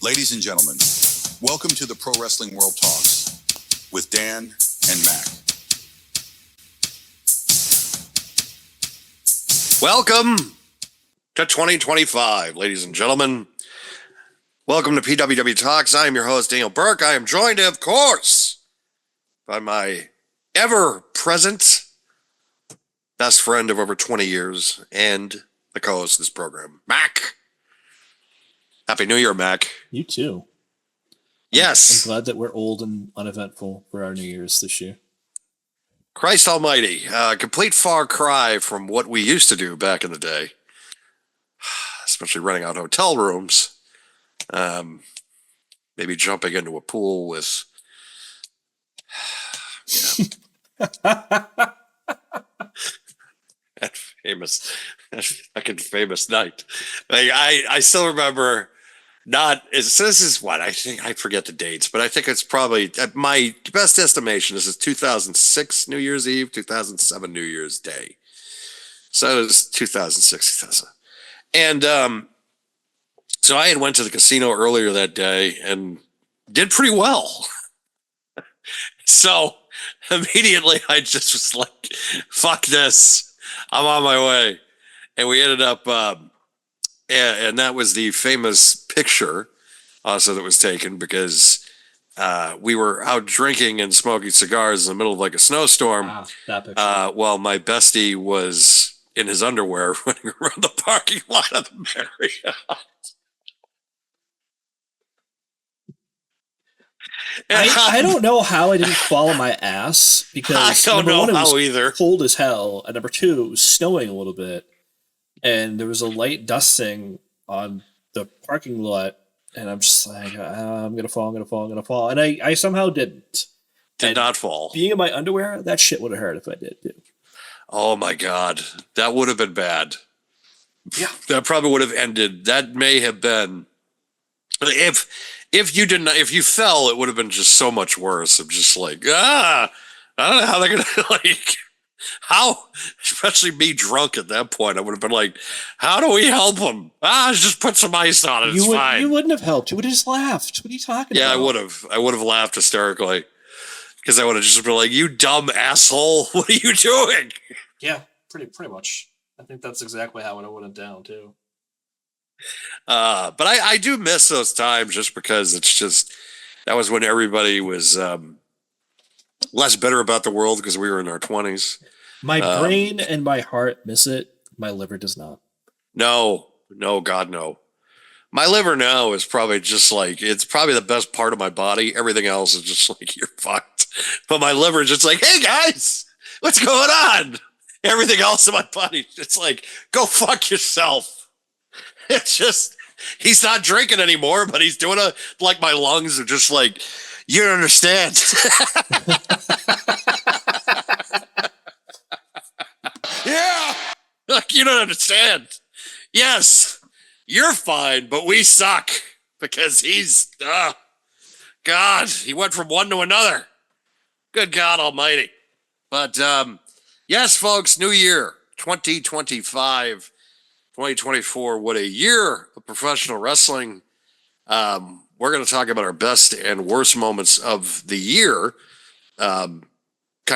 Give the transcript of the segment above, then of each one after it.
Ladies and gentlemen, welcome to the Pro Wrestling World Talks with Dan and Mac. Welcome to 2025, ladies and gentlemen. Welcome to PWW Talks. I am your host, Daniel Burke. I am joined, of course, by my ever-present best friend of over 20 years and the co-host of this program, Mac. Happy New Year, Mac. You too. Yes. I'm glad that we're old and uneventful for our New Year's this year. Christ almighty. Complete far cry from what we used to do back in the day. Especially renting out hotel rooms. Maybe jumping into a pool with... that fucking famous night. Like, I still remember... So this is what I think. I forget the dates, but I think it's probably at my best estimation. This is 2006 New Year's Eve, 2007 New Year's Day. So it was 2006, 2000. And so I had went to the casino earlier that day and did pretty well. So immediately I just was like, "Fuck this! I'm on my way." And we ended up. And that was the famous picture also that was taken because we were out drinking and smoking cigars in the middle of like a snowstorm while my bestie was in his underwear running around the parking lot of the Marriott. I don't know how I didn't fall on my ass because I don't know number one, how it was either. cold as hell, and number two, it was snowing a little bit. And there was a light dusting on the parking lot, and I'm just like, I'm gonna fall. And I somehow didn't. Did not fall. Being in my underwear, that shit would have hurt if I did too. Oh my God. That would have been bad. Yeah. That probably would have ended. That may have been if you didn't, if you fell, it would have been just so much worse. I'm just like, I don't know how they're gonna like. How, especially me drunk at that point, I would have been like, how do we help him? Just put some ice on it. It's fine. You wouldn't have helped. You would have just laughed. What are you talking about? Yeah, I would have. I would have laughed hysterically because I would have just been like, you dumb asshole. What are you doing? Yeah, pretty much. I think that's exactly how it went down, too. But I do miss those times just because it's just, that was when everybody was less bitter about the world because we were in our 20s. My brain and my heart miss it. My liver does not. No, God, no. My liver now is probably just like, it's probably the best part of my body. Everything else is just like, you're fucked. But my liver is just like, hey guys, what's going on? Everything else in my body, it's like, go fuck yourself. It's just, he's not drinking anymore, but he's doing like my lungs are just like, you don't understand. Yeah. Like, you don't understand. Yes, you're fine, but we suck because he's, God, he went from one to another. Good God almighty. But, yes, folks, new year, 2025, 2024. What a year of professional wrestling. We're going to talk about our best and worst moments of the year. Kind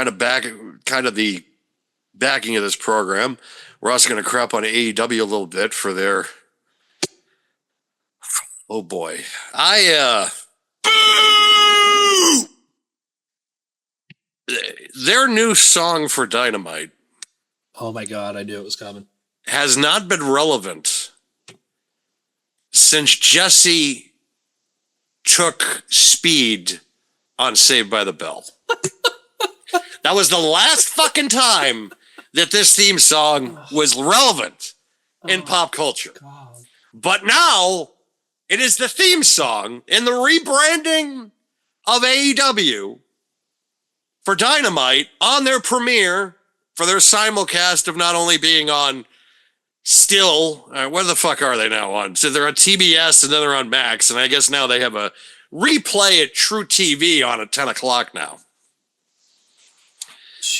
of the backing of this program. We're also going to crap on AEW a little bit for their... Oh boy. Their new song for Dynamite. Oh my God, I knew it was coming. Has not been relevant since Jesse took Speed on Saved by the Bell. That was the last fucking time that this theme song was relevant in pop culture. God. But now it is the theme song in the rebranding of AEW for Dynamite on their premiere for their simulcast of not only being on Still, where the fuck are they now on? So they're on TBS and then they're on Max, and I guess now they have a replay at True TV on at 10 o'clock now.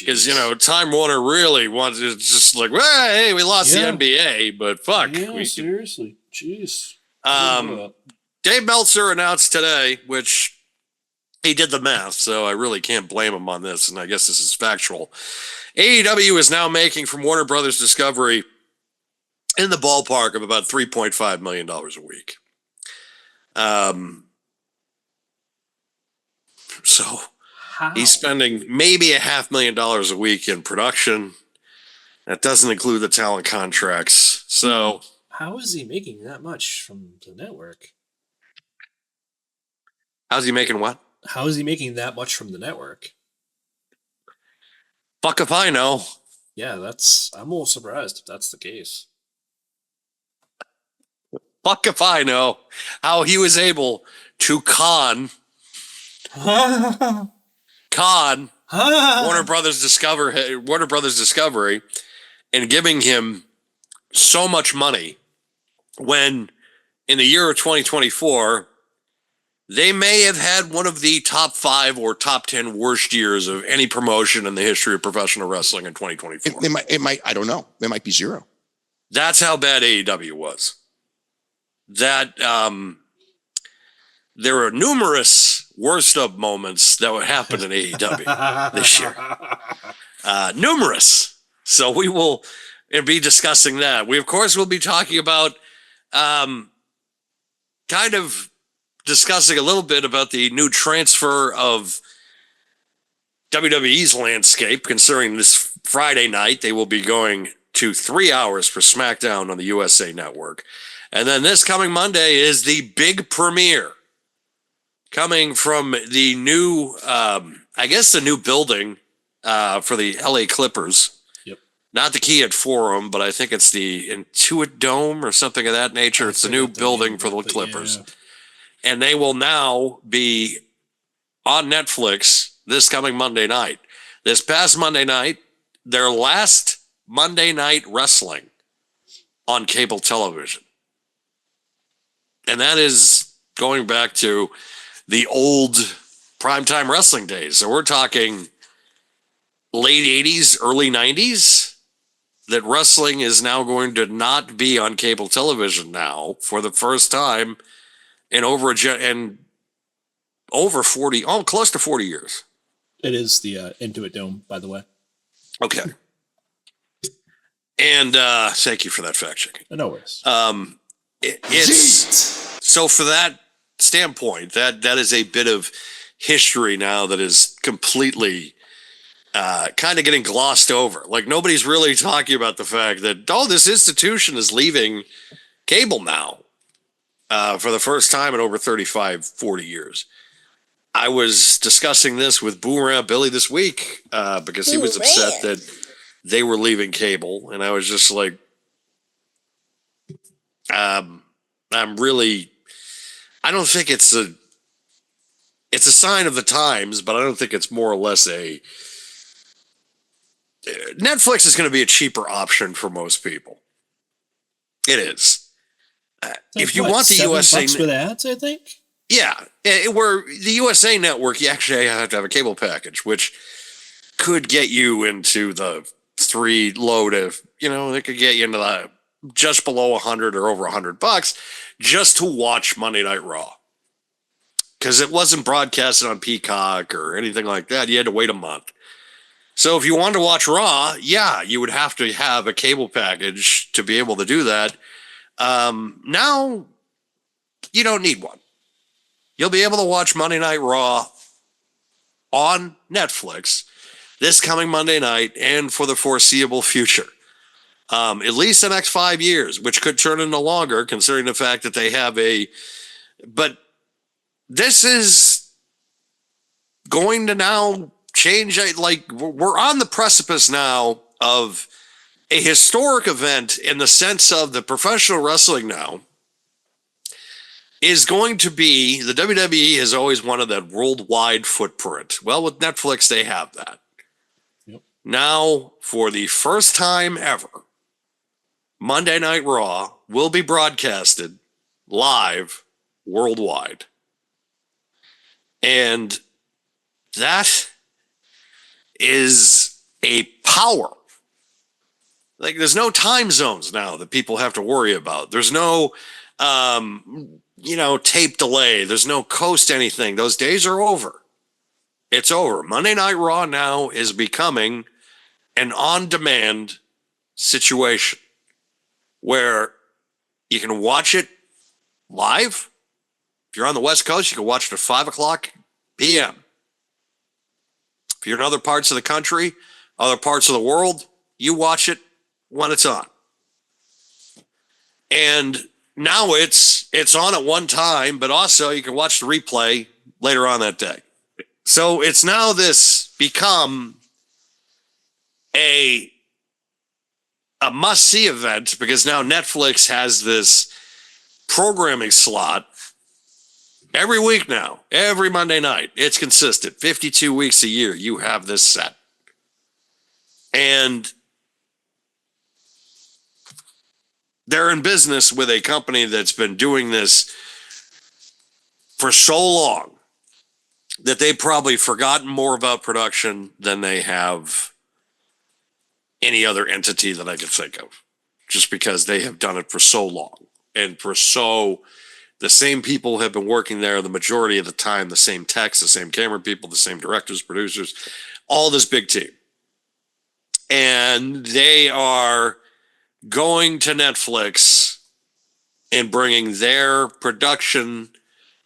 Because, you know, Time Warner really wants, it's just like, well, hey, we lost the NBA, but fuck. Yeah, seriously. Jeez. Dan, Dave Meltzer announced today, which he did the math, so I really can't blame him on this, and I guess this is factual. AEW is now making from Warner Brothers Discovery in the ballpark of about $3.5 million a week. So How? he's spending maybe $500,000 a week in production. That doesn't include the talent contracts. So How is he making that much from the network? how's he making what? How is he making that much from the network? Fuck if I know. Yeah, I'm a little surprised if that's the case. Fuck if I know how he was able to con Warner Brothers Discovery and giving him so much money when in the year of 2024 they may have had one of the top 5 or top 10 worst years of any promotion in the history of professional wrestling in 2024. It might, I don't know. It might be 0. That's how bad AEW was. That there were numerous worst of moments that would happen in AEW this year. Numerous. So we will be discussing that. We, of course, will be talking about kind of discussing a little bit about the new transfer of WWE's landscape, considering this Friday night they will be going to 3 hours for SmackDown on the USA Network. And then this coming Monday is the big premiere coming from the new, I guess the new building for the LA Clippers. Yep. Not the Key at Forum, but I think it's the Intuit Dome or something of that nature. It's the new building for the Clippers. Yeah. And they will now be on Netflix this coming Monday night. This past Monday night, their last Monday Night Wrestling on cable television. And that is going back to the old primetime wrestling days. So we're talking late 80s, early 90s, that wrestling is now going to not be on cable television now for the first time in over 40, close to 40 years. It is the Intuit Dome, by the way. Okay. And thank you for that fact checking. No worries. It's so for that standpoint, that is a bit of history now that is completely kind of getting glossed over. Like nobody's really talking about the fact that this institution is leaving cable now for the first time in over 35, 40 years. I was discussing this with Boomerang Billy this week because he was upset that they were leaving cable, and I was just like, I don't think it's a sign of the times, but I don't think it's more or less Netflix is going to be a cheaper option for most people. It is. If you want the USA $7 with ads, I think. Yeah, where the USA Network, you actually have to have a cable package, which could get you into the $3 low to, it could get you into the just below 100 or over $100 just to watch Monday Night Raw. Because it wasn't broadcasted on Peacock or anything like that. You had to wait a month. So if you wanted to watch Raw, yeah, you would have to have a cable package to be able to do that. Now, you don't need one. You'll be able to watch Monday Night Raw on Netflix this coming Monday night and for the foreseeable future. At least the next 5 years, which could turn into longer considering the fact that they have but this is going to now change. Like we're on the precipice now of a historic event in the sense of the professional wrestling now is going to be, the WWE has always wanted that worldwide footprint. Well, with Netflix, they have that. Yep. Now, for the first time ever, Monday Night Raw will be broadcasted live worldwide. And that is a power. Like, there's no time zones now that people have to worry about. There's no tape delay. There's no coast anything. Those days are over. It's over. Monday Night Raw now is becoming an on-demand situation where you can watch it live. If you're on the West Coast, you can watch it at 5 o'clock p.m. If you're in other parts of the country, other parts of the world, you watch it when it's on. And now it's on at one time, but also you can watch the replay later on that day. So it's now become a must-see event because now Netflix has this programming slot every week now, every Monday night. It's consistent. 52 weeks a year, you have this set. And they're in business with a company that's been doing this for so long that they've probably forgotten more about production than they have any other entity that I could think of, just because they have done it for so long. And the same people have been working there the majority of the time, the same techs, the same camera people, the same directors, producers, all this big team. And they are going to Netflix and bringing their production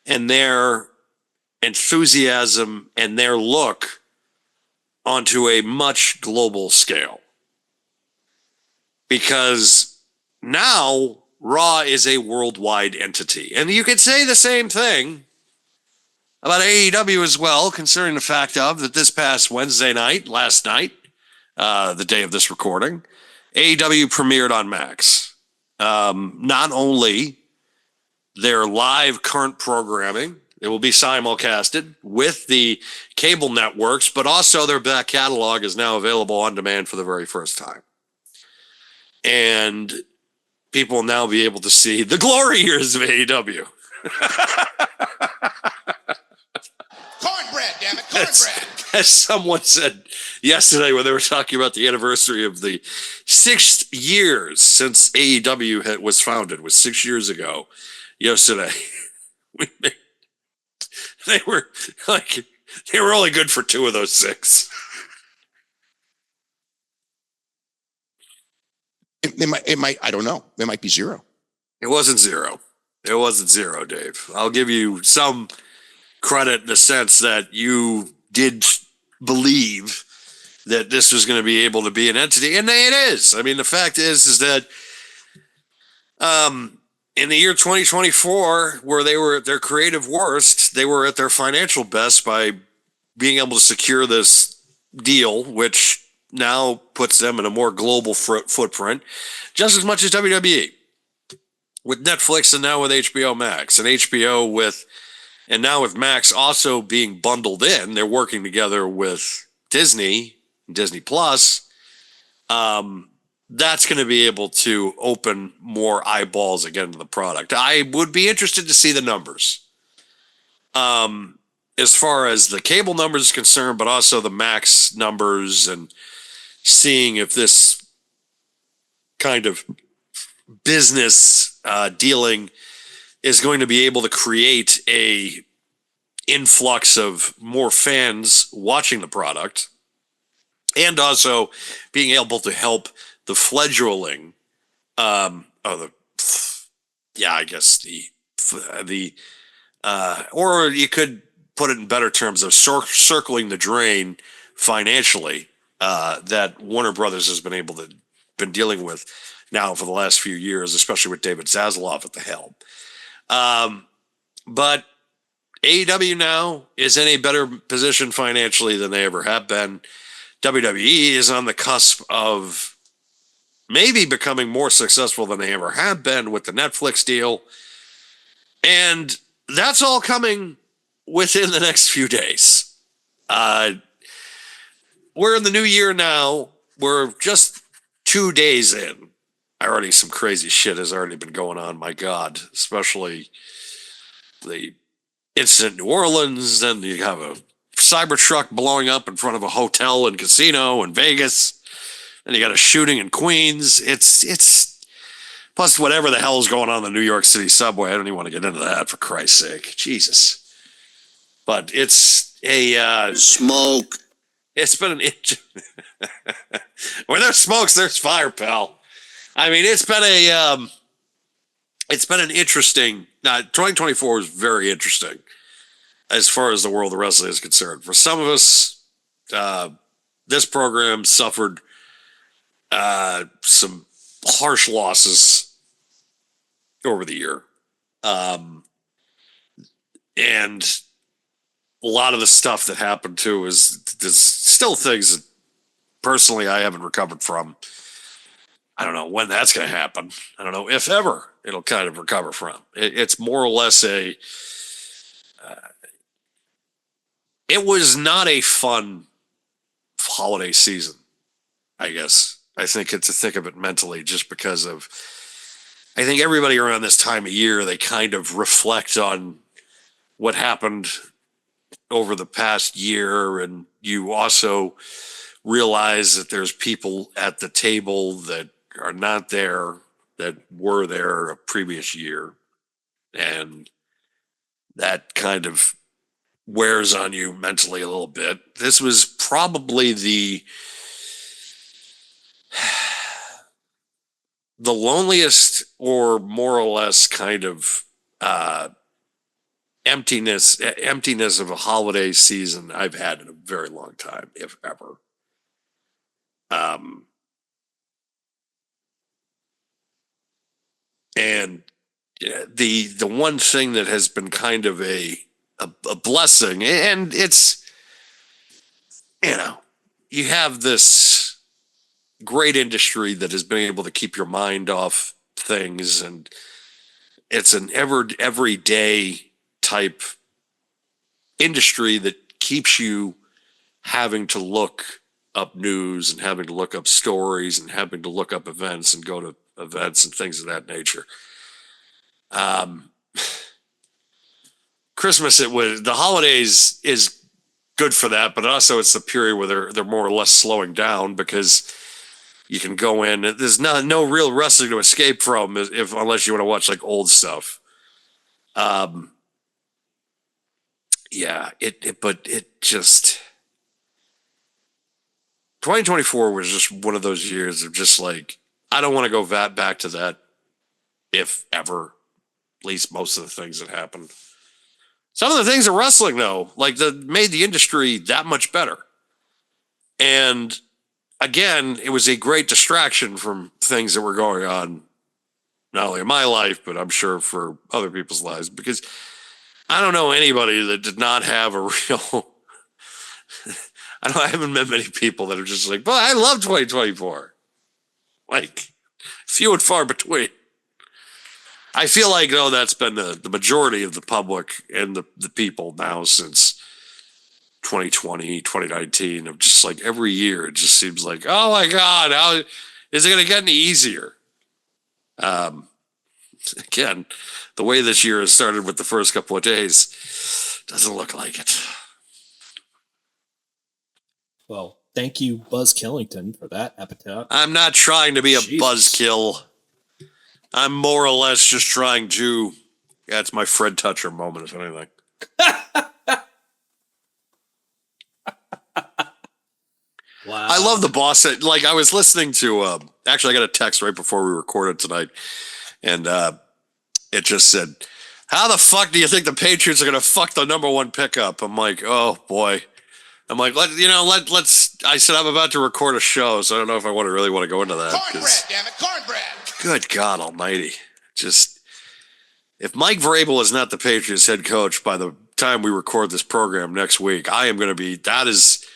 and their enthusiasm and their look onto a much global scale. Because now Raw is a worldwide entity. And you could say the same thing about AEW as well, considering the fact that this past Wednesday night, last night, the day of this recording, AEW premiered on Max. Not only their live current programming, it will be simulcasted with the cable networks, but also their back catalog is now available on demand for the very first time. And people will now be able to see the glory years of AEW. Cornbread, damn it, cornbread. As someone said yesterday when they were talking about the anniversary of the 6 years since AEW was founded, was 6 years ago yesterday. They were only good for 2 of those 6. It might, I don't know. It might be 0. It wasn't 0. It wasn't 0, Dave. I'll give you some credit in the sense that you did believe that this was going to be able to be an entity, and it is. I mean, the fact is that in the year 2024, where they were at their creative worst, they were at their financial best by being able to secure this deal, which now puts them in a more global footprint, just as much as WWE, with Netflix and now with HBO Max, and now with Max also being bundled in. They're working together with Disney Plus. That's going to be able to open more eyeballs again to the product. I would be interested to see the numbers. As far as the cable numbers is concerned, but also the Max numbers, and seeing if this kind of business dealing is going to be able to create a influx of more fans watching the product, and also being able to help the fledgling, or you could put it in better terms of circling the drain financially, that Warner Brothers has been dealing with now for the last few years, especially with David Zaslav at the helm. But AEW now is in a better position financially than they ever have been. WWE is on the cusp of maybe becoming more successful than they ever have been with the Netflix deal. And that's all coming within the next few days. We're in the new year now. We're just 2 days in. Already some crazy shit has already been going on. My God, especially the incident in New Orleans. Then you have a Cybertruck blowing up in front of a hotel and casino in Vegas. And you got a shooting in Queens. It's Plus, whatever the hell is going on in the New York City subway, I don't even want to get into that, for Christ's sake. Jesus. But it's a Smoke. it's been an where there's smokes, there's fire, pal. I mean, it's been an interesting. 2024 was very interesting as far as the world of wrestling is concerned. For some of us, this program suffered some harsh losses over the year, and a lot of the stuff that happened too is there's still things that personally I haven't recovered from. I don't know when that's going to happen. I don't know if ever it'll kind of recover from. It's more or less it was not a fun holiday season, I guess. I think to think of it mentally, just because of, I think everybody around this time of year, they kind of reflect on what happened over the past year. And you also realize that there's people at the table that are not there, that were there a previous year. And that kind of wears on you mentally a little bit. This was probably the loneliest, or more or less kind of emptiness of a holiday season I've had in a very long time, if ever. And the one thing that has been kind of a blessing, and it's, you have this great industry that has been able to keep your mind off things, and it's an everyday type industry that keeps you having to look up news and having to look up stories and having to look up events and go to events and things of that nature. Christmas, the holidays is good for that, but also it's the period where they're more or less slowing down, because you can go in. There's no real wrestling to escape from, unless you want to watch like old stuff. But it just, 2024 was just one of those years of just like, I don't want to go back to that, if ever. At least most of the things that happened. Some of the things in wrestling, though, like made the industry that much better. And again, it was a great distraction from things that were going on, not only in my life, but I'm sure for other people's lives, because I don't know anybody that did not have a real. I haven't met many people that are just like, "Well, I love 2024." Like, few and far between. I feel like, though, that's been the majority of the public and the people now since 2020, 2019, of just like every year, it just seems like, oh my God, how is it going to get any easier? Again, the way this year has started with the first couple of days doesn't look like it. Well, thank you, Buzz Killington, for that epitaph. I'm not trying to be a Jeez. buzzkill. I'm more or less just trying to. Yeah, it's my Fred Toucher moment, if anything. Wow. I love the boss. Like, I was listening to. Actually, I got a text right before we recorded tonight, and it just said, "How the fuck do you think the Patriots are going to fuck the number one pickup?" I'm like, oh boy. I'm like, let's. I said I'm about to record a show, so I don't know if I really want to go into that. Cornbread, damn it, cornbread. Good God Almighty! Just, if Mike Vrabel is not the Patriots head coach by the time we record this program next week, I am going to be. That is,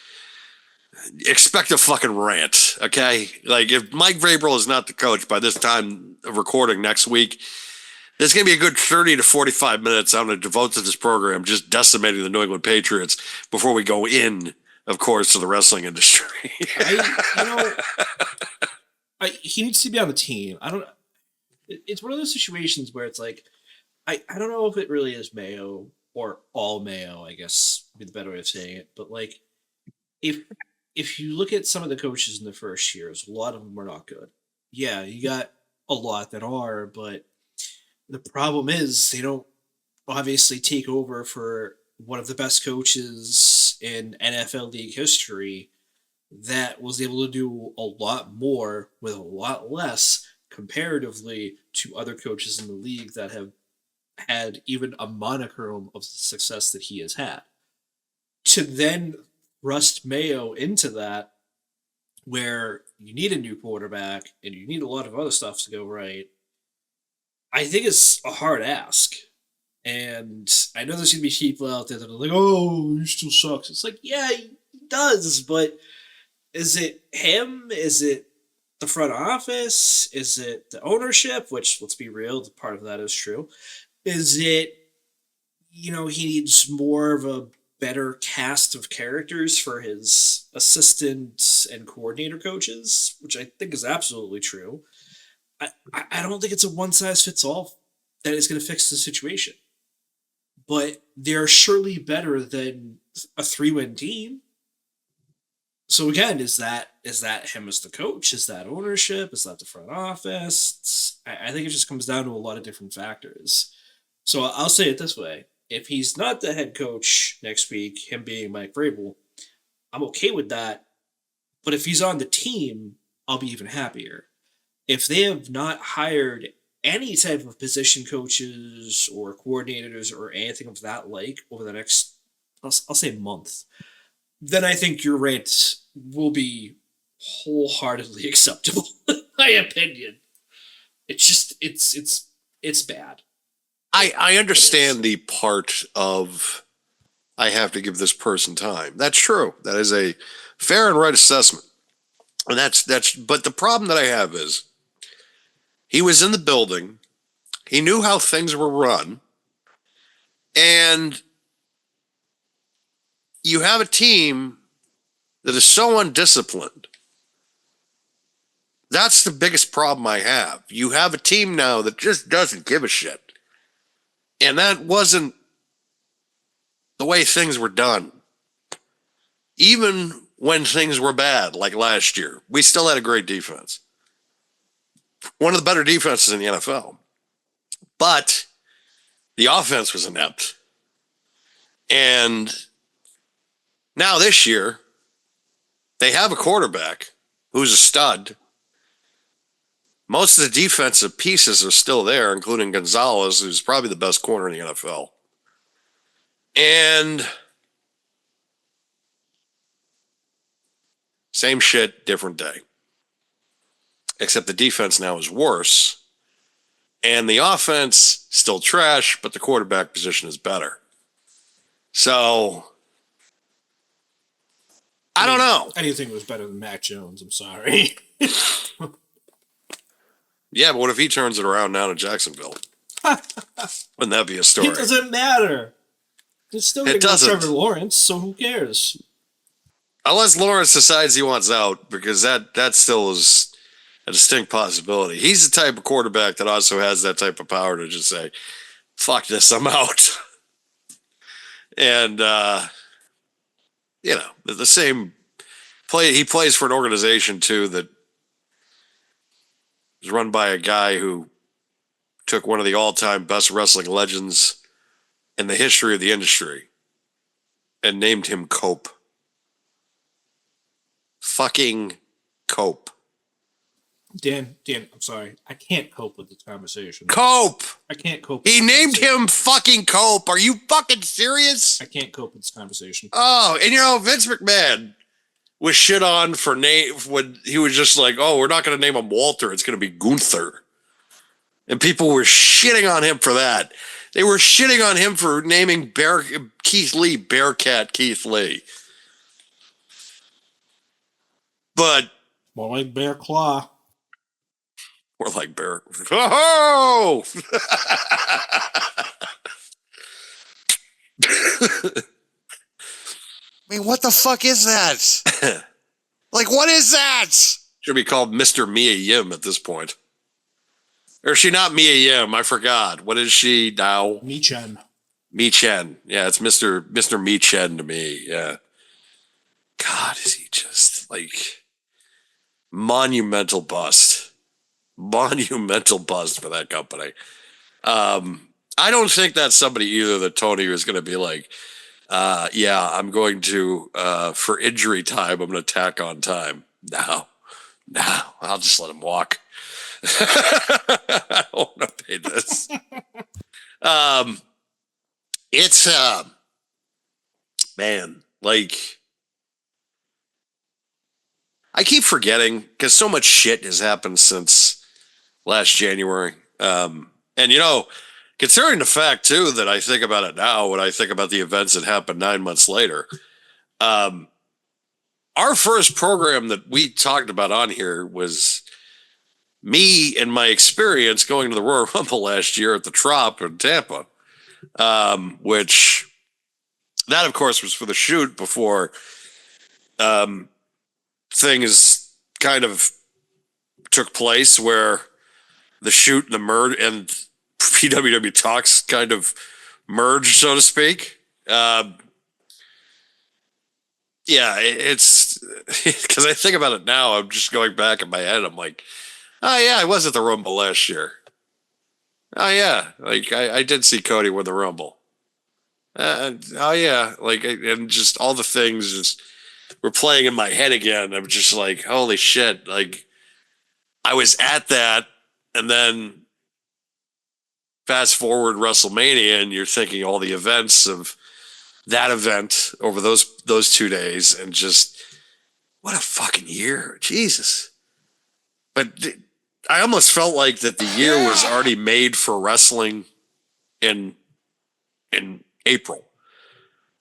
expect a fucking rant, okay? Like, if Mike Vrabel is not the coach by this time of recording next week, there's going to be a good 30 to 45 minutes I'm going to devote to this program, just decimating the New England Patriots before we go in, of course, to the wrestling industry. He needs to be on the team. I don't. It's one of those situations where it's like, I don't know if it really is Mayo or all Mayo, I guess would be the better way of saying it. But like, if you look at some of the coaches in the first years, a lot of them were not good. Yeah, you got a lot that are, but the problem is they don't obviously take over for one of the best coaches in NFL league history that was able to do a lot more with a lot less comparatively to other coaches in the league that have had even a monicum of the success that he has had. To then thrust Mayo into that, where you need a new quarterback and you need a lot of other stuff to go right, I think it's a hard ask. And I know there's going to be people out there that are like, oh, he still sucks. It's like, yeah, he does, but is it him? Is it the front office? Is it the ownership? Which, let's be real, part of that is true. Is it, he needs more of a better cast of characters for his assistant and coordinator coaches, which I think is absolutely true. I don't think it's a one-size-fits-all that is going to fix the situation. But they're surely better than a 3-win team. So again, is that him as the coach? Is that ownership? Is that the front office? I think it just comes down to a lot of different factors. So I'll say it this way. If he's not the head coach next week, him being Mike Vrabel, I'm okay with that. But if he's on the team, I'll be even happier. If they have not hired any type of position coaches or coordinators or anything of that like over the next, I'll say month, then I think your rant will be wholeheartedly acceptable, in my opinion. It's just, it's bad. I understand the part of I have to give this person time. That's true. That is a fair and right assessment. And but the problem that I have is he was in the building. He knew how things were run. And you have a team that is so undisciplined. That's the biggest problem I have. You have a team now that just doesn't give a shit. And that wasn't the way things were done. Even when things were bad, like last year, we still had a great defense. One of the better defenses in the NFL. But the offense was inept. And now this year, they have a quarterback who's a stud. Most of the defensive pieces are still there, including Gonzalez, who's probably the best corner in the NFL. And same shit, different day. Except the defense now is worse. And the offense, still trash, but the quarterback position is better. So, I don't know. Anything was better than Mac Jones, I'm sorry. Yeah, but what if he turns it around now to Jacksonville? Wouldn't that be a story? It doesn't matter. It's still going to go Trevor Lawrence, so who cares? Unless Lawrence decides he wants out, because that still is a distinct possibility. He's the type of quarterback that also has that type of power to just say, fuck this, I'm out. And, the same play. He plays for an organization, too, that is run by a guy who took one of the all-time best wrestling legends in the history of the industry and named him Cope. Fucking Cope. Dan, I'm sorry. I can't cope with this conversation. Cope! I can't cope. He named him fucking Cope. Are you fucking serious? I can't cope with this conversation. Oh, and Vince McMahon was shit on for name when he was just like, oh, we're not going to name him Walter. It's going to be Gunther. And people were shitting on him for that. They were shitting on him for naming Keith Lee Bearcat Keith Lee. But more like Bear Claw. More like Bear. Oh! I mean, what the fuck is that? Like, what is that? Should be called Mr. Mia Yim at this point. Or is she not Mia Yim? I forgot. What is she now? Mi Chen. Mi Chen. Yeah, it's Mr. Mi Chen to me. Yeah. God, is he just like monumental bust. monumental bust for that company. I don't think that's somebody either that Tony was going to be like, yeah, I'm going to, for injury time, I'm going to tack on time. No, I'll just let him walk. I don't want to pay this. It's, man, like, I keep forgetting because so much shit has happened since last January. And, you know, considering the fact, too, that I think about it now when I think about the events that happened 9 months later, our first program that we talked about on here was me and my experience going to the Royal Rumble last year at the Trop in Tampa, which that, of course, was for the shoot before things kind of took place where the shoot and the merge and PWW Talks kind of merged, so to speak. Yeah, it's because I think about it now. I'm just going back in my head. I'm like, oh yeah, I was at the Rumble last year. Oh yeah, like I did see Cody win the Rumble. Oh yeah, like and just all the things just were playing in my head again. I'm just like, holy shit! Like I was at that, and then fast forward WrestleMania, and you're thinking all the events of that event over those 2 days, and just what a fucking year, Jesus! But I almost felt like that the year was already made for wrestling in April.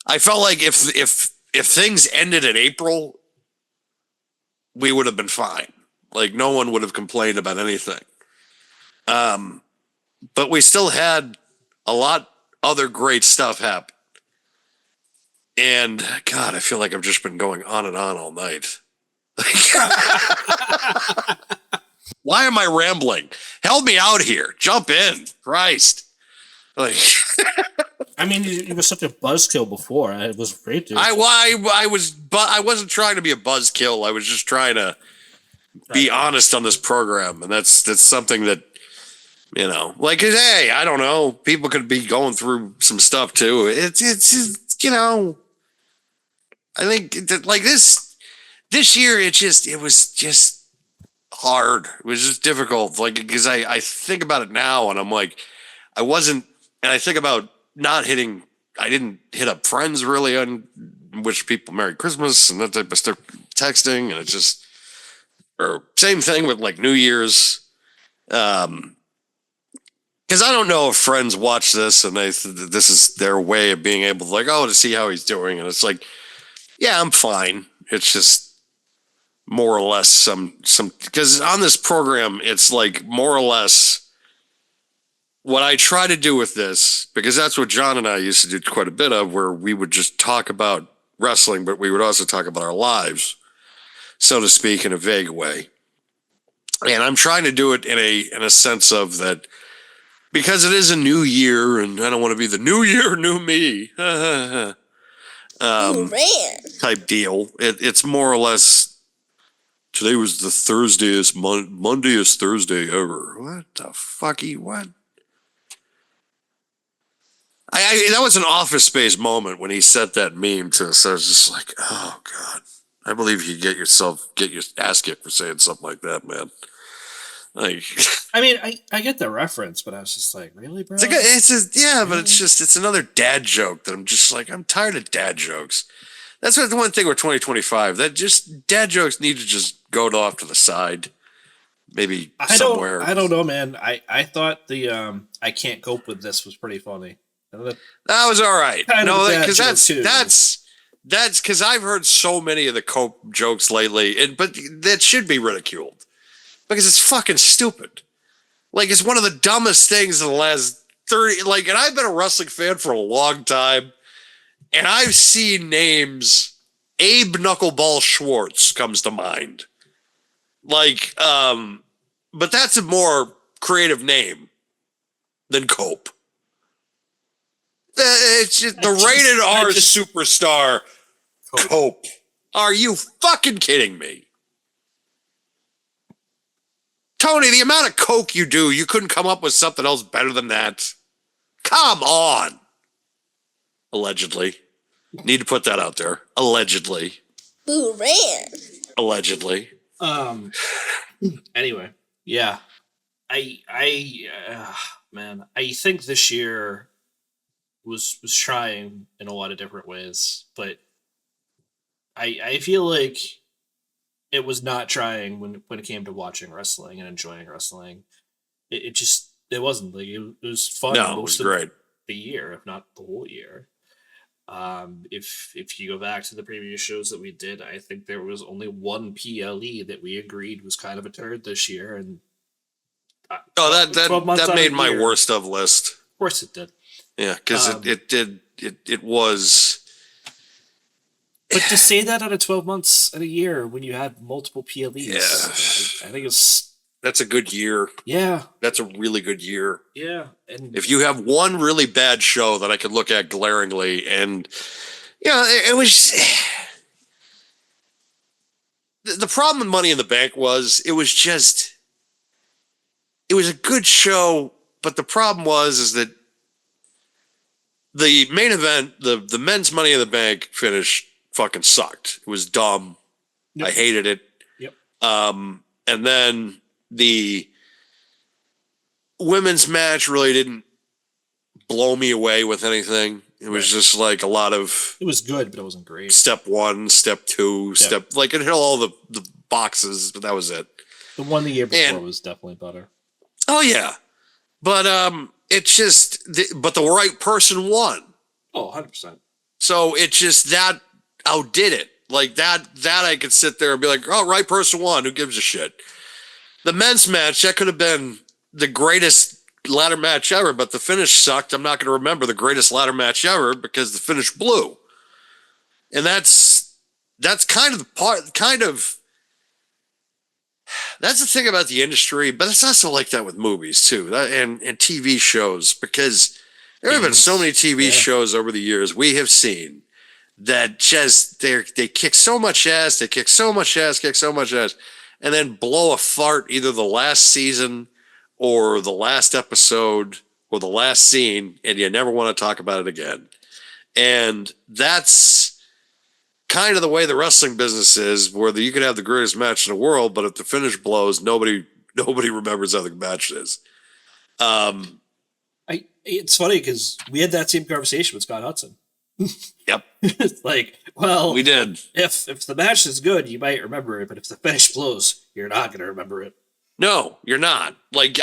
I felt like if things ended in April, we would have been fine. Like no one would have complained about anything. But we still had a lot other great stuff happen. And God, I feel like I've just been going on and on all night. Why am I rambling? Help me out here. Jump in. Christ. Like I mean, it was such a buzzkill before. It was great. I wasn't trying to be a buzzkill. I was just trying to be honest on this program, and that's something that, you know, like, hey, I don't know, people could be going through some stuff too. It's you know, I think like this year, it was just hard. It was just difficult. Like, because I think about it now, and I'm like, I wasn't, and I think about I didn't hit up friends really on wish people Merry Christmas and that type of stuff, texting, and it's just, or same thing with like New Year's. Because I don't know if friends watch this and this is their way of being able to like, to see how he's doing. And it's like, yeah, I'm fine. It's just more or less some, because on this program, it's like more or less what I try to do with this, because that's what John and I used to do quite a bit of, where we would just talk about wrestling, but we would also talk about our lives, so to speak, in a vague way. And I'm trying to do it in a sense of that, because it is a new year, and I don't want to be the new year, new me type deal. It's more or less, today was the Thursdayest, Mondayest Thursday ever. What the fucky, what? That was an Office Space moment when he sent that meme to us. I was just like, oh God, I believe you get your ass kicked for saying something like that, man. Like, I mean, I get the reference, but I was just like, really, bro? but it's another dad joke that I'm just like, I'm tired of dad jokes. That's what the one thing with 2025, that just dad jokes need to just go off to the side. Maybe somewhere. I don't know, man. I thought the I Can't Cope With This was pretty funny. That was all right. No, because that's That's because I've heard so many of the cope jokes lately, but that should be ridiculed because it's fucking stupid. Like, it's one of the dumbest things in the last 30, like, and I've been a wrestling fan for a long time, and I've seen names, Abe Knuckleball Schwartz comes to mind. Like, but that's a more creative name than Cope. It's just the rated R superstar Cope. Are you fucking kidding me? Tony, the amount of coke you do, you couldn't come up with something else better than that. Come on. Allegedly. Need to put that out there. Allegedly. Boo ran. Allegedly. Anyway, yeah. Man, I think this year was trying in a lot of different ways, but I feel like it was not trying when it came to watching wrestling and enjoying wrestling. It wasn't like it was fun No, it most was of great. the year, if not the whole year. If you go back to the previous shows that we did, I think there was only one PLE that we agreed was kind of a turd this year, and Oh, 12 months that out made of the my year. worst of list. Of course it did. Yeah, because it was. But to say that out of 12 months in a year when you had multiple PLEs, Yeah. I think it's That's a good year. yeah, That's a really good year. and If you have one really bad show that I could look at glaringly, and it was the problem with Money in the Bank was it was a good show, but the problem is that the main event, the men's Money in the Bank finish fucking sucked. It was dumb. Yep. I hated it. Yep. And then the women's match really didn't blow me away with anything. It was just like a lot of it was good, but it wasn't great. step one, step two, like it hit all the boxes, but that was it. The one the year before And- was definitely better. Oh yeah. But it's just but the right person won. Oh, 100%. So it just that outdid it. Like that I could sit there and be like, oh, right person won. Who gives a shit? The men's match, that could have been the greatest ladder match ever, but the finish sucked. I'm not going to remember the greatest ladder match ever because the finish blew. And that's kind of the part, that's the thing about the industry, but it's also like that with movies too, and TV shows, because there have been so many TV shows over the years we have seen that just they kick so much ass, and then blow a fart either the last season or the last episode or the last scene, and you never want to talk about it again. And that's kind of the way the wrestling business is, where you could have the greatest match in the world, but if the finish blows, nobody remembers how the match is. It's funny because we had that same conversation with Scott Hudson. Yep, It's like, well, we did. if the match is good, you might remember it, but if the finish blows, you're not going to remember it. No, you're not. Like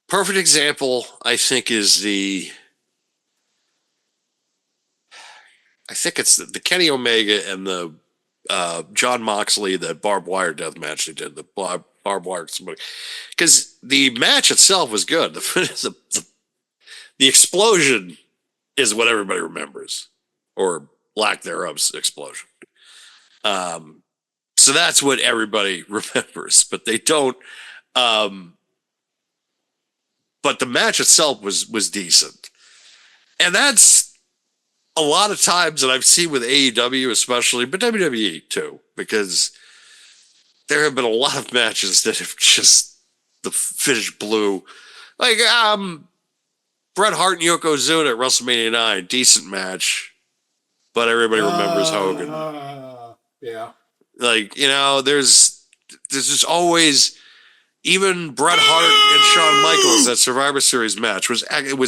perfect example, I think, is it's the Kenny Omega and the John Moxley, the barbed wire death match they did, the barbed wire somebody, because the match itself was good. The explosion is what everybody remembers, or lack thereof explosion. So that's what everybody remembers, but they don't. But the match itself was decent, and that's a lot of times that I've seen with AEW, especially, but WWE too, because there have been a lot of matches that have just the finish blew. Like Bret Hart and Yokozuna at WrestleMania 9, decent match, but everybody remembers Hogan. Yeah. Like, there's just always, even Bret Hart and Shawn Michaels, that Survivor Series match was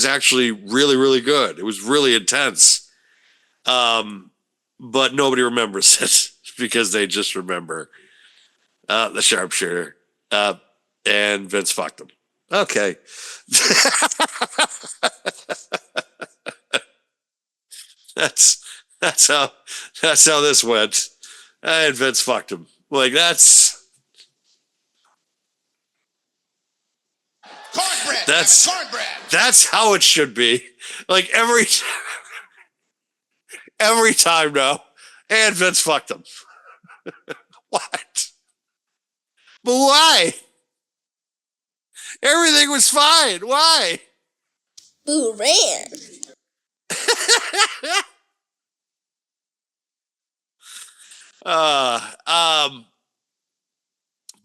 actually really, really good. It was really intense. But nobody remembers it because they just remember the sharpshooter. And Vince fucked him. Okay. That's how this went. And Vince fucked him. Like, that's how it should be. Like every time now. And Vince fucked him. What? But why? Everything was fine. Why? Boo ran.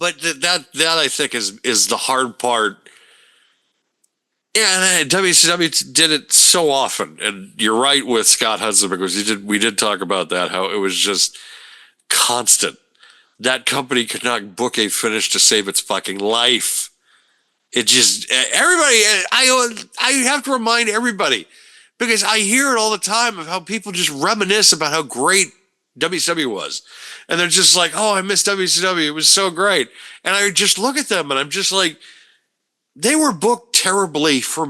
But that I think is the hard part. Yeah, and WCW did it so often, and you're right with Scott Hudson because we did talk about that, how it was just constant. That company could not book a finish to save its fucking life. It just everybody. I have to remind everybody because I hear it all the time of how people just reminisce about how great WCW was, and they're just like, "Oh, I miss WCW. It was so great." And I just look at them, and I'm just like, they were booked terribly for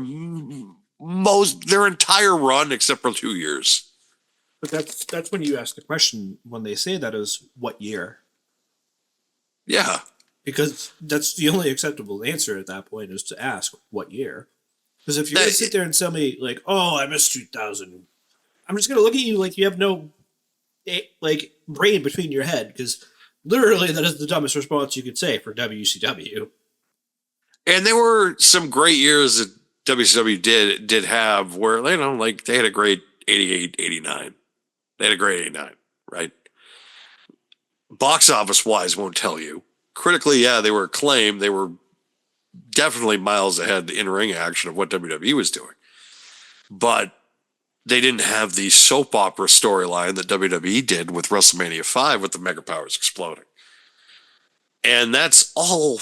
most their entire run except for 2 years. But that's when you ask the question when they say that is what year? Yeah. Because that's the only acceptable answer at that point is to ask what year. Because if you're going to sit there and tell me, like, oh, I missed 2000, I'm just going to look at you like you have no, like, brain between your head. Because literally that is the dumbest response you could say for WCW. And there were some great years that WCW did have where, you know, like they had a great 88, 89. They had a great 89, right? Box office wise, won't tell you. Critically, yeah, they were acclaimed. They were definitely miles ahead in ring action of what WWE was doing. But they didn't have the soap opera storyline that WWE did with WrestleMania 5 with the Mega Powers exploding. And that's all.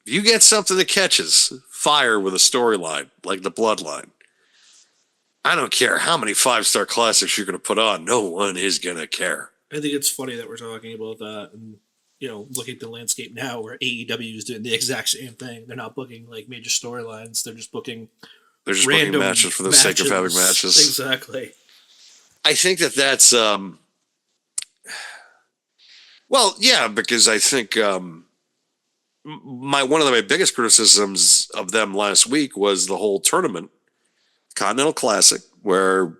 If you get something that catches fire with a storyline like the Bloodline, I don't care how many 5-star classics you're going to put on. No one is going to care. I think it's funny that we're talking about that and, you know, looking at the landscape now where AEW is doing the exact same thing. They're not booking like major storylines. They're just booking booking matches for the sake of having matches. Exactly. I think that's well, yeah, because I think one of my biggest criticisms of them last week was the whole tournament, Continental Classic, where,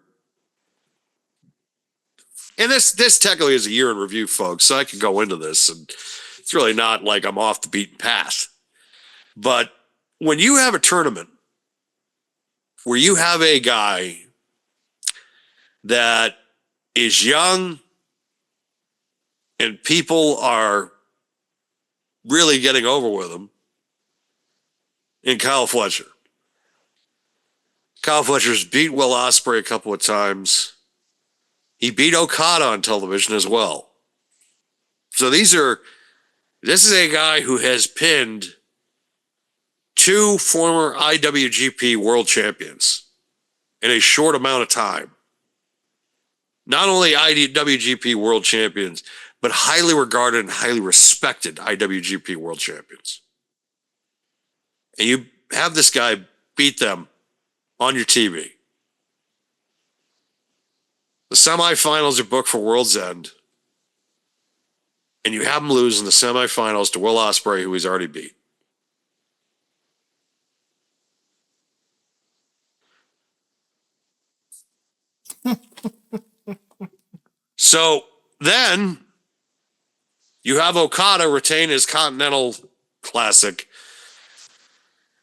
and this technically is a year in review, folks, so I can go into this, and it's really not like I'm off the beaten path. But when you have a tournament where you have a guy that is young and people are really getting over with him in Kyle Fletcher. Kyle Fletcher's beat Will Ospreay a couple of times. He beat Okada on television as well. So this is a guy who has pinned 2 former IWGP world champions in a short amount of time. Not only IWGP world champions, but highly regarded and highly respected IWGP world champions. And you have this guy beat them on your TV. The semifinals are booked for World's End. And you have him lose in the semifinals to Will Ospreay, who he's already beat. So then you have Okada retain his Continental Classic,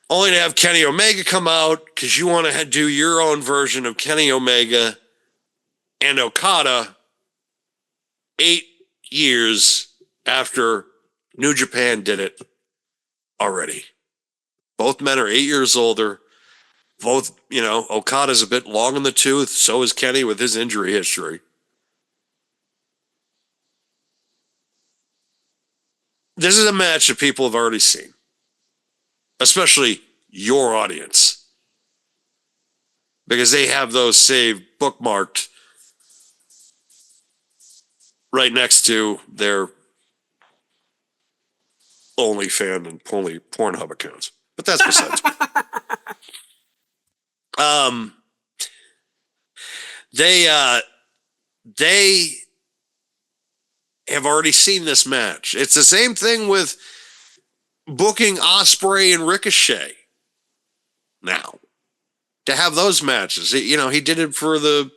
only to have Kenny Omega come out because you want to do your own version of Kenny Omega and Okada 8 years after New Japan did it already. Both men are 8 years older. Both, you know, Okada's a bit long in the tooth. So is Kenny with his injury history. This is a match that people have already seen, especially your audience, because they have those saved, bookmarked right next to their OnlyFans and Pornhub accounts. But that's besides. They have already seen this match. It's the same thing with booking Ospreay and Ricochet now to have those matches. You know, he did it for the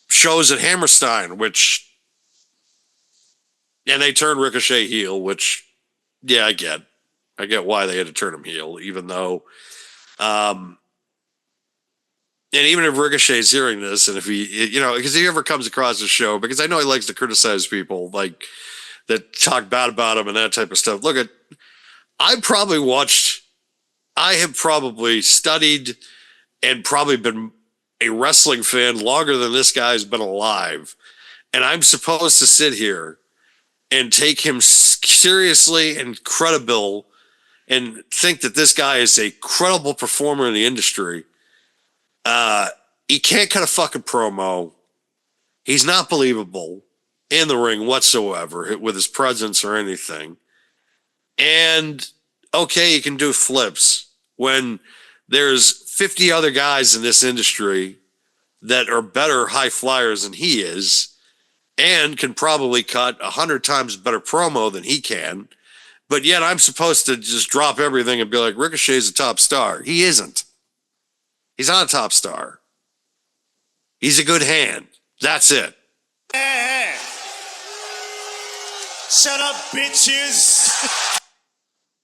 shows at Hammerstein, which, and they turned Ricochet heel, which, yeah, I get why they had to turn him heel, even though, and even if Ricochet's hearing this, and if he, you know, because he ever comes across the show, because I know he likes to criticize people like that talk bad about him and that type of stuff. Look at, I have probably studied and probably been a wrestling fan longer than this guy's been alive. And I'm supposed to sit here and take him seriously and credible and think that this guy is a credible performer in the industry. He can't cut a fucking promo. He's not believable in the ring whatsoever with his presence or anything. And okay, he can do flips when there's 50 other guys in this industry that are better high flyers than he is and can probably cut 100 times better promo than he can. But yet I'm supposed to just drop everything and be like, Ricochet's a top star. He isn't. He's not a top star. He's a good hand. That's it. Shut up, bitches.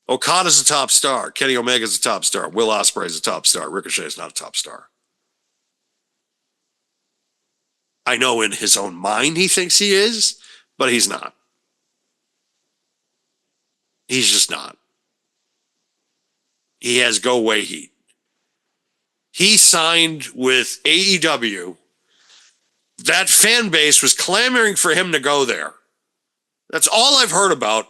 Okada's a top star. Kenny Omega's a top star. Will Ospreay's a top star. Ricochet's not a top star. I know in his own mind he thinks he is, but he's not. He's just not. He has go away heat. He signed with AEW. That fan base was clamoring for him to go there. That's all I've heard about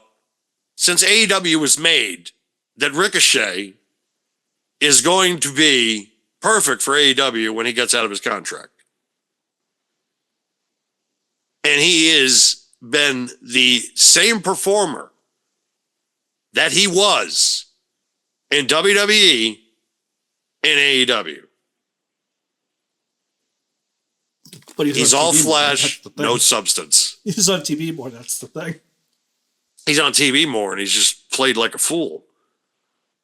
since AEW was made, that Ricochet is going to be perfect for AEW when he gets out of his contract. And he has been the same performer that he was in WWE and AEW. But He's on all TV more, flash, that's the thing. no substance. He's on TV more. That's the thing. He's on TV more and he's just played like a fool.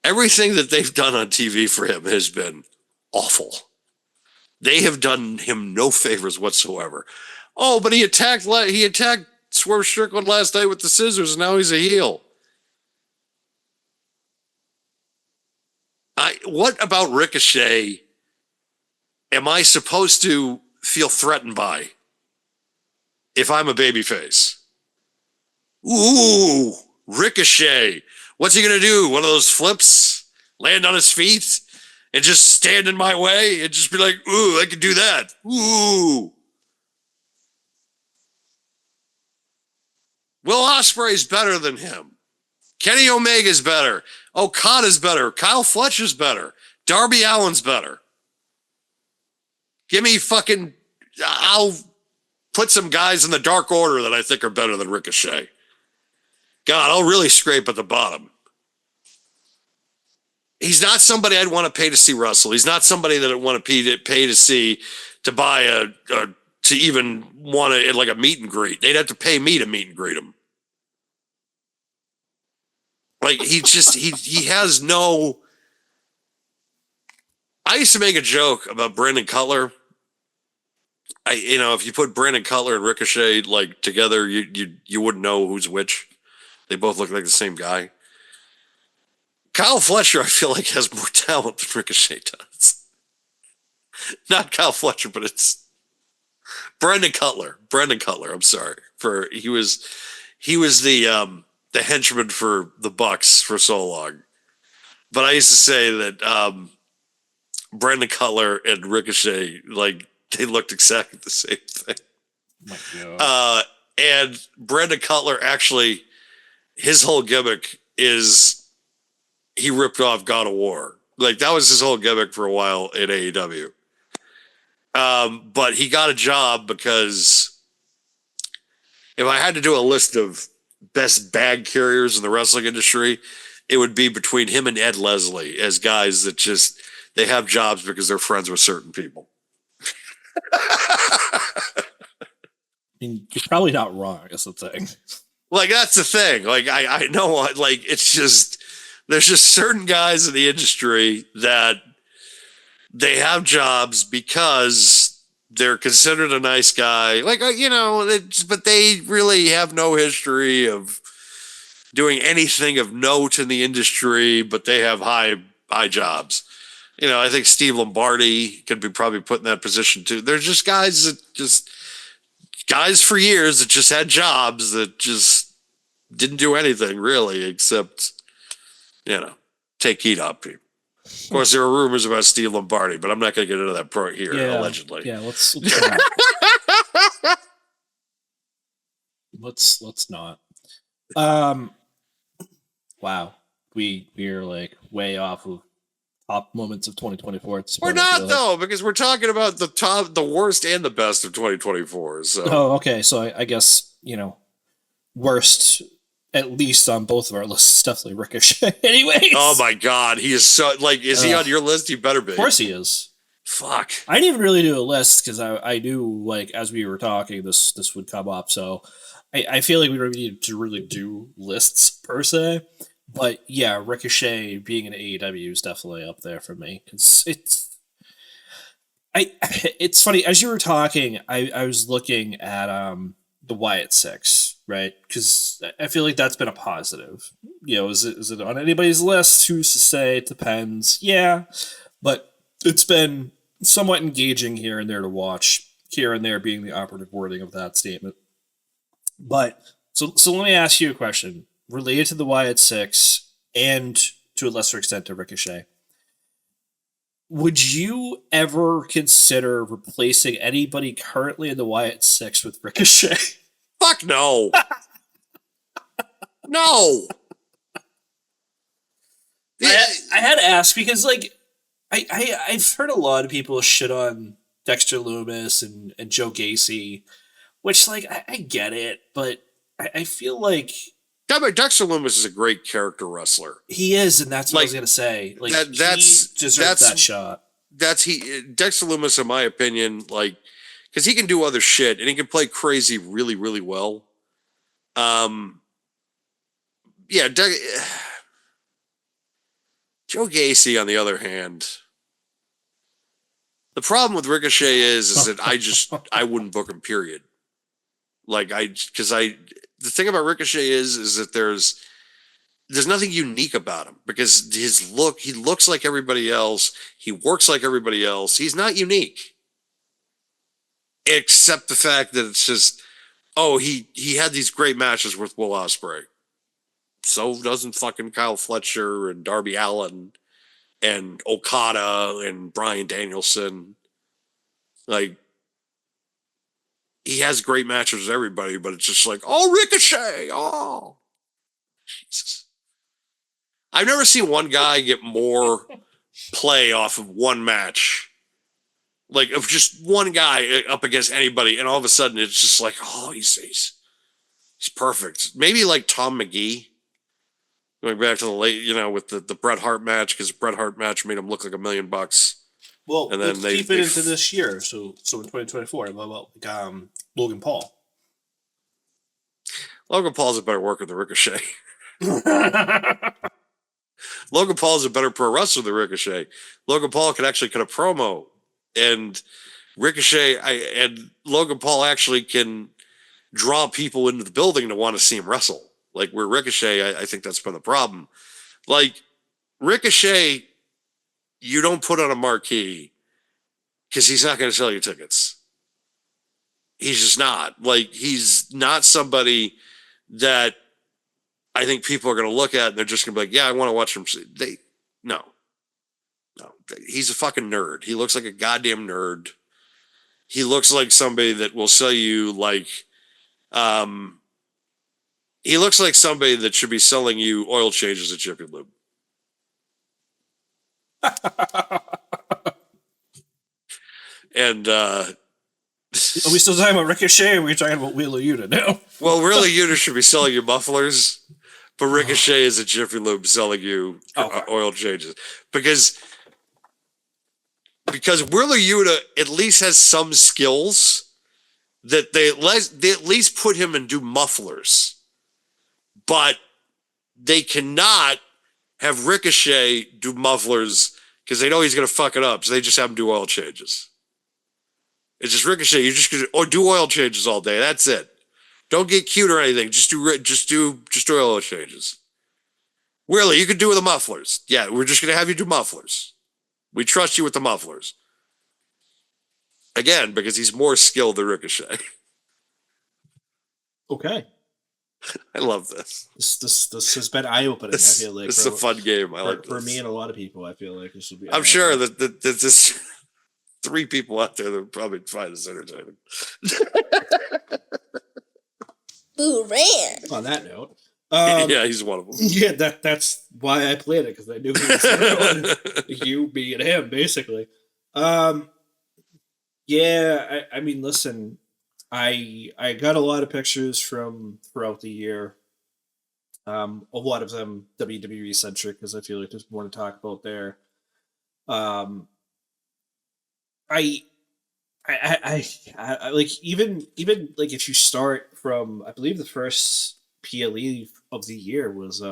Everything that they've done on TV for him has been awful. They have done him no favors whatsoever. Oh, but he attacked Swerve Strickland last night with the scissors and now he's a heel. What about Ricochet am I supposed to feel threatened by if I'm a babyface? Ooh, Ricochet. What's he going to do? One of those flips? Land on his feet and just stand in my way and just be like, ooh, I could do that. Ooh. Will Ospreay's better than him. Kenny Omega's better. Okada's better. Kyle Fletcher's better. Darby Allin's better. Give me fucking... I'll put some guys in the Dark Order that I think are better than Ricochet. God, I'll really scrape at the bottom. He's not somebody I'd want to pay to see wrestle. He's not somebody that I'd want to pay to see, to buy to even want to, like a meet and greet. They'd have to pay me to meet and greet him. Like, he has no... I used to make a joke about Brandon Cutler. If you put Brandon Cutler and Ricochet like together, you wouldn't know who's which. They both look like the same guy. Kyle Fletcher, I feel like, has more talent than Ricochet does. Not Kyle Fletcher, but it's Brandon Cutler. Brandon Cutler, I'm sorry. He was the henchman for the Bucks for so long. But I used to say that Brandon Cutler and Ricochet, like, they looked exactly the same thing. Oh my God. And Brandon Cutler actually, his whole gimmick is he ripped off God of War. Like, that was his whole gimmick for a while in AEW. But he got a job because if I had to do a list of best bag carriers in the wrestling industry, it would be between him and Ed Leslie as guys that just, they have jobs because they're friends with certain people. I mean, you're probably not wrong, that's the thing. Like, that's the thing. Like, I know, like, it's just, there's just certain guys in the industry that they have jobs because they're considered a nice guy. Like, but they really have no history of doing anything of note in the industry, but they have high jobs. I think Steve Lombardi could be probably put in that position too. There's just guys for years that just had jobs that just didn't do anything really except, take heat up. Of course, there were rumors about Steve Lombardi, but I'm not going to get into that part here, allegedly. Yeah, let's let's not. Wow. We're like way off of top moments of 2024 at this We're point, I feel not, like. though, because we're talking about the worst and the best of 2024. So, Oh, okay. So I guess, worst, at least on both of our lists, is definitely Ricochet. Anyways. oh my God, he is so, is he on your list? He better be. Of course he is. Fuck. I didn't even really do a list because I knew, like, as we were talking, this would come up. So I feel like we don't need to really do lists per se. But yeah, Ricochet being an AEW is definitely up there for me. It's funny, as you were talking, I was looking at the Wyatt Six, right? Because I feel like that's been a positive. Is it on anybody's list? Who's to say? It depends. Yeah, but it's been somewhat engaging here and there to watch. Here and there being the operative wording of that statement. But so let me ask you a question related to the Wyatt Six and to a lesser extent to Ricochet. Would you ever consider replacing anybody currently in the Wyatt Six with Ricochet? Fuck no. No. I had to ask because, like, I've heard a lot of people shit on Dexter Lumis and Joe Gacy, which, like, I get it, but I feel like Dexter Lumis is a great character wrestler. he is, and that's what I was gonna say. Like, he deserves that shot. Dexter Lumis, in my opinion, because he can do other shit and he can play crazy really, really well. Yeah, Joe Gacy, on the other hand, the problem with Ricochet is that I wouldn't book him, period. The thing about Ricochet is that there's nothing unique about him because he looks like everybody else. He works like everybody else. He's not unique. Except the fact that it's just, he had these great matches with Will Ospreay. So doesn't fucking Kyle Fletcher and Darby Allin and Okada and Bryan Danielson. He has great matches with everybody, but it's just like, Ricochet! Oh! Jesus. I've never seen one guy get more play off of one match. Of just one guy up against anybody, and all of a sudden it's just like, he's perfect. Maybe like Tom McGee. Going back to the late, with the Bret Hart match, because the Bret Hart match made him look like $1 million. Well, and then let's keep it into this year. So in 2024, what about Logan Paul? Logan Paul's a better worker than Ricochet. Logan Paul's a better pro wrestler than Ricochet. Logan Paul can actually cut a promo, and Logan Paul actually can draw people into the building to want to see him wrestle. Where Ricochet, I think that's been the problem. Ricochet, you don't put on a marquee because he's not going to sell you tickets. He's just not. He's not somebody that I think people are going to look at and they're just going to be like, yeah, I want to watch him. No. He's a fucking nerd. He looks like a goddamn nerd. He looks like somebody that will sell you he looks like somebody that should be selling you oil changes at Jiffy Lube. And Are we still talking about Ricochet, or are we talking about Wheeler Yuta now? Well, really, Yuta should be selling you mufflers, but Ricochet is at Jiffy Lube selling you oil changes because Wheeler Yuta at least has some skills that they at least put him and do mufflers. But they cannot have Ricochet do mufflers because they know he's going to fuck it up. So they just have him do oil changes. It's just Ricochet. You're just going to do oil changes all day. That's it. Don't get cute or anything. Just do oil changes. Really, you could do with the mufflers. Yeah, we're just going to have you do mufflers. We trust you with the mufflers. Again, because he's more skilled than Ricochet. Okay. I love this. This has been eye opening. I feel like This is a fun game. I like for this. me and a lot of people. I feel like this will be. I'm sure that there's 3 people out there that probably find this entertaining. Boo ran. On that note, Yeah, he's one of them. yeah, that's why I played it because I knew he was the one. You, me, and him, basically. Yeah, I mean, listen, I got a lot of pictures from throughout the year. A lot of them WWE centric because I feel like there's more to talk about there. I like even like if you start from, I believe the first PLE of the year was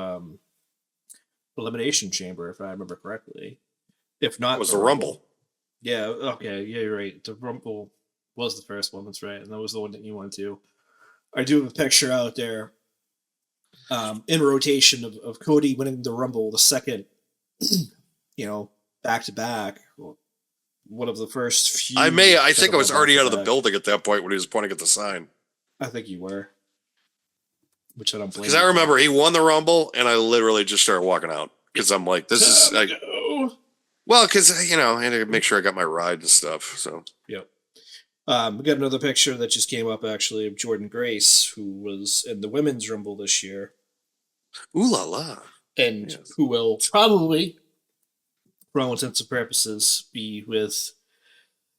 Elimination Chamber, if I remember correctly. If not, It was the Rumble. Yeah, okay, yeah, you're right. The Rumble was the first one, that's right, and that was the one that you went to. I do have a picture out there in rotation of Cody winning the Rumble, the second, back to back. One of the first few. I think I was already out of the back-to-back. building at that point when he was pointing at the sign. I think you were. Which I don't blame. Because I remember he won the Rumble, and I literally just started walking out. Because I'm like, this is like, No. well, because I had to make sure I got my ride and stuff. So Yep. We got another picture that just came up actually of Jordan Grace, who was in the women's Rumble this year, ooh la la. and Yes. who will probably, for all intents and purposes, be with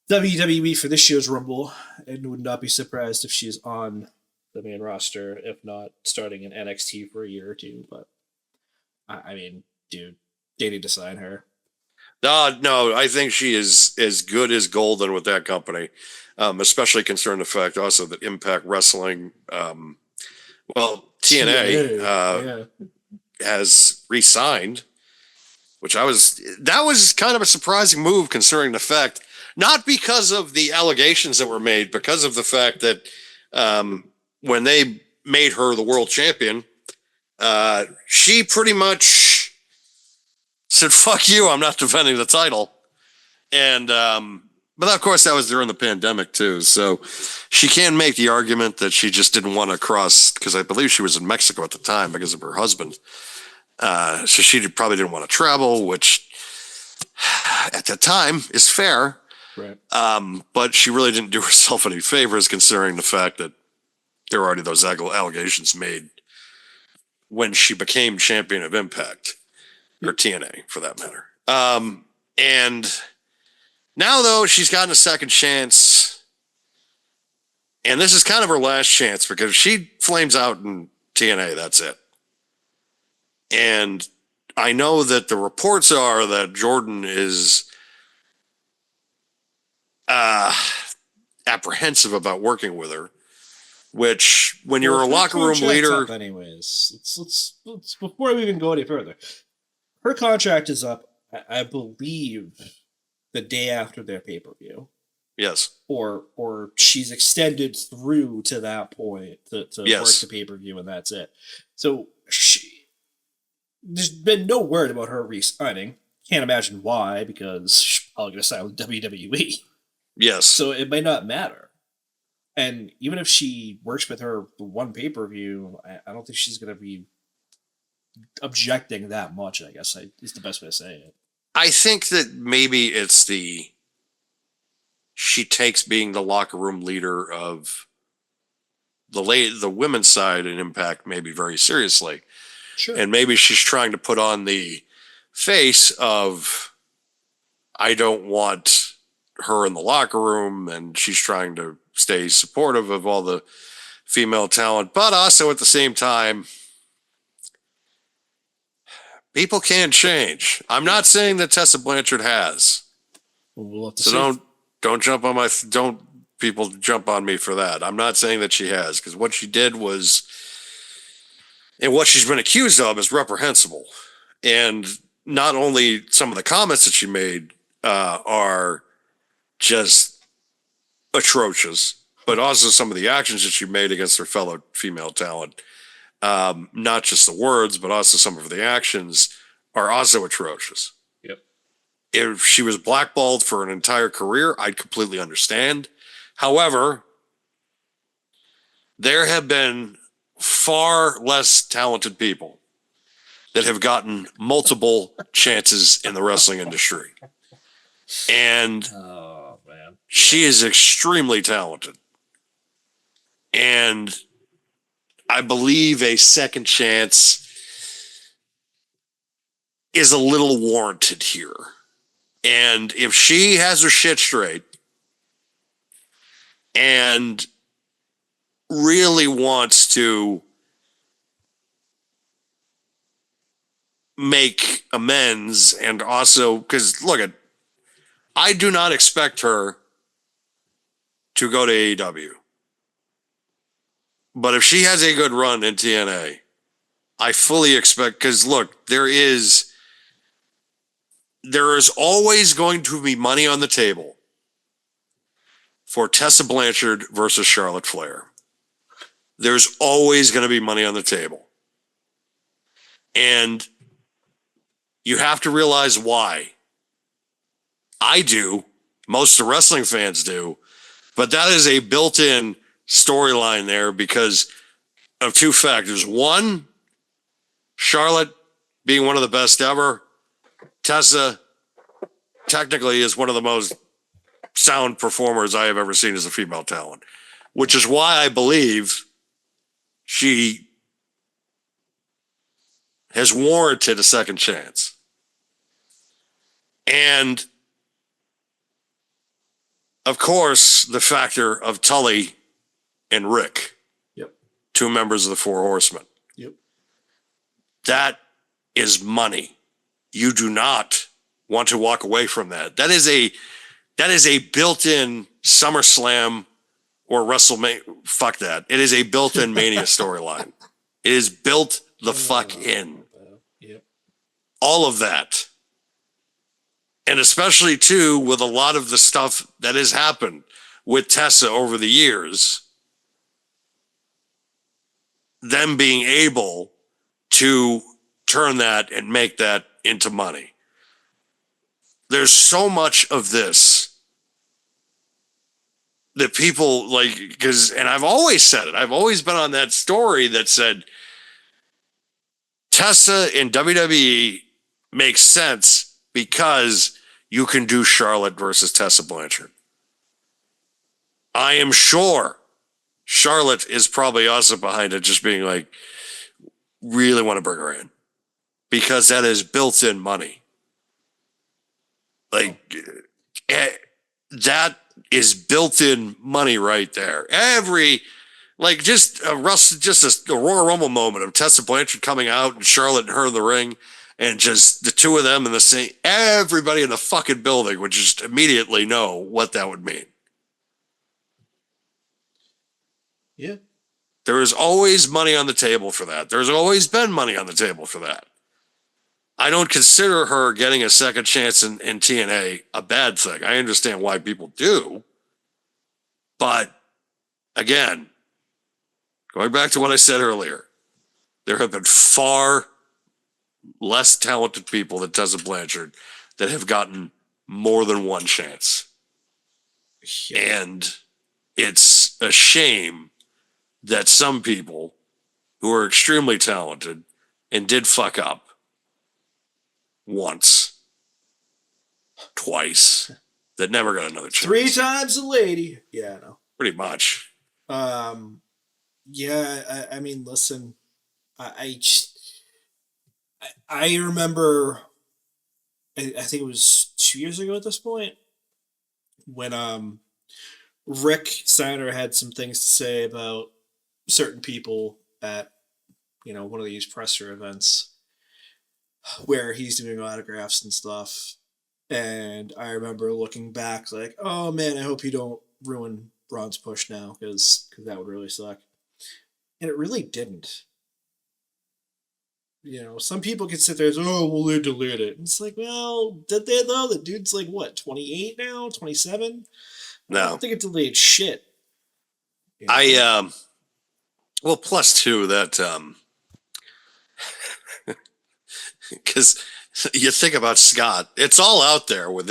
WWE for this year's Rumble, and would not be surprised if she's on the main roster, if not starting in NXT for a year or two. But I mean, dude, they need to sign her. No, I think she is as good as golden with that company, especially considering the fact also that Impact Wrestling, TNA, yeah. has re-signed, that was kind of a surprising move considering the fact, not because of the allegations that were made, because of the fact that when they made her the world champion, she pretty much said, fuck you, I'm not defending the title. And, but of course that was during the pandemic too. So she can make the argument that she just didn't want to cross, because I believe she was in Mexico at the time because of her husband. So she probably didn't want to travel, which at the time is fair. Right. But she really didn't do herself any favors considering the fact that there were already those allegations made when she became champion of Impact, or TNA for that matter. And now though, she's gotten a second chance, and this is kind of her last chance, because if she flames out in TNA, that's it. And I know that the reports are that Jordan is apprehensive about working with her, which when you're a locker room leader, anyways, let's before we even go any further, her contract is up, I believe, the day after their pay-per-view, yes, or she's extended through to that point to Yes. work the pay-per-view, and that's it. So there's been no word about her re-signing. Can't imagine why, because she's probably going to sign with WWE. yes, So it might not matter. And even if she works with her one pay-per-view, I don't think she's going to be objecting that much, I guess is the best way to say it. I think that maybe it's she takes being the locker room leader of the women's side in Impact maybe very seriously. Sure. And maybe she's trying to put on the face of, I don't want her in the locker room, and she's trying to stay supportive of all the female talent, but also at the same time, people can change. I'm not saying that Tessa Blanchard has, We'll have to so see. don't jump on don't people jump on me for that. I'm not saying that she has, because what she did was, and what she's been accused of, is reprehensible. And not only some of the comments that she made are just atrocious, but also some of the actions that she made against her fellow female talent. Not just the words, but also some of the actions are also atrocious. Yep. If she was blackballed for an entire career, I'd completely understand. However, there have been far less talented people that have gotten multiple chances in the wrestling industry. And Oh man. she is extremely talented. And I believe a second chance is a little warranted here. And if she has her shit straight and really wants to make amends, and also, because look at, I do not expect her to go to AEW. But if she has a good run in TNA, I fully expect, because look, there is always going to be money on the table for Tessa Blanchard versus Charlotte Flair. There's always going to be money on the table. And you have to realize why. I do. Most of the wrestling fans do. But that is a built-in storyline there because of two factors. One, Charlotte being one of the best ever. Tessa technically is one of the most sound performers I have ever seen as a female talent, which is why I believe she has warranted a second chance. And of course, the factor of Tully and Rick, Yep. two members of the Four Horsemen. Yep. That is money. You do not want to walk away from that. That is a built-in SummerSlam or WrestleMania. Fuck that. It is a built-in Mania storyline. It is built the fuck in. Yep. All of that. And especially, too, with a lot of the stuff that has happened with Tessa over the years, them being able to turn that and make that into money. There's so much of this that people like, because, and I've always said it, I've always been on that story that said Tessa in WWE makes sense because you can do Charlotte versus Tessa Blanchard. I am sure Charlotte is probably also behind it, just being like, really want to bring her in because that is built-in money. Like, that is built-in money right there. Just a Royal Rumble moment of Tessa Blanchard coming out and Charlotte and her in the ring, and just the two of them in the same, everybody in the fucking building would just immediately know what that would mean. Yeah. There is always money on the table for that. There's always been money on the table for that. I don't consider her getting a second chance in TNA a bad thing. I understand why people do. But again, going back to what I said earlier, there have been far less talented people than Tessa Blanchard that have gotten more than one chance. And it's a shame that some people who are extremely talented and did fuck up once, twice, that never got another chance. 3 times a lady. Yeah, I know. Pretty much. Yeah, I mean, listen, I remember, I think it was 2 years ago at this point, when Rick Steiner had some things to say about certain people at, one of these presser events where he's doing autographs and stuff. And I remember looking back like, oh man, I hope you don't ruin Braun's push now, because that would really suck. And it really didn't. Some people can sit there and say, oh, well, they deleted it. And it's like, well, did they though? The dude's like, what, 28 now? 27? I No. don't think it delayed shit. Well, plus two, that, because you think about Scott, it's all out there with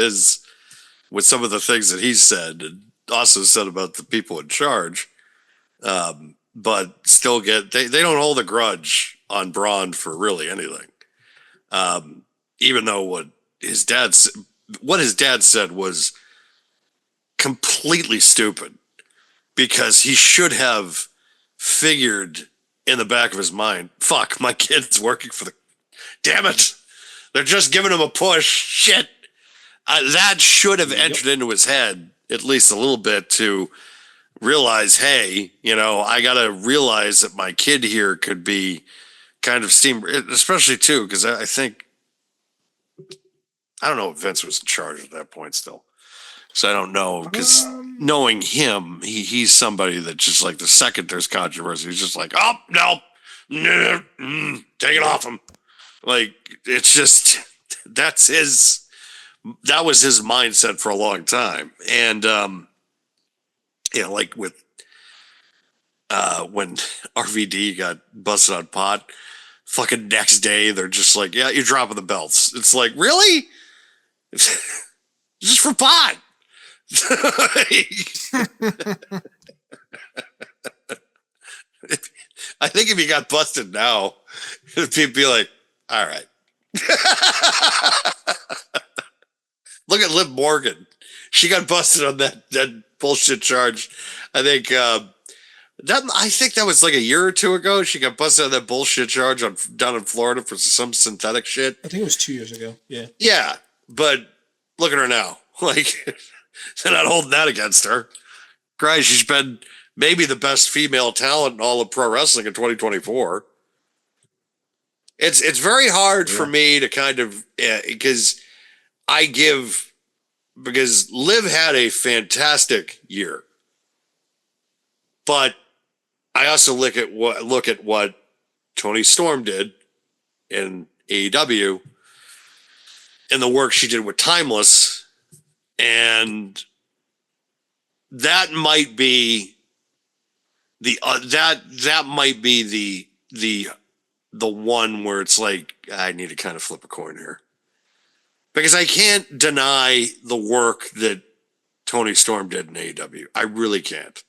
some of the things that he said and also said about the people in charge. but still they don't hold a grudge on Braun for really anything. Even though what his dad said was completely stupid, because he should have figured in the back of his mind, fuck, my kid's working for the, damn it, they're just giving him a push. Shit. That should have entered into his head at least a little bit, to realize, hey, I got to realize that my kid here could be kind of especially too, because I think, I don't know if Vince was in charge at that point still. So I don't know, because knowing him, he's somebody that just like the second there's controversy, he's just like, oh, no, take it off him. Like, it's just, that was his mindset for a long time. And, like with, when RVD got busted on pot, fucking next day, they're just like, yeah, you're dropping the belts. It's like, really? Just for pot. I think if he got busted now, he'd be like, all right. Look at Liv Morgan. She got busted on that bullshit charge. I think that was like a year or two ago. She got busted on that bullshit charge down in Florida for some synthetic shit. I think it was 2 years ago. Yeah. Yeah, but look at her now. Like, they're not holding that against her. Christ, she's been maybe the best female talent in all of pro wrestling in 2024. It's very hard for me to kind of, because Liv had a fantastic year, but I also look at what Toni Storm did in AEW and the work she did with Timeless, and that might be the one where it's like, I need to kind of flip a coin here, because I can't deny the work that Toni Storm did in AEW. I really can't.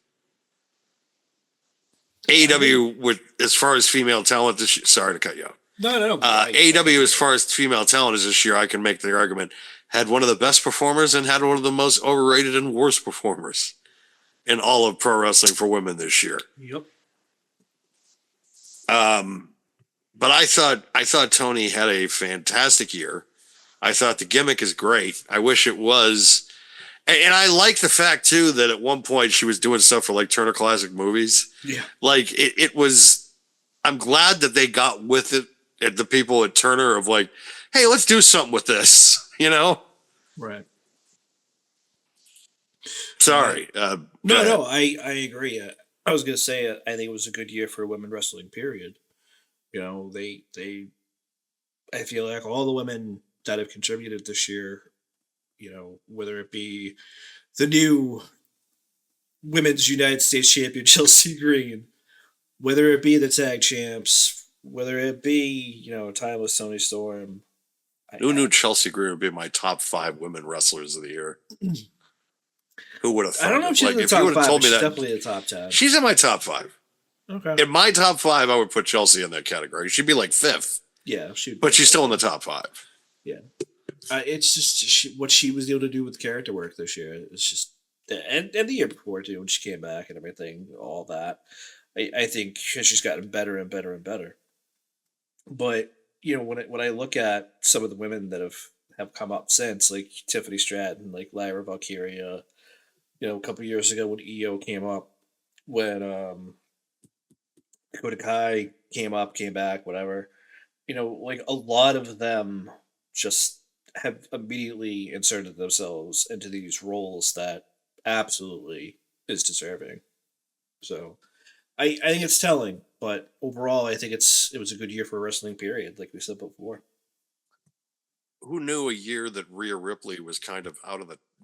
AEW, with as far as female talent this year, sorry to cut you off. No. AEW, as far as female talent is this year, I can make the argument, had one of the best performers and had one of the most overrated and worst performers in all of pro wrestling for women this year. Yep. But I thought Toni had a fantastic year. I thought the gimmick is great. I wish it was, and I like the fact too that at one point she was doing stuff for like Turner Classic Movies. Yeah. Like it was. I'm glad that they got with it at the people at Turner of like, hey, let's do something with this. Right. Sorry. No, I agree. I was gonna say I think it was a good year for women wrestling. Period. They I feel like all the women that have contributed this year, whether it be the new Women's United States Champion Chelsea Green, whether it be the tag champs, whether it be Timeless Toni Storm. Who knew Chelsea Green would be my top 5 women wrestlers of the year? Who would have thought? I don't know if she's in the top 5, but she's definitely the top 10. She's in my top 5. Okay. In my top 5, I would put Chelsea in that category. She'd be like 5th. Yeah, but she's still in the top 5. Yeah. It's just what she was able to do with character work this year. It's just, and the year before too, when she came back and everything, all that. I think she's gotten better and better and better. But when I look at some of the women that have come up since, like Tiffany Stratton, like Lyra Valkyria, a couple years ago when EO came up, when Dakota Kai came back, whatever. Like a lot of them just have immediately inserted themselves into these roles that absolutely is deserving. So I think it's telling, but overall I think it was a good year for wrestling, period, like we said before. Who knew a year that Rhea Ripley was kind of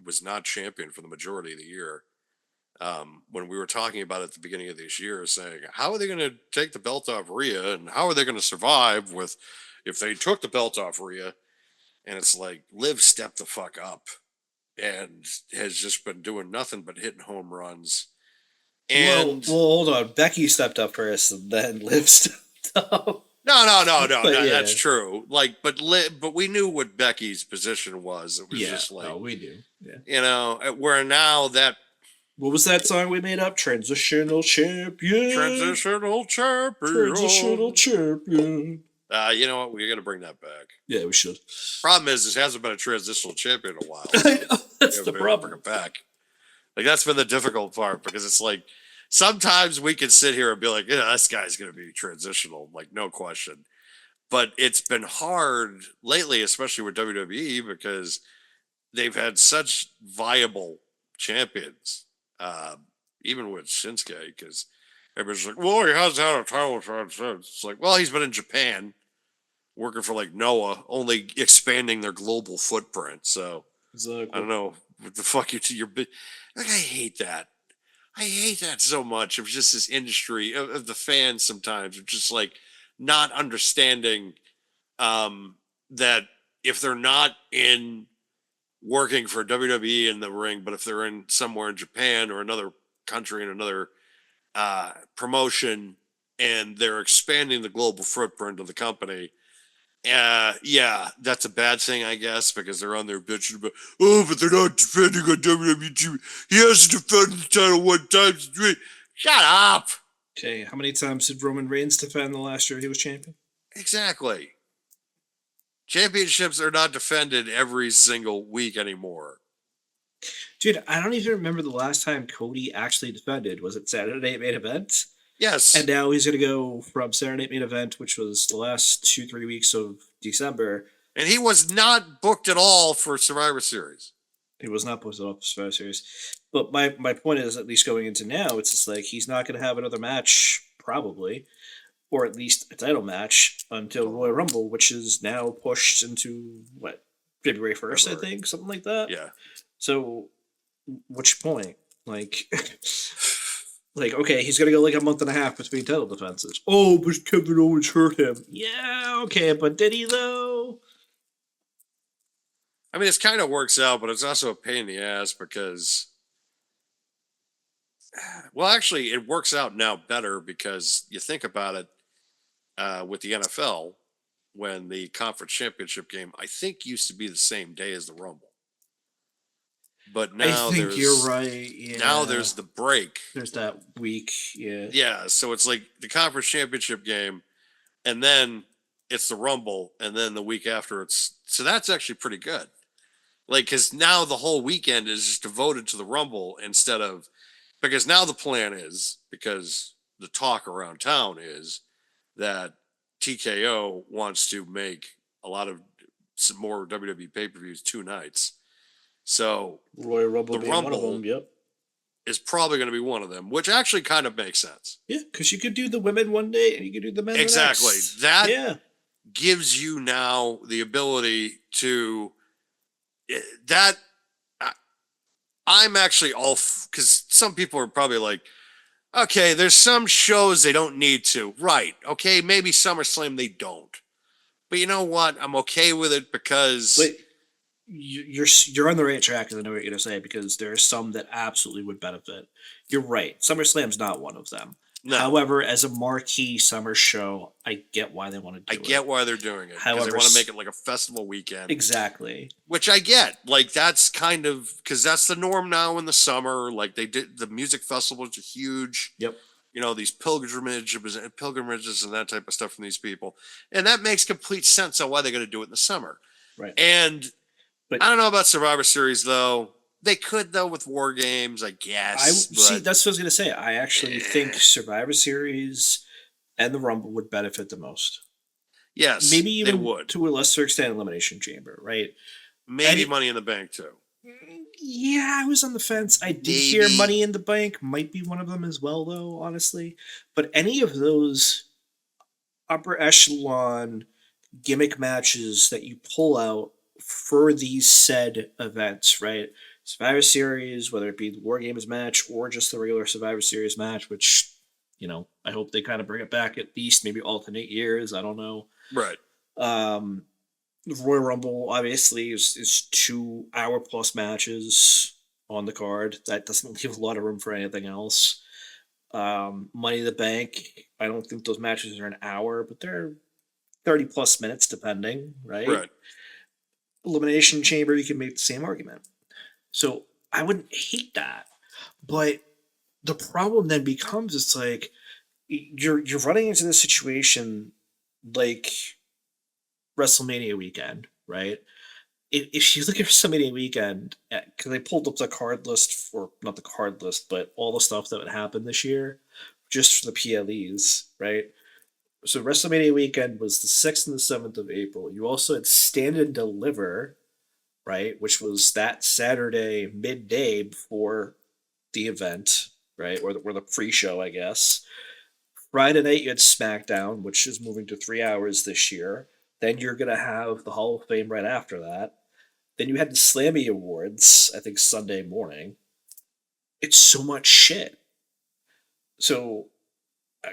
was not champion for the majority of the year? When we were talking about it at the beginning of this year, saying, how are they going to take the belt off Rhea, and how are they going to survive if they took the belt off Rhea? And it's like, Liv stepped the fuck up and has just been doing nothing but hitting home runs. And well, hold on. Becky stepped up first, and then Liv stepped up. no, But yeah. that's true. Like, but we knew what Becky's position was. It was just like, we do. Yeah. you know, where now that What was that song we made up? Transitional champion. transitional champion. Transitional champion. You know what? We're gonna bring that back. Yeah, we should. Problem is, this hasn't been a transitional champion in a while. I know, that's We the haven't been able to problem. Bring it back. Like that's been the difficult part because it's like sometimes we can sit here and be like, yeah, this guy's gonna be transitional, like no question. But it's been hard lately, especially with WWE, because they've had such viable champions. Even with Shinsuke, because everybody's like, well, he has had a title shot since. It's like, well, he's been in Japan working for like Noah, only expanding their global footprint. So Exactly. I don't know what the fuck you're like. I hate that. I hate that so much. It was just this industry of the fans sometimes, of just like not understanding that if they're not in working for WWE in the ring, but if they're in somewhere in Japan or another country in another promotion and they're expanding the global footprint of the company, yeah, that's a bad thing, I guess, because they're on there bitching about, oh, but they're not defending on WWE. He hasn't defended the title one time. Shut up. Okay, how many times did Roman Reigns defend the last year he was champion? Exactly. Championships are not defended every single week anymore. Dude, I don't even remember the last time Cody actually defended. Was it Saturday Night Main Event? Yes. And now he's going to go from Saturday Night Main Event, which was the last 2-3 weeks of December. And he was not booked at all for Survivor Series. He was not posted off the Survivor Series. But my point is, at least going into now, it's just like he's not going to have another match, probably, or at least a title match until Royal Rumble, which is now pushed into, what, February 1st, I think? Something like that? Yeah. So, what's your point? Like, like, okay, he's going to go like a month and a half between title defenses. Oh, but Kevin Owens hurt him. Yeah, okay, but did he, though? I mean, it kind of works out, but it's also a pain in the ass because, well, actually, it works out now better because you think about it with the NFL when the conference championship game, I think, used to be the same day as the Rumble. But now I think you're right. Yeah. Now there's the break. There's that week. Yeah. Yeah. So it's like the conference championship game, and then it's the Rumble, and then the week after so that's actually pretty good. Like, because now the whole weekend is just devoted to the Rumble instead of, because now the plan is, because the talk around town is that TKO wants to make a lot of some more WWE pay-per-views 2 nights. So Royal Rumble, the being one of Rumble them, yep. is probably going to be one of them, which actually kind of makes sense. Yeah, because you could do the women one day and you could do the men Exactly. the next. That Yeah. gives you now the ability to I'm actually all because some people are probably like, okay, there's some shows they don't need to. Right. Okay, maybe SummerSlam they don't. But you know what? I'm okay with it because Wait, you're on the right track, and I know what you're gonna say, because there are some that absolutely would benefit. You're right. SummerSlam's not one of them. no, However, as a marquee summer show, I get why they want to I do it. get why they're doing it. Because they However, want to make it like a festival weekend. Exactly. Which I get. Like that's kind of because that's the norm now in the summer. Like they did the music festivals are huge. Yep. You know, these pilgrimages and that type of stuff from these people. And that makes complete sense on why they're going to do it in the summer. Right. And But- I don't know about Survivor Series though. They could though with War Games, I guess. See. but- That's what I was gonna say. I actually think Survivor Series and the Rumble would benefit the most. yes, Maybe they even would. to a lesser extent, Elimination Chamber, right? Maybe any- Money in the Bank too. Yeah, I was on the fence. I did hear Maybe. Money in the Bank might be one of them as well, though, honestly. But any of those upper echelon gimmick matches that you pull out for these said events, right? Survivor Series, whether it be the War Games match or just the regular Survivor Series match, which, you know, I hope they kind of bring it back at least, maybe alternate years. I don't know. Right. The Royal Rumble obviously is 2 hour plus matches on the card. That doesn't leave a lot of room for anything else. Money in the Bank. I don't think those matches are an hour, but they're 30 plus minutes depending, right? Right. Elimination Chamber, you can make the same argument. So I wouldn't hate that. But the problem then becomes it's like you're running into this situation like WrestleMania weekend, right? If you look at WrestleMania weekend, because I pulled up the card list, or not the card list, but all the stuff that would happen this year, just for the PLEs, right? So WrestleMania weekend was the 6th and the 7th of April. You also had Stand and Deliver, right? Which was that Saturday midday before the event, right? Or the pre-show, I guess. Friday night you had SmackDown, which is moving to 3 hours this year. Then you're gonna have the Hall of Fame right after that. Then you had the Slammy Awards, I think Sunday morning. It's so much shit. So,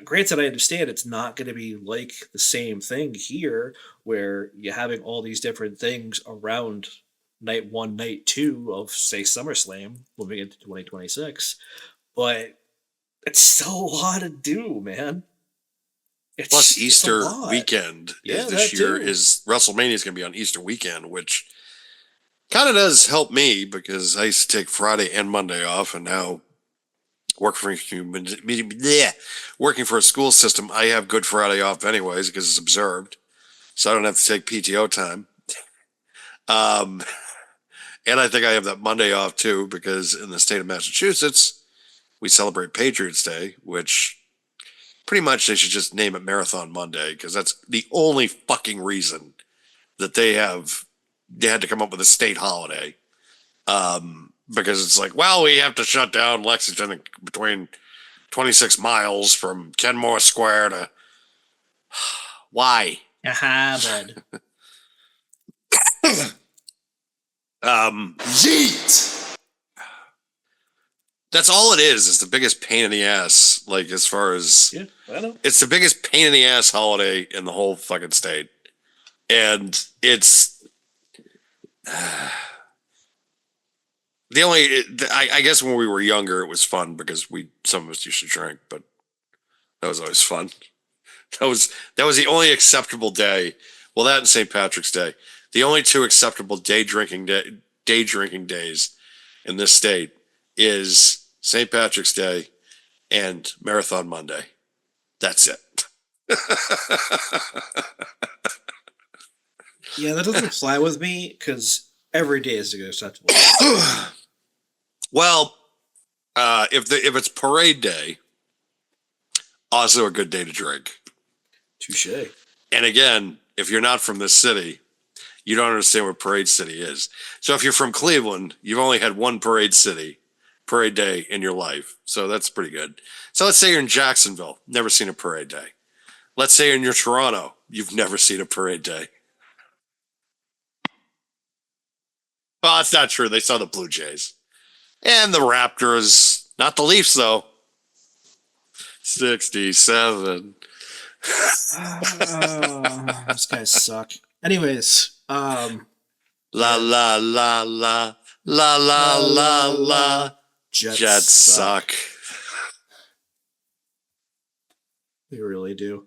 granted, I understand it's not going to be like the same thing here, where you're having all these different things around night one, night two of, say, SummerSlam moving into 2026. But it's still a lot to do, man. Plus It's a Easter lot. weekend Yeah, this that year too. is WrestleMania is going to be on Easter weekend, which kind of does help me because I used to take Friday and Monday off, and now working for a school system, I have Good Friday off anyways because it's observed, so I don't have to take PTO time. And I think I have that Monday off too because in the state of Massachusetts, we celebrate Patriots Day, which pretty much they should just name it Marathon Monday because that's the only fucking reason that they had to come up with a state holiday. Because it's like, well, we have to shut down Lexington between 26 miles from Kenmore Square to why? Aha, bud. Yeet! That's all it is the biggest pain in the ass. Like, as far as Yeah, I know. it's the biggest pain in the ass holiday in the whole fucking state. And it's the only, I guess when we were younger, it was fun because some of us used to drink, but that was always fun. That was the only acceptable day. Well, that and St. Patrick's Day, the only two acceptable day drinking days in this state is St. Patrick's Day and Marathon Monday. That's it. Yeah, that doesn't fly with me because every day is acceptable. Well, if it's parade day, also a good day to drink. Touche. And again, if you're not from this city, you don't understand what Parade City is. So if you're from Cleveland, you've only had one parade day in your life. So that's pretty good. So let's say you're in Jacksonville, never seen a parade day. Let's say you're in Toronto, you've never seen a parade day. Well, that's not true. They saw the Blue Jays. And the Raptors. Not the Leafs, though. 67. These guys suck. Anyways, La la la la la la la la. Jets suck. They really do.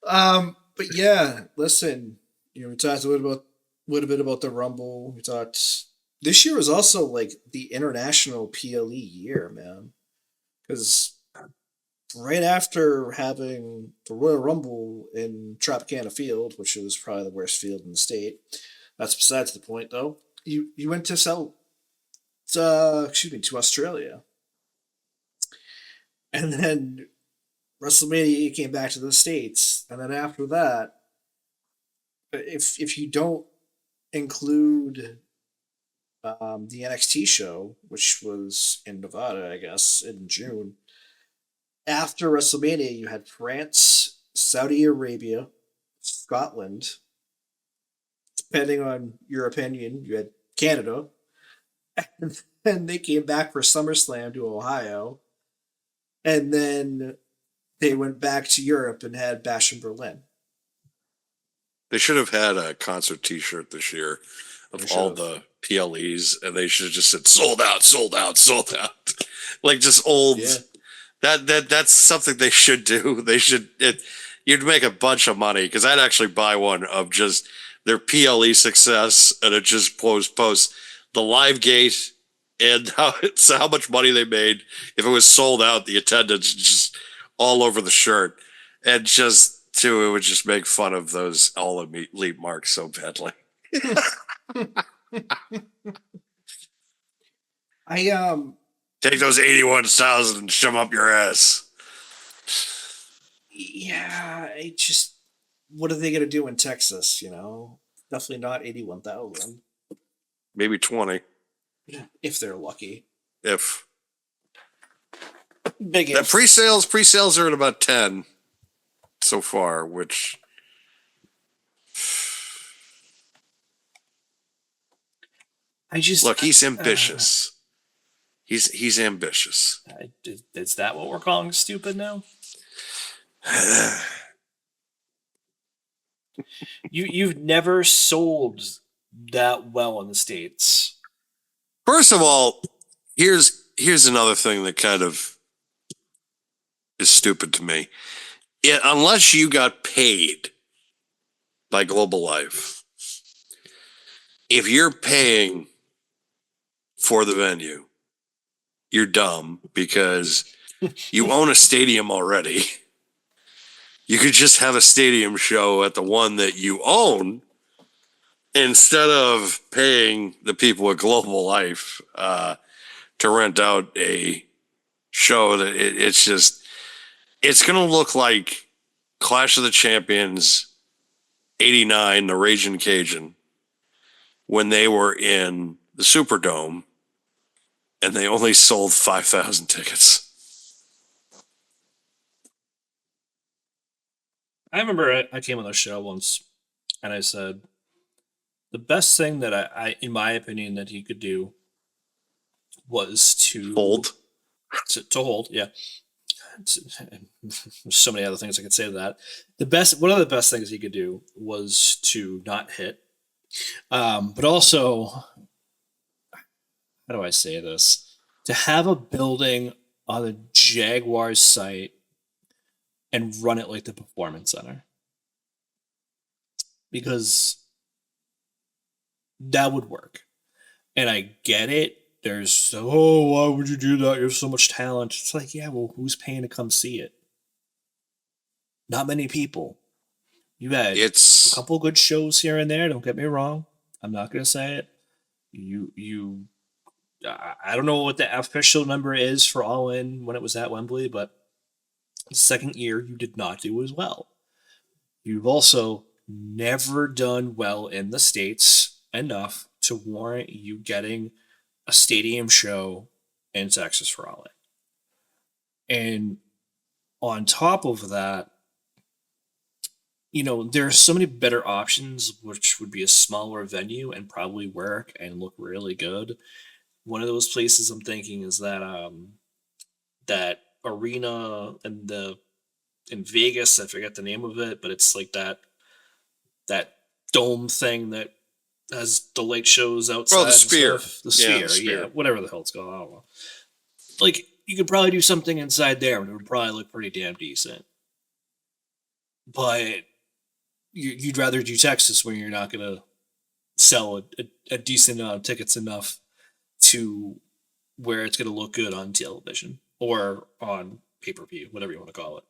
But yeah, listen, we talked a little bit about the Rumble. We talked. This year was also like the international PLE year, man, because right after having the Royal Rumble in Tropicana Field, which was probably the worst field in the state, that's besides the point, though. You went to to Australia, and then WrestleMania came back to the States, and then after that, if you don't include the NXT show, which was in Nevada, I guess, in June, after WrestleMania, you had France, Saudi Arabia, Scotland. Depending on your opinion, you had Canada, and then they came back for SummerSlam to Ohio, and then they went back to Europe and had Bash in Berlin. They should have had a concert T-shirt this year of all the PLEs, and they should have just said sold out, sold out, sold out, like just old That's something they should do. You'd make a bunch of money because I'd actually buy one of just their PLE success, and it just posts the live gate and how much money they made. If it was sold out, the attendance just all over the shirt, and just too, it would just make fun of those all elite marks so badly. Take those 81,000 and shove 'em up your ass. Yeah, it just what are they gonna do in Texas? You know, definitely not 81,000 Maybe 20 if they're lucky. if Big the if. pre-sales are at about 10 so far, which I just look, he's ambitious. He's ambitious. Is that what we're calling stupid now? You've never sold that well in the States. First of all, here's another thing that kind of is stupid to me. Unless you got paid by Global Life, if you're paying for the venue, you're dumb because you own a stadium already. You could just have a stadium show at the one that you own instead of paying the people at Global Life to rent out a show that it's going to look like Clash of the Champions 89, the Raging Cajun, when they were in the Superdome and they only sold 5,000 tickets. I remember I came on the show once and I said the best thing that I in my opinion, that he could do was to Hold. to hold, yeah. There's so many other things I could say to that. One of the best things he could do was to not hit. But also, how do I say this? To have a building on the Jaguars site and run it like the Performance Center. Because that would work. And I get it. There's, why would you do that? You have so much talent. It's like, yeah, well, who's paying to come see it? Not many people. You had a couple good shows here and there. Don't get me wrong. I'm not going to say it. I don't know what the official number is for All In when it was at Wembley, but the second year you did not do as well. You've also never done well in the States enough to warrant you getting a stadium show in Texas for All In. And on top of that, there are so many better options, which would be a smaller venue and probably work and look really good. One of those places I'm thinking is that that arena in Vegas. I forget the name of it, but it's like that dome thing that has the light shows outside. Oh, the Sphere. The Sphere, the Sphere. yeah, whatever the hell it's called. I don't know. Like, you could probably do something inside there, and it would probably look pretty damn decent. But you'd rather do Texas, where you're not going to sell a decent amount of tickets enough to where it's going to look good on television or on pay-per-view, whatever you want to call it.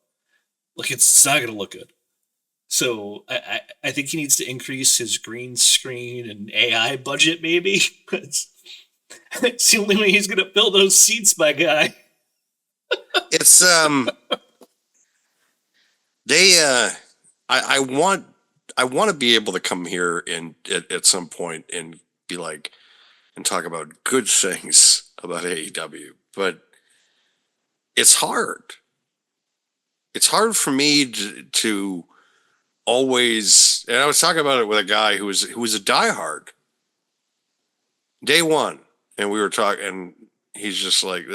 Like, it's not going to look good. So I think he needs to increase his green screen and AI budget, maybe. It's the only way he's going to fill those seats, my guy. It's I want to be able to come here and at some point and be like and talk about good things about AEW, but it's hard. It's hard for me to always, and I was talking about it with a guy who was a diehard day one, and we were talking, and he's just like,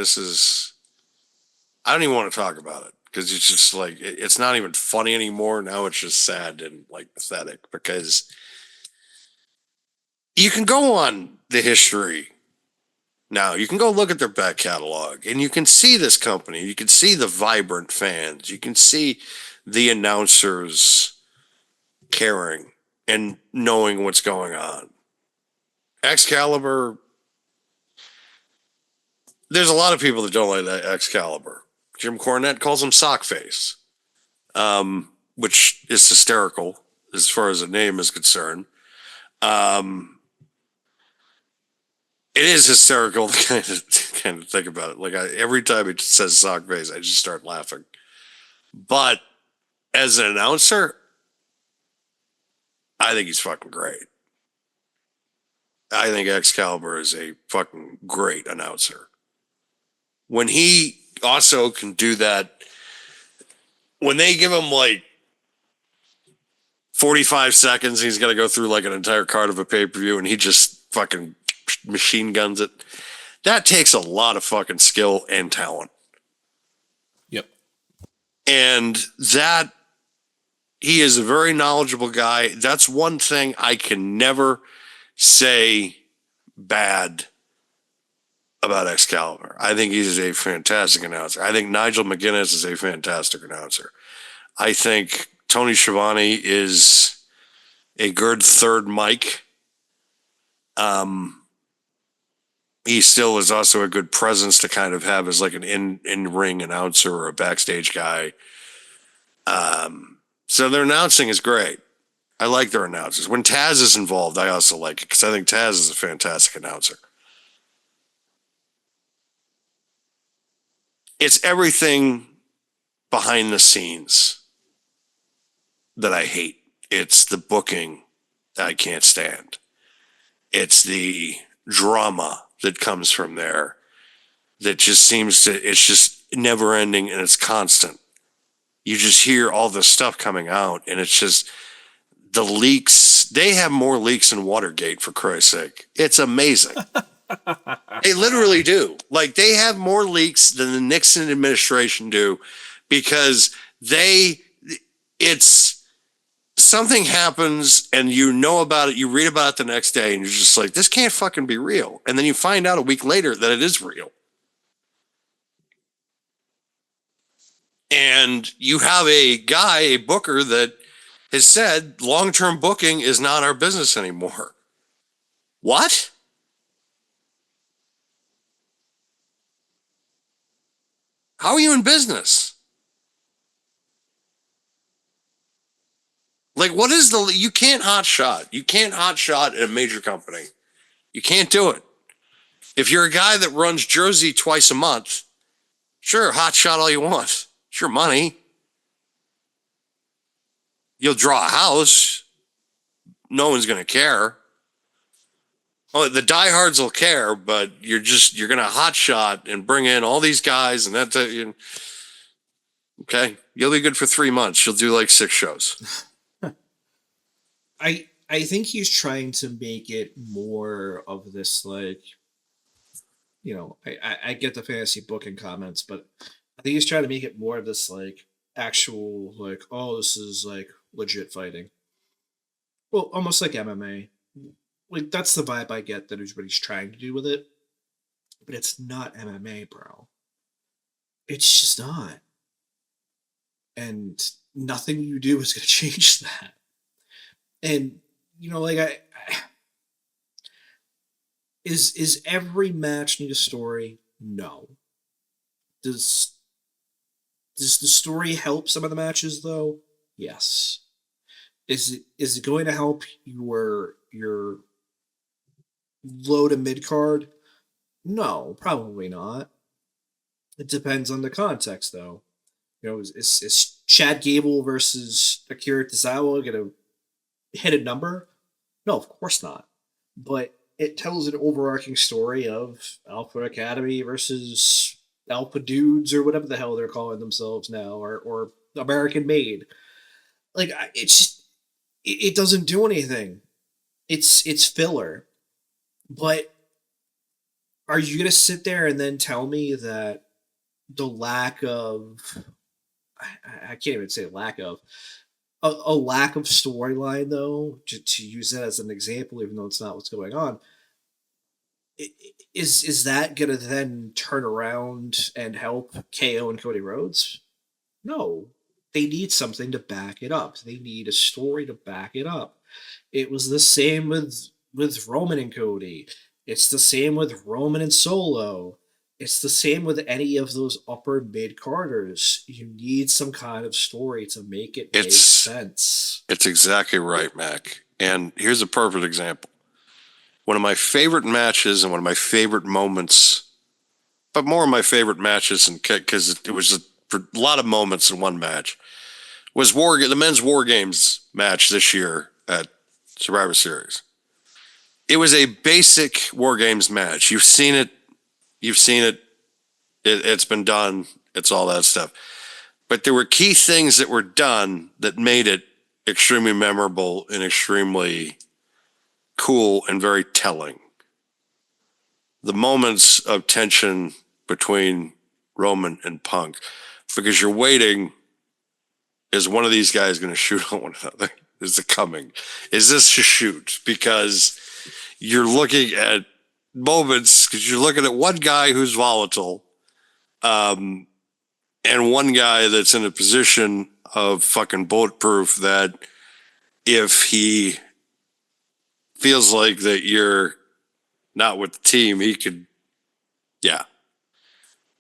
I don't even want to talk about it because it's just like it's not even funny anymore. Now it's just sad and like pathetic because you can go on the history Now, you can go look at their back catalog and you can see this company. You can see the vibrant fans. You can see the announcers caring and knowing what's going on. Excalibur, there's a lot of people that don't like that Excalibur. Jim Cornette calls him Sockface, which is hysterical as far as the name is concerned. It is hysterical to kind of think about it. Like every time it says Sockface, I just start laughing. But as an announcer, I think he's fucking great. I think Excalibur is a fucking great announcer. When he also can do that, when they give him like 45 seconds, he's got to go through like an entire card of a pay-per-view and he just fucking machine guns it. That takes a lot of fucking skill and talent. Yep. And that he is a very knowledgeable guy. That's one thing I can never say bad about Excalibur. I think he's a fantastic announcer. I think Nigel McGuinness is a fantastic announcer. I think Tony Schiavone is a good third mic. He still is also a good presence to kind of have as like an in-ring announcer or a backstage guy. So their announcing is great. I like their announcers. When Taz is involved, I also like it because I think Taz is a fantastic announcer. It's everything behind the scenes that I hate. It's the booking that I can't stand. It's the drama that comes from there that just seems to, it's just never ending and it's constant. You just hear all this stuff coming out and it's just the leaks. They have more leaks than Watergate, for Christ's sake. It's amazing. They literally do. Like they have more leaks than the Nixon administration do because it's something happens and you know about it, you read about it the next day and you're just like, this can't fucking be real. And then you find out a week later that it is real. And you have a guy, a booker that has said long-term booking is not our business anymore. What? How are you in business? Like, what is you can't hot shot. You can't hot shot at a major company. You can't do it. If you're a guy that runs Jersey twice a month, sure, hot shot all you want. It's your money. You'll draw a house. No one's going to care. Oh, the diehards will care, but you're going to hot shot and bring in all these guys and that. Okay. You'll be good for 3 months. You'll do like 6 shows. I think he's trying to make it more of this, like, you know, I get the fantasy booking comments, but I think he's trying to make it more of this, like, actual, like, oh, this is, like, legit fighting. Well, almost like MMA. Like, that's the vibe I get that is what he's trying to do with it. But it's not MMA, bro. It's just not. And nothing you do is going to change that. And, you know, like, is every match need a story? No. Does the story help some of the matches, though? Yes. Is it going to help your low to mid card? No, probably not. It depends on the context, though. You know, is Chad Gable versus Akira Tozawa going to hit a number? No, of course not. But it tells an overarching story of Alpha Academy versus Alpha Dudes or whatever the hell they're calling themselves now, or American Made. Like, it's just, it doesn't do anything. It's filler. But are you going to sit there and then tell me that the lack of, I can't even say lack of, a lack of storyline, though, to use that as an example, even though it's not what's going on, Is that gonna then turn around and help KO and Cody Rhodes? No. They need something to back it up. They need a story to back it up. It was the same with Roman and Cody. It's the same with Roman and Solo. It's the same with any of those upper mid carders. You need some kind of story to make it make sense. It's exactly right, Mac. And here's a perfect example. One of my favorite matches and one of my favorite moments, but more of my favorite matches, and because it was a lot of moments in one match, was the men's War Games match this year at Survivor Series. It was a basic War Games match. You've seen it. It's been done. It's all that stuff. But there were key things that were done that made it extremely memorable and extremely cool and very telling. The moments of tension between Roman and Punk, because you're waiting, is one of these guys going to shoot on one another? Is it coming? Is this a shoot? Because you're looking at moments, because you're looking at one guy who's volatile, and one guy that's in a position of fucking bulletproof, that if he feels like that you're not with the team, he could, yeah.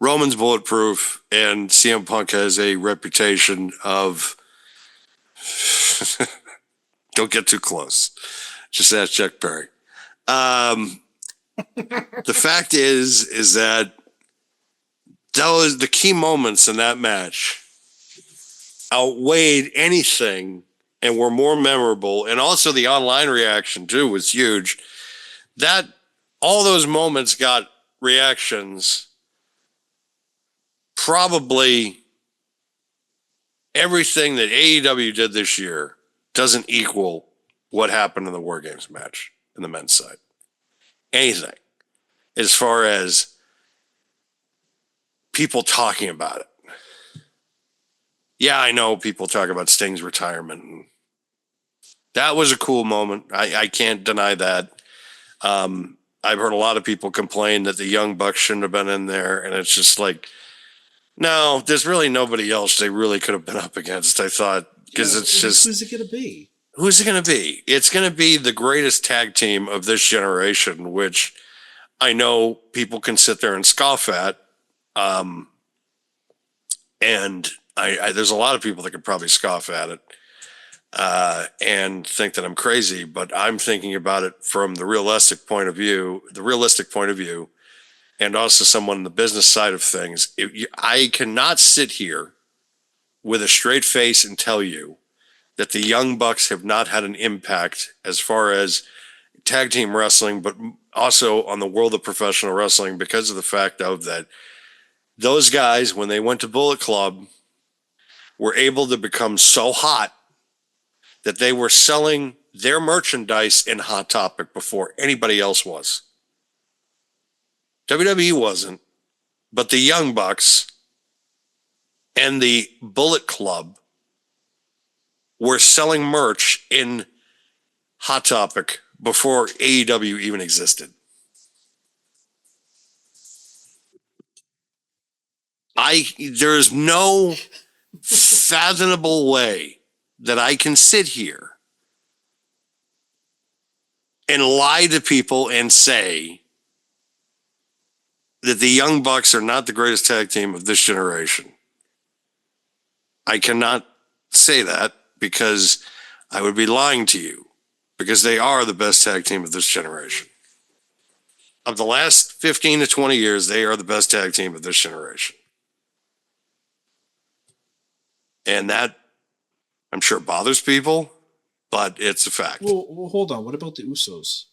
Roman's bulletproof, and CM Punk has a reputation of don't get too close. Just ask Chuck Berry. The fact is that the key moments in that match outweighed anything and were more memorable. And also the online reaction too was huge. That all those moments got reactions. Probably everything that AEW did this year doesn't equal what happened in the War Games match in the men's side. Anything. As far as people talking about it. Yeah, I know people talk about Sting's retirement. And that was a cool moment. I can't deny that. I've heard a lot of people complain that the Young Bucks shouldn't have been in there. And it's just like, no, there's really nobody else they really could have been up against, I thought. Because it's just... Who's it going to be? Who's it going to be? It's going to be the greatest tag team of this generation, which I know people can sit there and scoff at. And there's a lot of people that could probably scoff at it and think that I'm crazy, but I'm thinking about it from the realistic point of view, and also someone in the business side of things. I cannot sit here with a straight face and tell you that the Young Bucks have not had an impact as far as tag team wrestling, but also on the world of professional wrestling, because of the fact of that those guys, when they went to Bullet Club, were able to become so hot that they were selling their merchandise in Hot Topic before anybody else was. WWE wasn't, but the Young Bucks and the Bullet Club were selling merch in Hot Topic before AEW even existed. There's no fathomable way that I can sit here and lie to people and say that the Young Bucks are not the greatest tag team of this generation. I cannot say that because I would be lying to you, because they are the best tag team of this generation. Of the last 15 to 20 years, they are the best tag team of this generation. And that, I'm sure, bothers people, but it's a fact. Well, hold on. What about the Usos?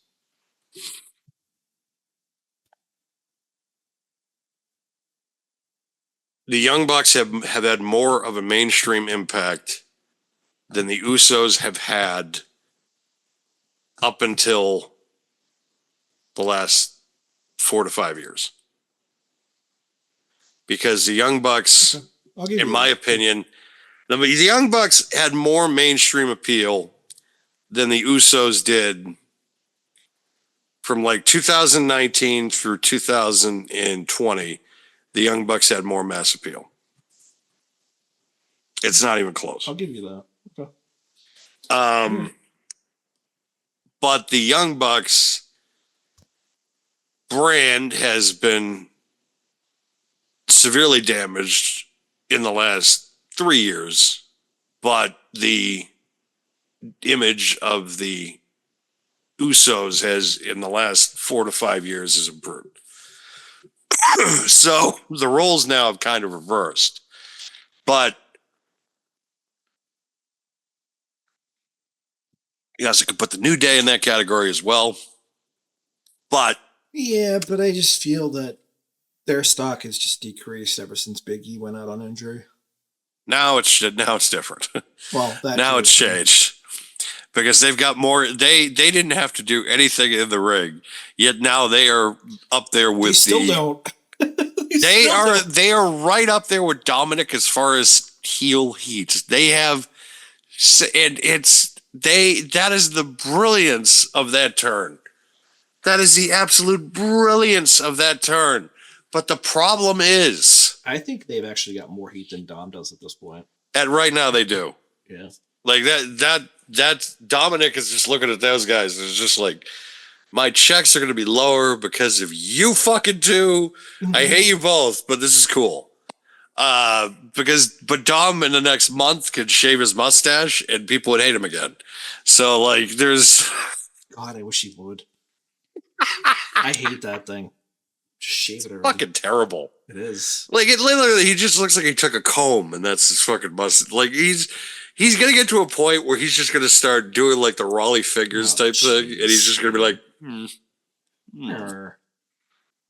The Young Bucks have had more of a mainstream impact than the Usos have had up until the last 4 to 5 years. Because the Young Bucks, in my opinion, the Young Bucks had more mainstream appeal than the Usos did from like 2019 through 2020, the Young Bucks had more mass appeal. It's not even close. I'll give you that. Okay. But the Young Bucks brand has been severely damaged in the last 3 years, but the image of the Usos has, in the last 4 to 5 years, has improved. So the roles now have kind of reversed. But yes, I could put the New Day in that category as well. But Yeah, but I just feel that their stock has just decreased ever since Big E went out on injury. now it's different. Well, that Now too. it's changed because they've got more. They didn't have to do anything in the ring, yet now they are up there with They still the. don't. They are right up there with Dominic as far as heel heat. They have, and that is the brilliance of that turn. That is the absolute brilliance of that turn. But the problem is, I think they've actually got more heat than Dom does at this point. at right now they do. Yeah. Like that Dominic is just looking at those guys. It's just like, my checks are going to be lower because of you fucking two. I hate you both, but this is cool. But Dom in the next month could shave his mustache and people would hate him again. So like, there's. God, I wish he would. I hate that thing. Shave it already. Fucking terrible. It is. Like, it literally, he just looks like he took a comb and that's his fucking mustache. Like, he's gonna get to a point where he's just gonna start doing like the Raleigh figures type thing, and he's just gonna be like,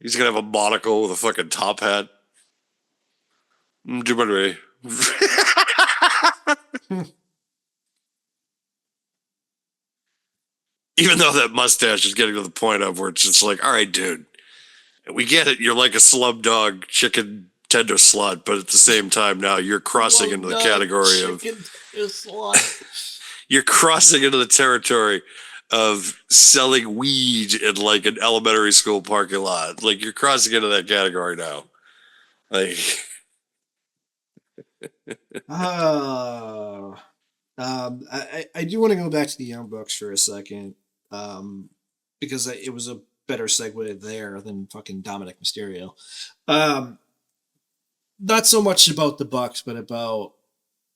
he's gonna have a monocle with a fucking top hat. Even though that mustache is getting to the point of where it's just like, all right, dude, we get it. You're like a slum dog chicken tender slut, but at the same time, now you're crossing into the category of. You're crossing into the territory of selling weed in like an elementary school parking lot. Like, you're crossing into that category now. Like, I do want to go back to the Young Bucks for a second, because it was a better segue there than fucking Dominic Mysterio. Not so much about the Bucks, but about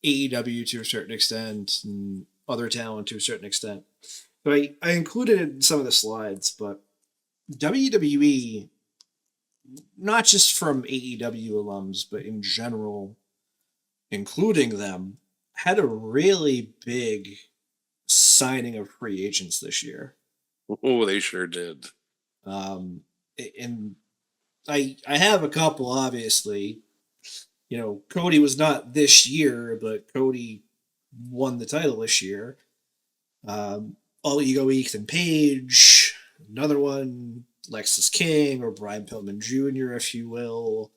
AEW to a certain extent and other talent to a certain extent. So I included it in some of the slides, but WWE, not just from AEW alums, but in general, including them, had a really big signing of free agents this year. oh, they sure did. And I have a couple, obviously. You know, Cody was not this year, but Cody won the title this year. All Ego Ethan Page, another one, Lexus King or Brian Pillman Jr., if you will.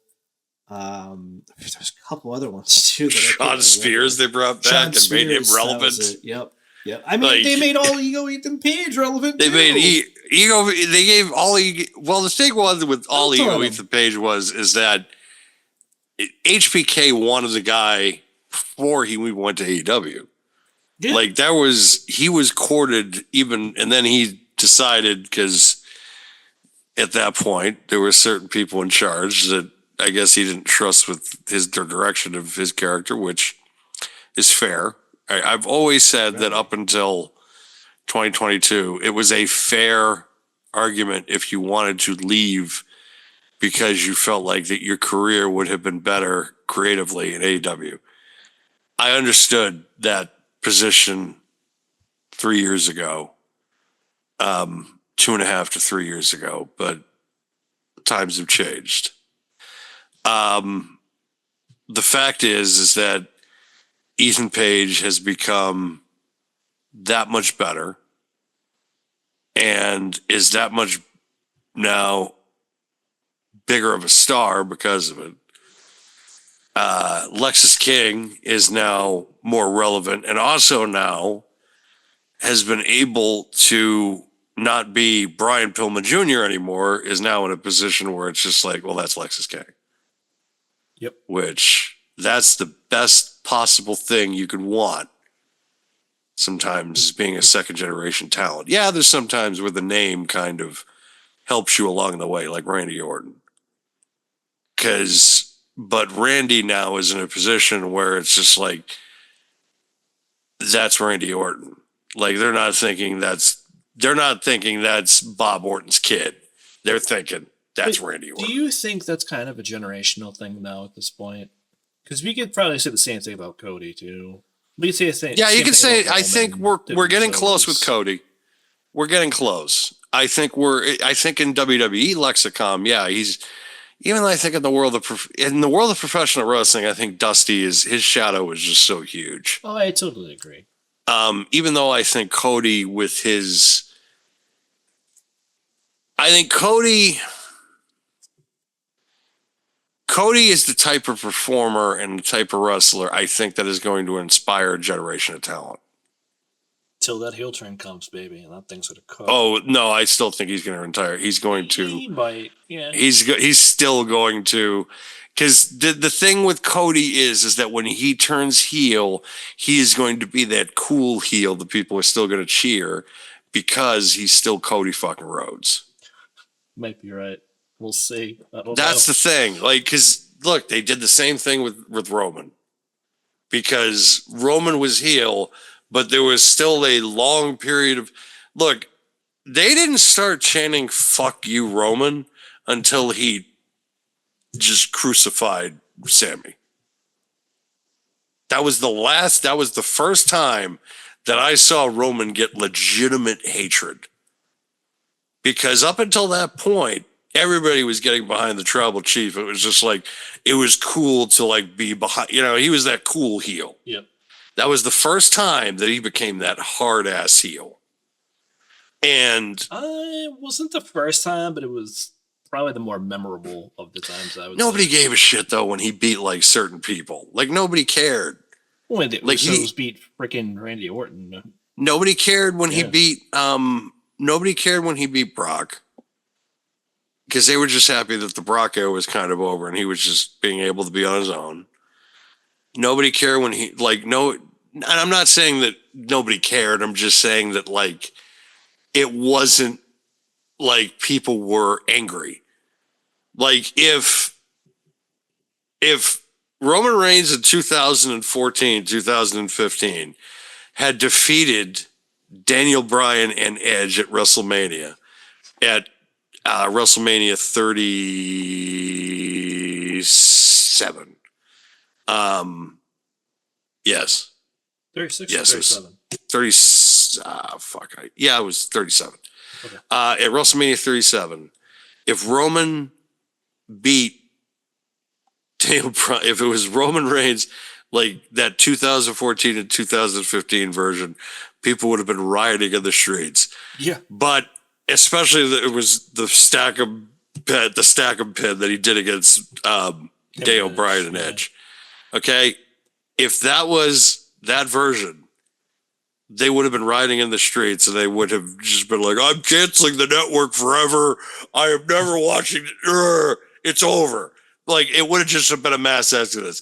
There's a couple other ones too. That Sean Spears they brought back and made him relevant. Yep. I mean, they made all Ego Ethan Page relevant. They made Ego. They gave all. Well, the thing was with all Ego Ethan Page is that HBK wanted the guy before he went to AEW. Yeah. Like, he was courted even, and then he decided, because at that point there were certain people in charge that I guess he didn't trust with the direction of his character, which is fair. I've always said that up until 2022, it was a fair argument if you wanted to leave because you felt like that your career would have been better creatively in AEW. I understood that position 3 years ago, 2.5 to 3 years ago, but times have changed. The fact is that Ethan Page has become that much better and is that much now bigger of a star because of it. Lexus King is now more relevant and also now has been able to not be Brian Pillman Jr. anymore is now in a position where it's just like, well, that's Lexus King. Yep. Which that's the best possible thing you could want. Sometimes is being a second generation talent. Yeah, there's sometimes where the name kind of helps you along the way, like Randy Orton. But Randy now is in a position where it's just like, that's Randy Orton. Like they're not thinking that's Bob Orton's kid. They're thinking that's Randy Orton. Do you think that's kind of a generational thing now at this point? Because we could probably say the same thing about Cody too. We could say the same. Yeah, you same can thing say. about I think Roman, we're getting different close with shows. Cody. We're getting close. I think in WWE lexicon, yeah, he's. Even though I think in the world of professional wrestling, I think Dusty his shadow is just so huge. Oh, I totally agree. Even though I think Cody Cody is the type of performer and the type of wrestler I think that is going to inspire a generation of talent. Till that heel turn comes, baby, and that thing's gonna cook. Oh no, I still think he's going to retire. He's going to. He might, yeah. He's still going to, because the thing with Cody is that when he turns heel, he is going to be that cool heel that people are still going to cheer because he's still Cody fucking Rhodes. Might be right. We'll see. That's the thing. Like, because look, they did the same thing with Roman, because Roman was heel, but there was still a long period of look. They didn't start chanting "fuck you, Roman" until he just crucified Sammy. That was the first time that I saw Roman get legitimate hatred. Because up until that point, everybody was getting behind the tribal chief. It was just like, it was cool to like be behind, he was that cool heel. Yep. That was the first time that he became that hard ass heel. And it wasn't the first time, but it was probably the more memorable of the times. I would nobody say. gave a shit though when he beat like certain people. Like nobody cared. When the like Usos beat freaking Randy Orton. Nobody cared when he Yeah. beat nobody cared when he beat Brock. Because they were just happy that the Brock era was kind of over and he was just being able to be on his own. Nobody cared when and I'm not saying that nobody cared. I'm just saying that like it wasn't like people were angry. Like if Roman Reigns in 2014, 2015 had defeated Daniel Bryan and Edge at WrestleMania WrestleMania 37. Yes. 36 Yes, or it was 37? 30. It was 37. Okay. At WrestleMania 37, if Roman beat Daniel Bryan, if it was Roman Reigns, like that 2014 and 2015 version, people would have been rioting in the streets. Yeah. But especially that it was the stack of pin that he did against Daniel Bryan and Edge. Okay, if that was that version, they would have been riding in the streets and they would have just been like, "I'm canceling the network forever. I am never watching it. It's over." Like it would have just been a mass exodus.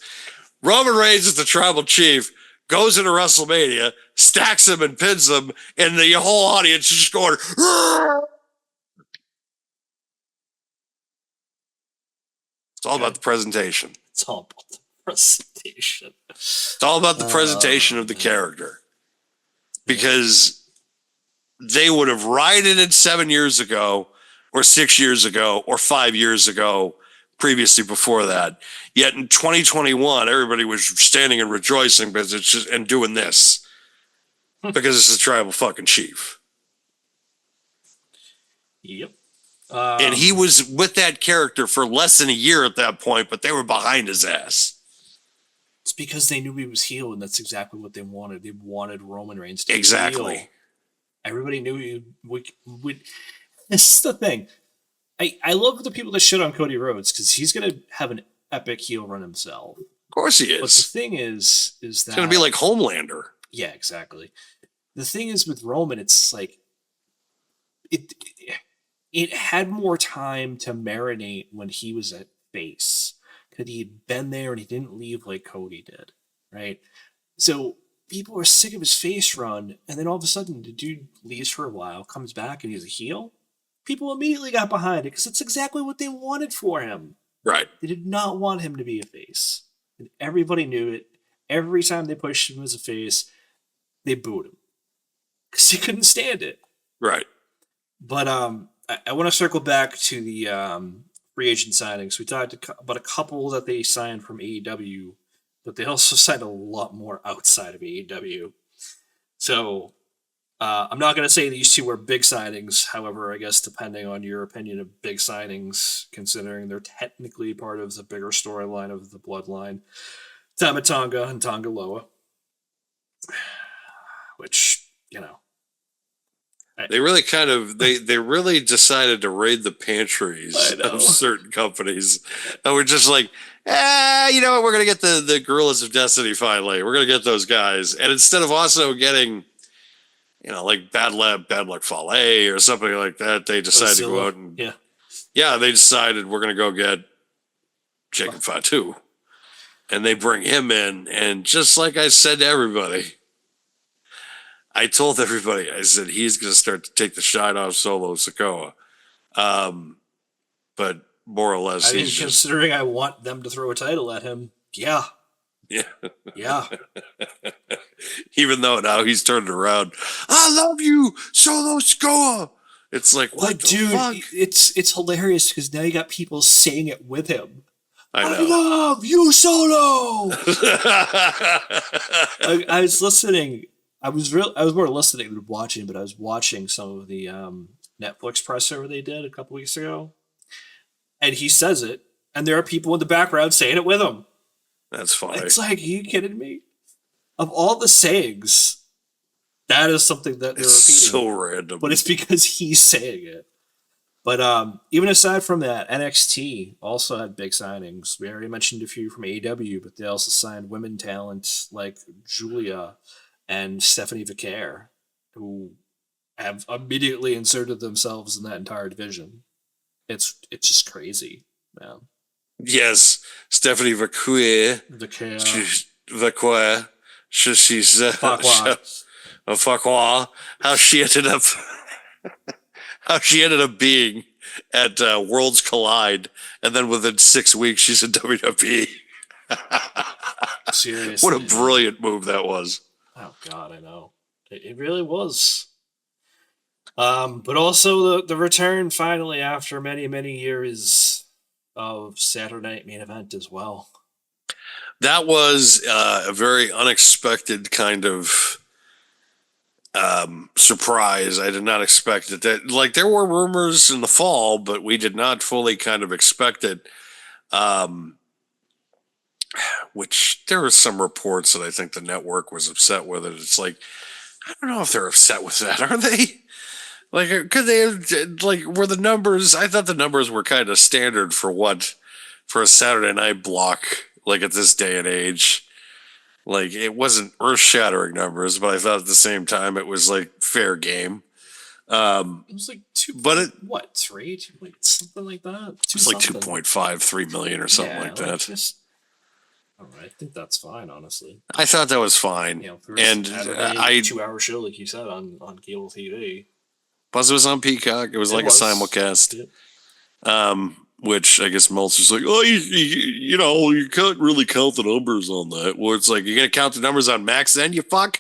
Roman Reigns is the tribal chief, goes into WrestleMania, stacks him and pins him, and the whole audience is just going, "Rrr!" It's all about the presentation. It's all about the presentation. It's all about the presentation of the character. Because they would have rioted it 7 years ago, or 6 years ago, or 5 years ago, previously before that. Yet in 2021, everybody was standing and rejoicing because it's just, and doing this. Because it's the tribal fucking chief. Yep. And he was with that character for less than a year at that point, but they were behind his ass. It's because they knew he was heel, and that's exactly what they wanted. They wanted Roman Reigns to be Exactly. heel. Everybody knew he would. This is the thing. I love the people that shit on Cody Rhodes because he's gonna have an epic heel run himself. Of course he But the is. thing is that It's going to be like Homelander. yeah, exactly. The thing is with Roman, it's like it it had more time to marinate when he was at face, because he had been there and he didn't leave like Cody did, right? So people were sick of his face run, and then all of a sudden the dude leaves for a while, comes back, and he's a heel. People immediately got behind it because it's exactly what they wanted for him. Right. They did not want him to be a face, and everybody knew it. Every time they pushed him as a face, they booed him because they couldn't stand it. Right. But I want to circle back to the free agent signings. We talked about a couple that they signed from AEW, but they also signed a lot more outside of AEW. So I'm not going to say these two were big signings. However, I guess depending on your opinion of big signings, considering they're technically part of the bigger storyline of the Bloodline, Tama Tonga and Tonga Loa, which, you know. They really kind of they really decided to raid the pantries I know. of certain companies, and we're just like, you know what? We're gonna get the Gorillas of Destiny finally. We're gonna get those guys, and instead of also getting, you know, like Bad Luck Fale or something like that, they decided to go out and they decided we're gonna go get Jacob Fatu, and they bring him in, and just like I said to everybody. I told everybody, I said, he's going to start to take the shine off Solo Sikoa. But more or less, I mean, considering I want them to throw a title at him, yeah. Even though now he's turned around, I love you, Solo Sikoa. It's like, what the dude, fuck? It's hilarious because now you got people saying it with him. I know. love you, Solo. I was listening. I was more listening than watching, but I was watching some of the Netflix presser they did a couple weeks ago, and he says it, and there are people in the background saying it with him. That's funny. It's like, are you kidding me? Of all the sayings, that is something that they're it's repeating. so random, But it's because he's saying it. But even aside from that, NXT also had big signings. We already mentioned a few from AEW, but they also signed women talent like Julia and Stephanie Vicaire, who have immediately inserted themselves in that entire division. It's just crazy, man. Yes, Stephanie Vicaire. Vicaire. Vicaire. She's Fakwa. How she ended up being at Worlds Collide, and then within 6 weeks she's in WWE. Seriously, what a brilliant move that was. Oh God, I know. It really was. But also the return finally after many, many years of Saturday Night Main Event as well. That was a very unexpected kind of surprise. I did not expect it. That, like, there were rumors in the fall, but we did not fully kind of expect it. Which there were some reports that I think the network was upset with it. It's like, I don't know if they're upset with that. Are they? Like, could they have, like, were the numbers, I thought the numbers were kind of standard for a Saturday night block, like at this day and age. Like, it wasn't earth shattering numbers, but I thought at the same time it was like fair game. It was like three, something like that. It was like 2.53 million or something like that. All right, I think that's fine, honestly. I thought that was fine. You know, and I 2-hour show, like you said, on cable TV. Plus, it was on Peacock. It was a simulcast. Yep. Which I guess Meltzer's like, oh, you know, you can't really count the numbers on that. Well, it's like, you're going to count the numbers on Max then, you fuck?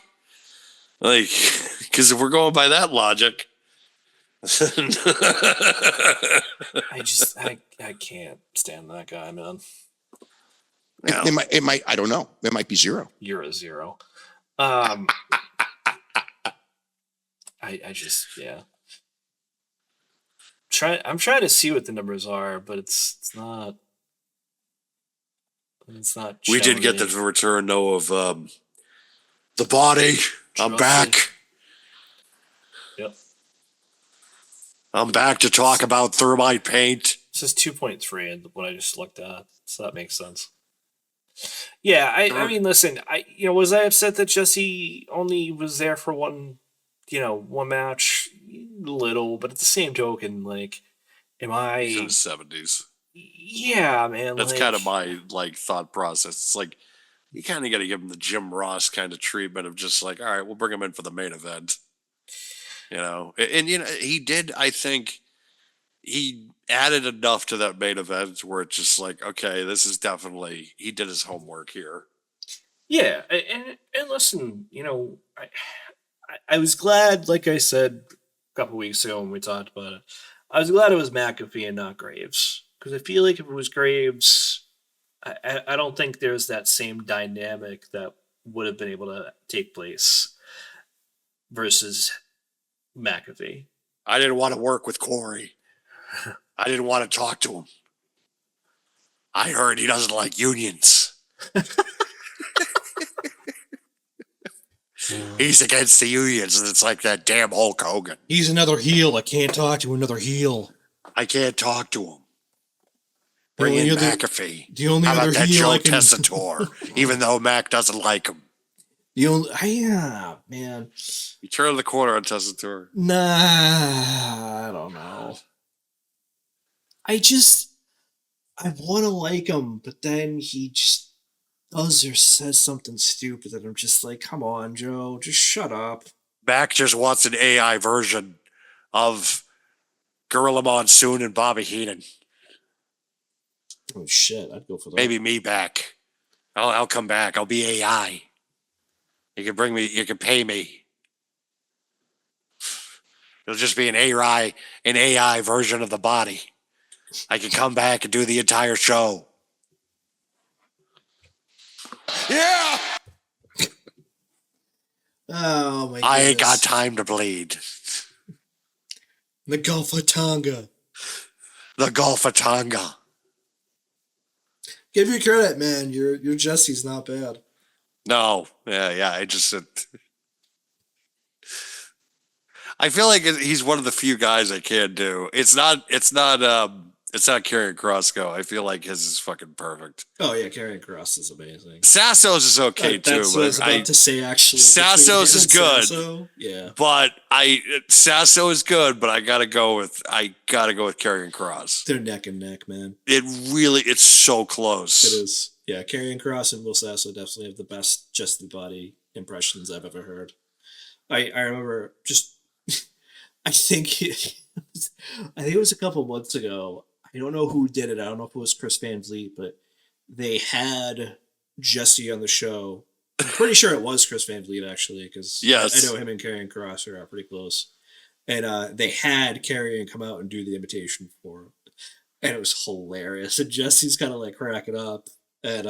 Like, because if we're going by that logic. I can't stand that guy, man. No. It might, I don't know. It might be zero. You're a zero. I just, yeah. I'm trying to see what the numbers are, but it's not. It's not. We did get the return, though, of the body. I'm back. Yep. I'm back to talk about thermite paint. This is 2.3 and what I just looked at, so that makes sense. Yeah, I mean, listen, was I upset that Jesse only was there for one match? little, but at the same token, like, am He's in I? his 70s. Yeah, man. That's like, kind of my thought process. It's like you kind of got to give him the Jim Ross kind of treatment of just like, all right, we'll bring him in for the main event. And he did. I think he added enough to that main event where it's just like, okay, this is definitely he did his homework here. Yeah, and listen, I was glad, like I said a couple weeks ago when we talked about it, I was glad it was McAfee and not Graves. Because I feel like if it was Graves, I don't think there's that same dynamic that would have been able to take place versus McAfee. I didn't want to work with Corey. I didn't want to talk to him. I heard he doesn't like unions. He's against the unions, and it's like that damn Hulk Hogan. He's another heel. I can't talk to another heel. I can't talk to him. Bring in McAfee. The only How other about that heel Joe I can. Tessitore? Even though Mac doesn't like him. Yeah, man. You turn the corner on Tessitore. Nah, I don't know. I want to like him, but then he just does or says something stupid that I'm just like, come on, Joe, just shut up. Mac just wants an AI version of Gorilla Monsoon and Bobby Heenan. Oh shit, I'd go for that. Maybe me back. I'll come back. I'll be AI. You can bring me. You can pay me. It'll just be an AI version of the body. I can come back and do the entire show. Yeah! Oh my god. I ain't got time to bleed. The Gulf of Tonga. The Gulf of Tonga. Give you credit, man. Your Jesse's not bad. No, yeah. I feel like he's one of the few guys I can do. It's not Karrion Krosko. I feel like his is fucking perfect. Oh yeah, Karrion Kross is amazing. Sasso's is okay too. That's what I was about to say. Actually, Sasso's is good. Sasso, yeah, But Sasso is good, but I gotta go with Karrion Kross. they're neck and neck, man. It's so close. It is. Yeah, Karrion Kross and Will Sasso definitely have the best Just the Body impressions I've ever heard. I remember just. I think it was a couple months ago. I don't know who did it. I don't know if it was Chris Van Vliet, but they had Jesse on the show. I'm pretty sure it was Chris Van Vliet actually, because Yes. I know him and Karrion Kross are pretty close. And they had Karrion come out and do the imitation for him, and it was hilarious. And Jesse's kind of like cracking up, and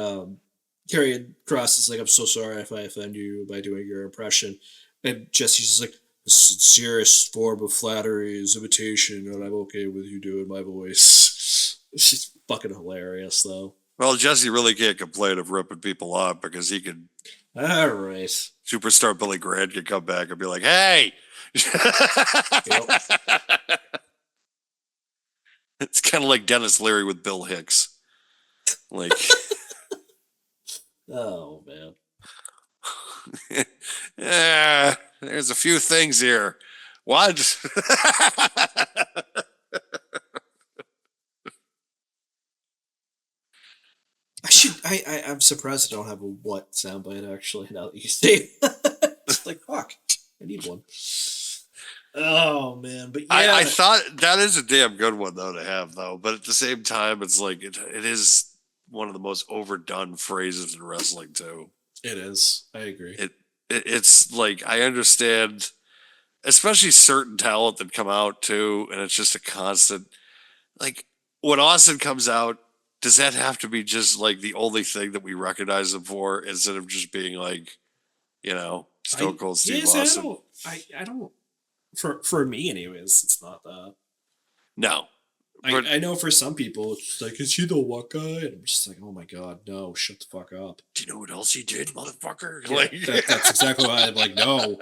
Karrion Kross is like, "I'm so sorry if I offend you by doing your impression," and Jesse's just like, "The sincerest form of flattery is imitation, and I'm okay with you doing my voice." It's just fucking hilarious, though. Well, Jesse really can't complain of ripping people off because he can. All right. Superstar Billy Grant could come back and be like, "Hey." Yep. It's kind of like Dennis Leary with Bill Hicks. Like, Oh man. yeah, there's a few things here. What? I'm surprised I don't have a what soundbite actually. Now that you say, it. It's like fuck. I need one. Oh man, but yeah, I thought that is a damn good one though to have though, but at the same time, it's like it is one of the most overdone phrases in wrestling too. it is. I agree. It's like I understand, especially certain talent that come out too, and it's just a constant. Like when Austin comes out, does that have to be just like the only thing that we recognize him for, instead of just being like, Stone Cold Steve Austin? I don't. For me, anyways, it's not that. No, but I know for some people, it's like, is he the what guy? And I'm just like, oh my god, no, shut the fuck up. do you know what else he did, motherfucker? Yeah, Like, that's exactly why I'm like, no.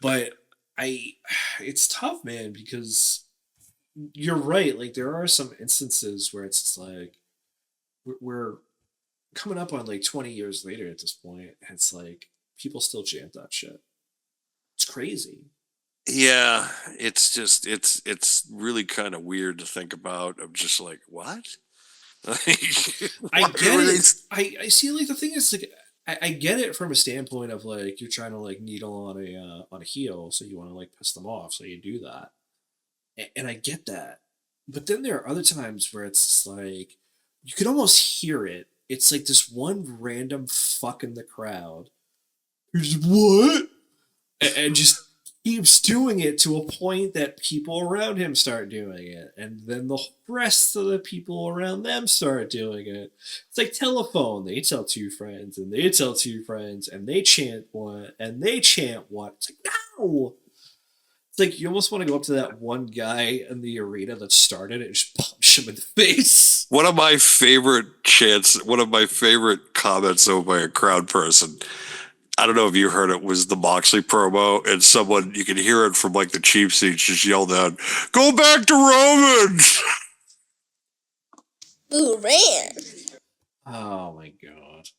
But it's tough, man, because you're right. Like, there are some instances where it's just like, we're coming up on like 20 years later at this point, and it's like, people still chant that shit. It's crazy. Yeah, it's just it's really kind of weird to think about. I'm just like, what? I Why get were they it. I see. Like the thing is, like I get it from a standpoint of like you're trying to like needle on a heel, so you want to like piss them off, so you do that, and I get that. But then there are other times where it's just like you could almost hear it. It's like this one random fuck in the crowd who's what, and just keeps doing it to a point that people around him start doing it, and then the rest of the people around them start doing it. It's like telephone. They tell two friends, and they tell two friends, and they chant one, and they chant one. It's like no. It's like you almost want to go up to that one guy in the arena that started it and just punch him in the face. One of my favorite chants, one of my favorite comments over by a crowd person. I don't know if you heard it, was the Moxley promo, and someone, you can hear it from like the cheap seats, just yelled out, "Go back to Roman!" Boo ran. Oh my god.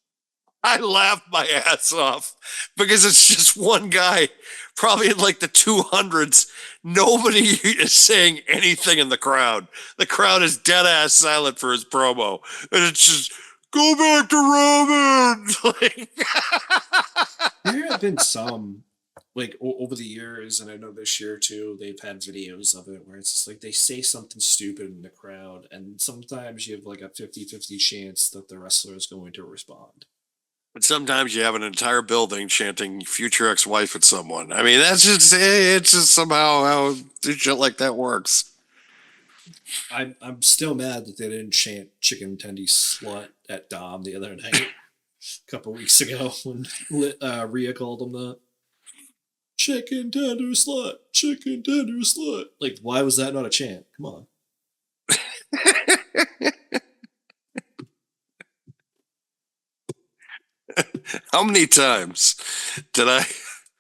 I laughed my ass off because it's just one guy, probably in like the 200s. Nobody is saying anything in the crowd. The crowd is dead ass silent for his promo, and it's just, "Go back to Roman!" Like, There have been some like over the years, and I know this year too, they've had videos of it where it's just like they say something stupid in the crowd, and sometimes you have like a 50-50 chance that the wrestler is going to respond. but sometimes you have an entire building chanting future ex-wife at someone. I mean, that's just, it's just somehow how shit like that works. I'm still mad that they didn't chant chicken tendy slut at Dom the other night, a couple weeks ago when Rhea called him that. Chicken tender slut, chicken tender slut. Like, why was that not a chant? Come on. How many times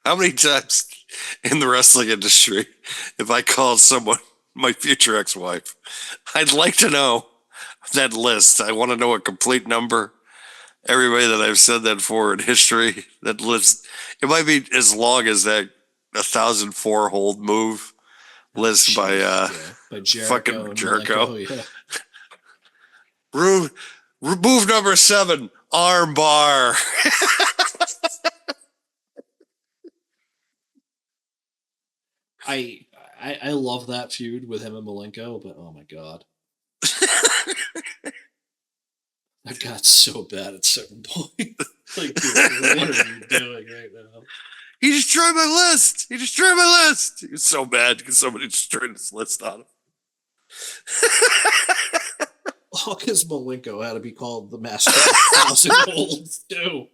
how many times in the wrestling industry, if I called someone my future ex-wife, I'd like to know that list. I want to know a complete number. Everybody that I've said that for in history, that list, it might be as long as that 1,004 hold move list by By Jericho fucking and Jericho. Malenko, yeah. Move number 7, arm bar. I love that feud with him and Malenko, but oh my god. That got so bad at certain points. Like, dude, what are you doing right now? He destroyed my list. He destroyed my list. He was so mad because somebody destroyed his list on him. All because Malenko had to be called the master of 1,000 holds, too.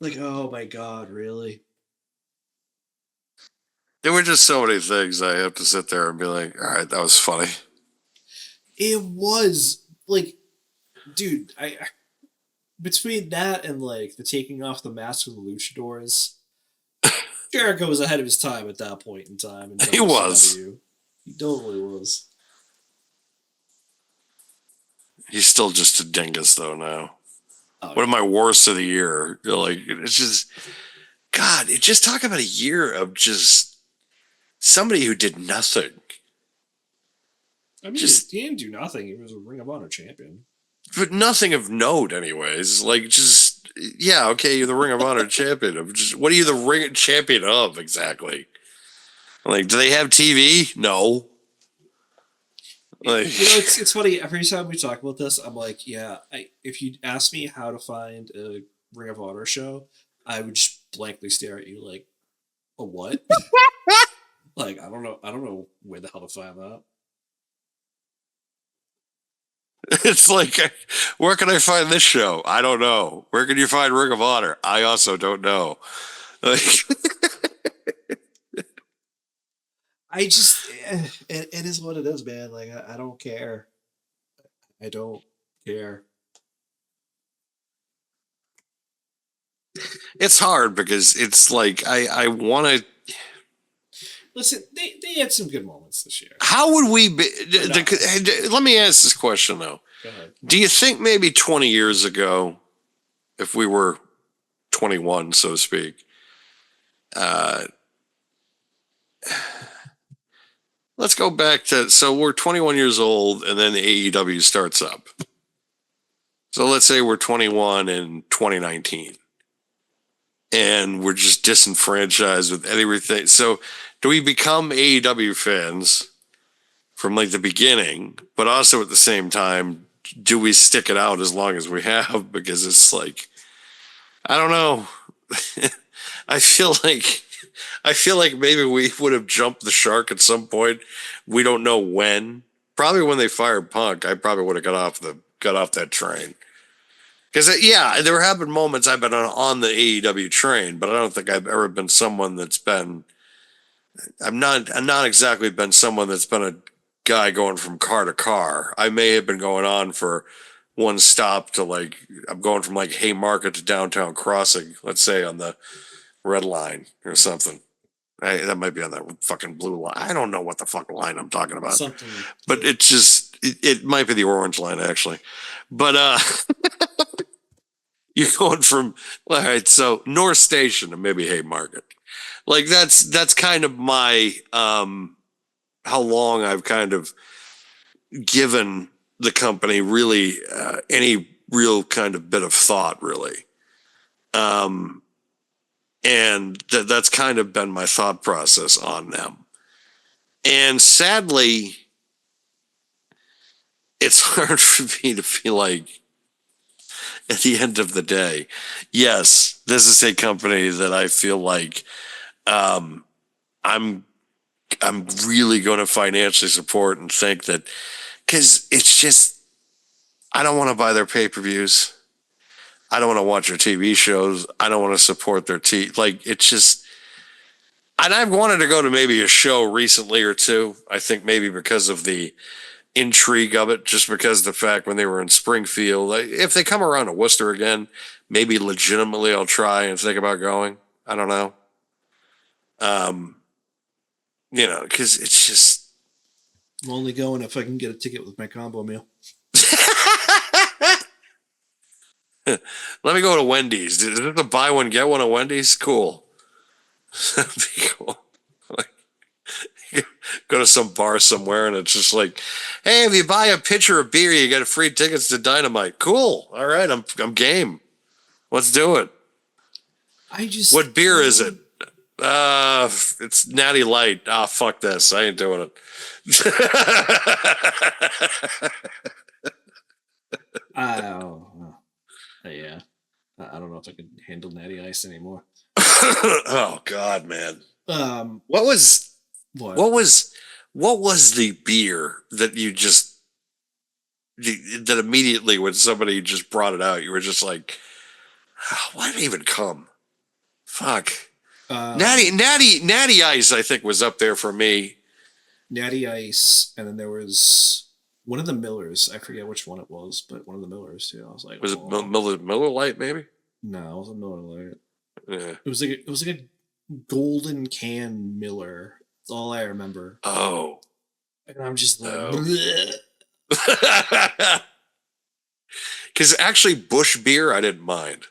Like, oh my god, really? There were just so many things I have to sit there and be like, all right, that was funny. It was like, dude, I between that and like the taking off the mask of the luchadors, Jericho was ahead of his time at that point in time. In He was. WCW. He totally was. He's still just a dingus though now. Oh, One of my worst of the year. Like, it's just, God, it just talk about a year of just somebody who did nothing. I mean, just- he didn't do nothing. He was a Ring of Honor champion. But nothing of note, anyways. Like, just, yeah, okay, you're the Ring of Honor champion. Of just, what are you the ring champion of exactly? Like, do they have TV? No. Like, You know, it's funny. Every time we talk about this, I'm like, yeah. If you ask me how to find a Ring of Honor show, I would just blankly stare at you like, a what? Like, I don't know. I don't know where the hell to find that. it's like, where can I find this show? I don't know. Where can you find Ring of Honor? I also don't know. Like, I just, it is what it is, man. Like, I don't care. I don't care. it's hard because it's like, I want to. Listen, they had some good moments this year. How would we be? No. Let me ask this question though. Go ahead. Do you think maybe 20 years ago, if we were 21, so to speak, let's go back to, so we're 21 years old and then the AEW starts up. So let's say we're 21 in 2019 and we're just disenfranchised with everything. So do we become AEW fans from like the beginning, but also at the same time, do we stick it out as long as we have? Because it's like, I don't know. I feel like maybe we would have jumped the shark at some point. We don't know when. Probably when they fired Punk, I probably would have got off that train. Because yeah, there have been moments I've been on the AEW train, but I don't think I've ever been someone that's been. I'm not exactly been someone that's been a guy going from car to car. I may have been going on for one stop to like, I'm going from like Haymarket to Downtown Crossing, let's say on the Red Line or something. That might be on that fucking blue line. I don't know what the fuck line I'm talking about. Something. But it just, it might be the orange line actually. But you're going from, all right, so North Station to maybe Haymarket. Like that's kind of my, how long I've kind of given the company really any real kind of bit of thought really. And that's kind of been my thought process on them. And sadly, it's hard for me to feel like at the end of the day, yes, this is a company that I feel like I'm really going to financially support and think that, because it's just, I don't want to buy their pay-per-views. I don't want to watch their TV shows. I don't want to support their like, it's just, and I've wanted to go to maybe a show recently or two. I think maybe because of the intrigue of it, just because of the fact when they were in Springfield, like, if they come around to Worcester again, maybe legitimately I'll try and think about going. I don't know. You know, because it's just, I'm only going if I can get a ticket with my combo meal. let me go to Wendy's. Is it the buy one, get one at Wendy's? Cool. That'd be cool. Like, go to some bar somewhere and it's just like, hey, if you buy a pitcher of beer, you get free tickets to Dynamite. Cool. All right, I'm game. Let's do it. What beer is it? It's Natty Light. Ah, fuck this. I ain't doing it. Yeah. I don't know if I can handle Natty Ice anymore. Oh God, man. What was the beer that you just that immediately when somebody just brought it out, you were just like, why did it even come? Fuck. Natty Ice, I think, was up there for me. Natty Ice, and then there was one of the Millers. I forget which one it was, but one of the Millers too. I was like, Was it Miller Lite, maybe? No, it wasn't Miller Lite. Yeah. It was like a golden can Miller. That's all I remember. Oh. And I'm just like, because actually Busch beer I didn't mind.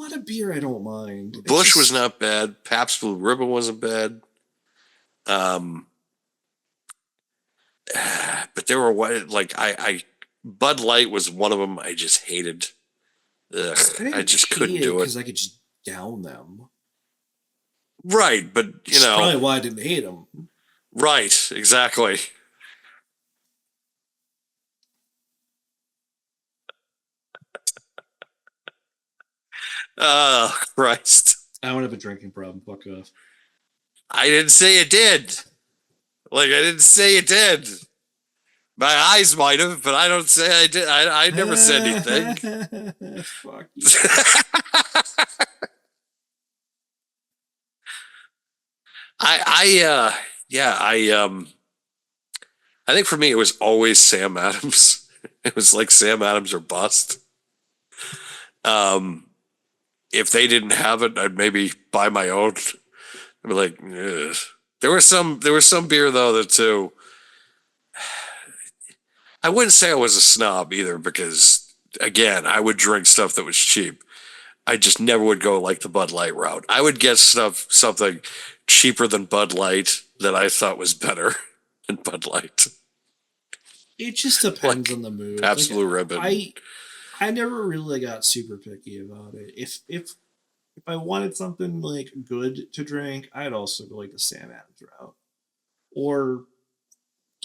a lot of beer I don't mind. Busch was not bad. Pabst Blue Ribbon wasn't bad. But there were like I Bud Light was one of them I just hated. Ugh, I just couldn't do it because I could just down them. Right, but you That's know, probably why I didn't hate them. right, exactly. Oh Christ! I don't have a drinking problem. Fuck off. I didn't say it did. Like I didn't say it did. My eyes might have, but I don't say I did. I never said anything. Fuck you. I think for me it was always Sam Adams. It was like Sam Adams or bust. If they didn't have it, I'd maybe buy my own. I'd be like, ugh. There was some beer though that too. I wouldn't say I was a snob either because again, I would drink stuff that was cheap. I just never would go like the Bud Light route. I would get something cheaper than Bud Light that I thought was better than Bud Light. It just depends Like, on the mood. Absolute Ribbon. I never really got super picky about it. If I wanted something like good to drink, I'd also go like the Sam Adams route, or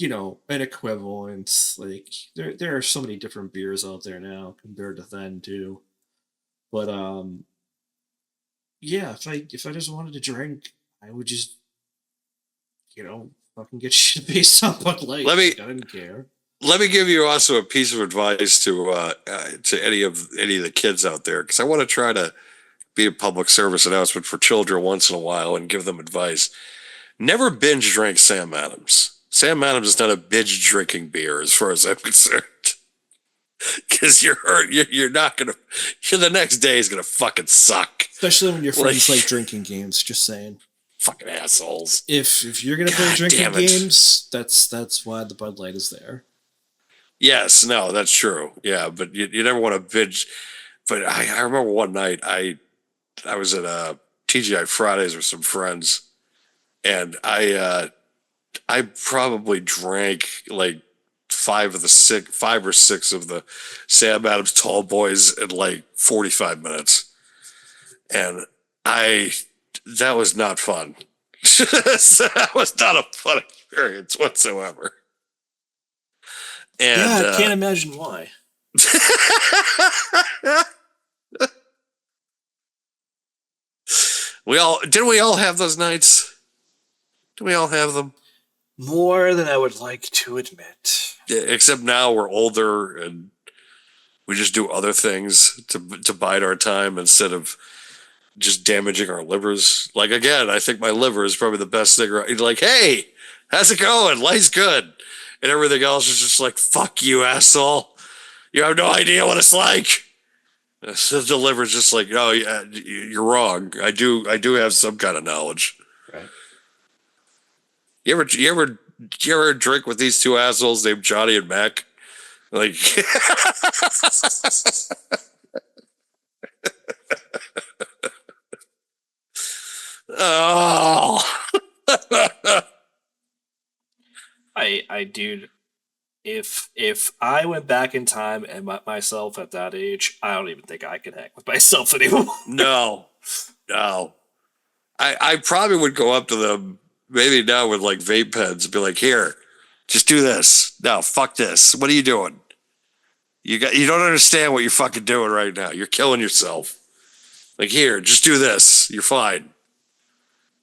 an equivalent. Like there are so many different beers out there now compared to then too. But yeah, if I just wanted to drink, I would just fucking get shit based on Bud Light. Let me- I didn't care. Let me give you also a piece of advice to any of the kids out there, because I want to try to be a public service announcement for children once in a while and give them advice. Never binge drink Sam Adams. Sam Adams is not a binge drinking beer, as far as I'm concerned. Because you're hurt. You're not gonna. The next day is gonna fucking suck. Especially when your friends Like- like drinking games. Just saying. Fucking assholes. If you're gonna play God drinking damn it. games, that's why the Bud Light is there. Yes, no, that's true. Yeah, but you never want to binge. But I remember one night I was at TGI Fridays with some friends, and I probably drank like 5 or 6 of the Sam Adams Tall Boys in like 45 minutes, and that was not fun. That was not a fun experience whatsoever. And, Yeah, I can't imagine why. we all have those nights? Do we all have them? More than I would like to admit. Yeah, except now we're older and we just do other things to bide our time instead of just damaging our livers. Like, again, I think my liver is probably the best thing. Like, hey, how's it going? Life's good. And everything else is just like, fuck you, asshole. You have no idea what it's like. So the liver's just like, no, yeah, you're wrong. I do have some kind of knowledge. Right. You ever drink with these two assholes named Johnny and Mac? Like, oh, Dude, if I went back in time and met myself at that age, I don't even think I could hang with myself anymore. no. I probably would go up to them maybe now with like vape pens and be like, here, just do this. No, fuck this. What are you doing? You don't understand what you're fucking doing right now. You're killing yourself. Like, here, just do this. You're fine.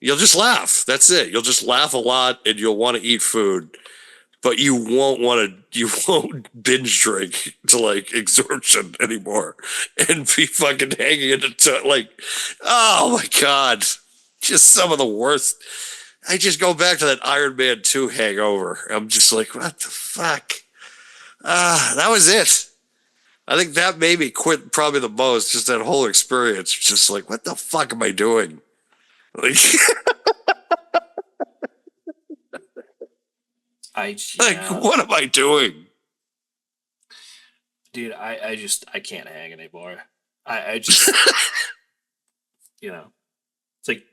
You'll just laugh. That's it. You'll just laugh a lot and you'll want to eat food, but you won't binge drink to like exorption anymore and be fucking hanging into like, oh my God, just some of the worst. I just go back to that Iron Man 2 hangover. I'm just like, what the fuck? That was it. I think that made me quit probably the most, just that whole experience. Just like, what the fuck am I doing? Like, what am I doing? Dude, I can't hang anymore. I just, it's like,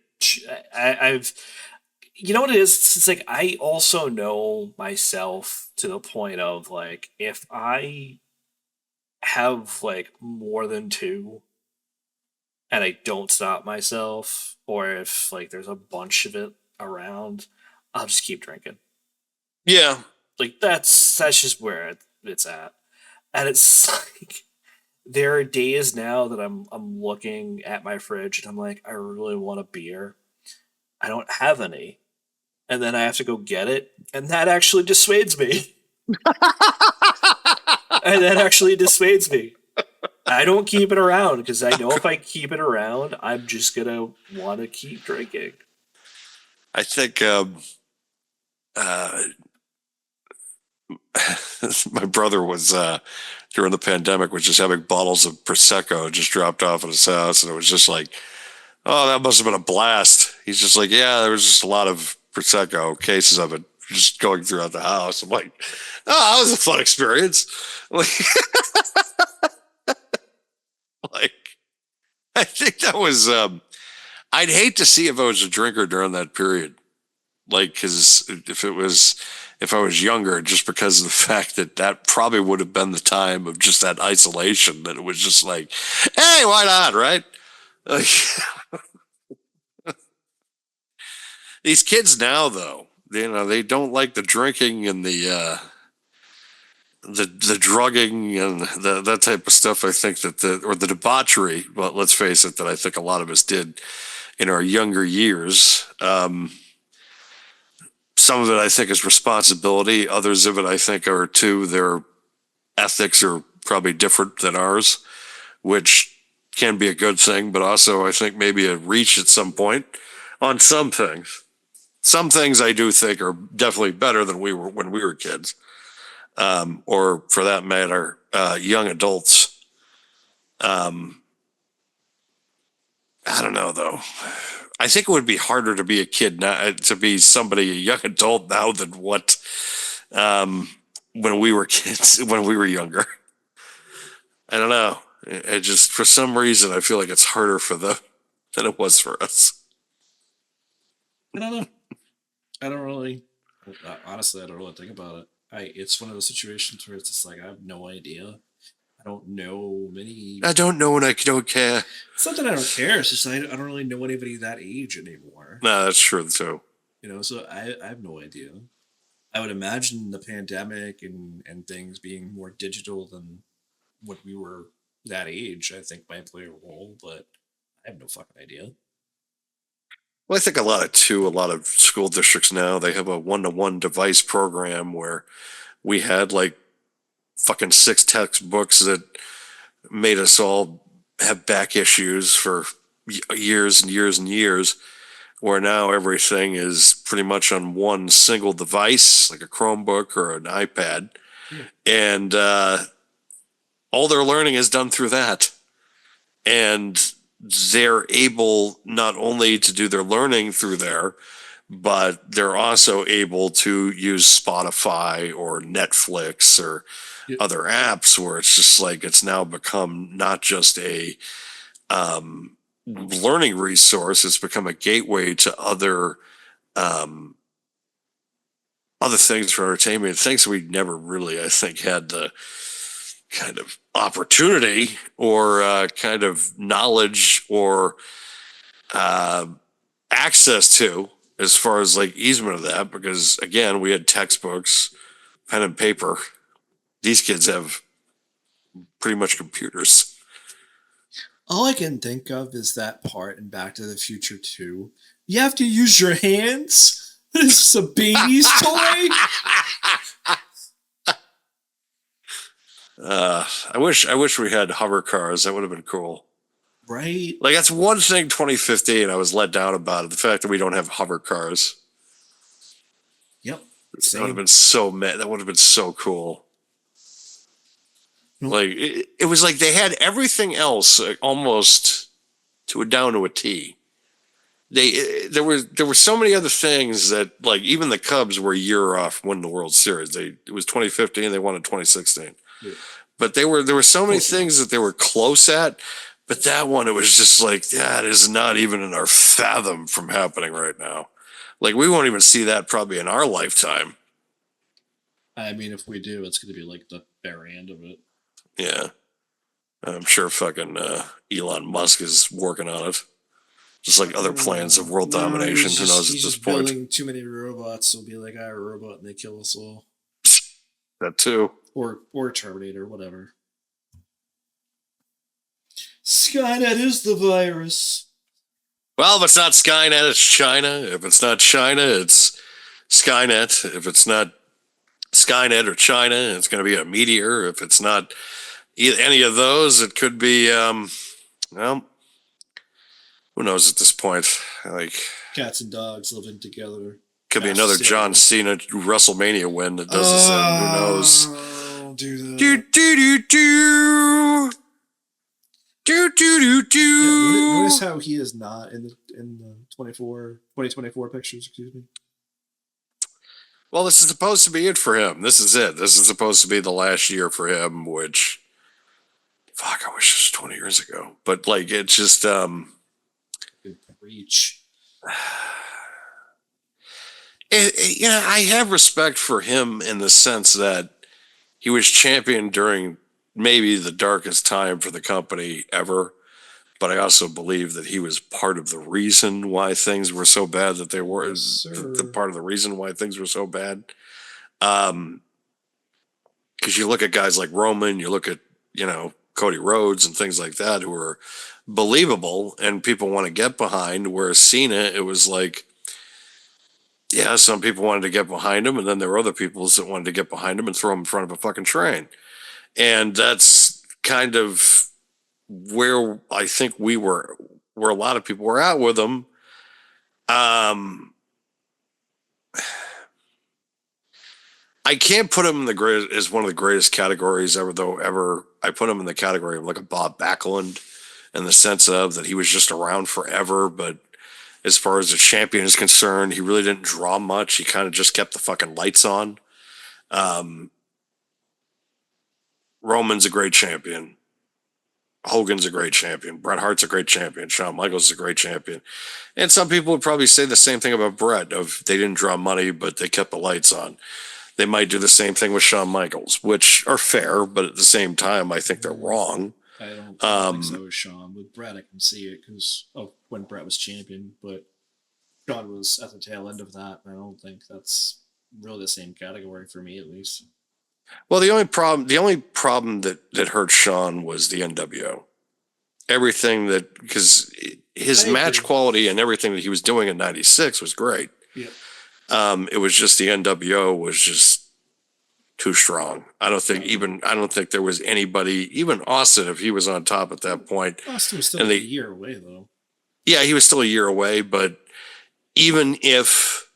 I've, you know what it is? It's like, I also know myself to the point of like, if I have like more than 2 and I don't stop myself, or if like there's a bunch of it around, I'll just keep drinking. Yeah. Like that's just where it's at. And it's like there are days now that I'm looking at my fridge and I'm like, I really want a beer. I don't have any. And then I have to go get it, and that actually dissuades me. I don't keep it around because I know if I keep it around, I'm just gonna want to keep drinking. I think my brother was during the pandemic was just having bottles of Prosecco just dropped off at his house, and it was just like, oh, that must have been a blast. He's just like, yeah, there was just a lot of Prosecco cases of it just going throughout the house. I'm like, oh, that was a fun experience. Like, like I think that was I'd hate to see if I was a drinker during that period. Like, because if I was younger, just because of the fact that probably would have been the time of just that isolation, that it was just like, hey, why not, right? Like, these kids now, though, they don't like the drinking and the drugging and that type of stuff. I think that the debauchery. Well, let's face it, that I think a lot of us did in our younger years. Some of it I think is responsibility. Others of it I think are too, their ethics are probably different than ours, which can be a good thing, but also I think maybe a reach at some point on some things. Some things I do think are definitely better than we were when we were kids, or for that matter, young adults. I don't know though. I think it would be harder to be a kid now, to be a young adult now than what when we were kids, when we were younger. I don't know. It just, for some reason, I feel like it's harder for them than it was for us. I don't know. I don't really. Honestly, I don't really think about it. It's one of those situations where it's just like I have no idea. I don't know many. I don't know and I don't care. It's not that I don't care. It's just I don't really know anybody that age anymore. No, that's true too. So I have no idea. I would imagine the pandemic and things being more digital than when we were that age, I think might play a role, but I have no fucking idea. Well, I think a lot of school districts now, they have a 1-to-1 device program where we had like fucking 6 textbooks that made us all have back issues for years and years and years, where now everything is pretty much on one single device, like a Chromebook or an iPad. And all their learning is done through that. And they're able not only to do their learning through there, but they're also able to use Spotify or Netflix or other apps, where it's just like it's now become not just a learning resource, it's become a gateway to other things for entertainment, things we never really, I think, had the kind of opportunity or kind of knowledge or access to, as far as like easement of that, because again, we had textbooks, pen and paper. These kids have pretty much computers. All I can think of is that part in Back to the Future 2. You have to use your hands? This is a baby's toy? I wish we had hover cars. That would have been cool. Right? Like, that's one thing 2015 I was let down about it, the fact that we don't have hover cars. Yep. That would have been so that would have been so cool. Nope. Like it was like they had everything else almost down to a T. There were so many other things that, like, even the Cubs were a year off winning the World Series. It was 2015, they won in 2016. Yeah. But there were so many things that they were close at, but that one, it was just like, that is not even in our fathom from happening right now. Like, we won't even see that probably in our lifetime. I mean, if we do, it's going to be like the very end of it. Yeah. I'm sure fucking Elon Musk is working on it. Just like other plans of world domination. Who knows at this point? Building too many robots will be like, a robot, and they kill us all. That too. Or Terminator, whatever. Skynet is the virus. Well, if it's not Skynet, it's China. If it's not China, it's Skynet. If it's not Skynet or China, it's going to be a meteor. If it's not any of those, it could be, well, who knows at this point? Like, cats and dogs living together. Could be another John Cena WrestleMania win that does this. Who knows? Don't do that. Yeah, notice how he is not in the 2024 pictures. Excuse me. Well, this is supposed to be it for him. This is it. This is supposed to be the last year for him. Which, fuck, I wish this was 20 years ago. But like, it's just reach. Yeah, I have respect for him in the sense that he was champion during maybe the darkest time for the company ever. But I also believe that he was part of the reason why things were so bad that they were Yes, the sir. part of the reason why things were so bad. Because you look at guys like Roman, you look at, Cody Rhodes and things like that who are believable and people want to get behind. Whereas Cena, it was like, yeah, some people wanted to get behind him, and then there were other people that wanted to get behind him and throw him in front of a fucking train. And that's kind of where I think where a lot of people were at with him. I can't put him in the great as one of the greatest categories ever, though. Ever, I put him in the category of like a Bob Backlund, in the sense of that he was just around forever. But as far as the champion is concerned, he really didn't draw much. He kind of just kept the fucking lights on. Roman's a great champion. Hogan's a great champion. Bret Hart's a great champion. Shawn Michaels is a great champion. And some people would probably say the same thing about Bret, of they didn't draw money, but they kept the lights on. They might do the same thing with Shawn Michaels, which are fair, but at the same time, I think they're wrong. I don't think so with Shawn. With Brett, I can see it because of when Brett was champion, but Shawn was at the tail end of that. And I don't think that's really the same category for me, at least. Well, the only problem that hurt Shawn was the NWO. Everything because his match quality and everything that he was doing in '96 was great. Yeah. It was just the NWO was just too strong. I don't think there was anybody, even Austin, if he was on top at that point. Austin was still a year away, though. Yeah, he was still a year away, but even if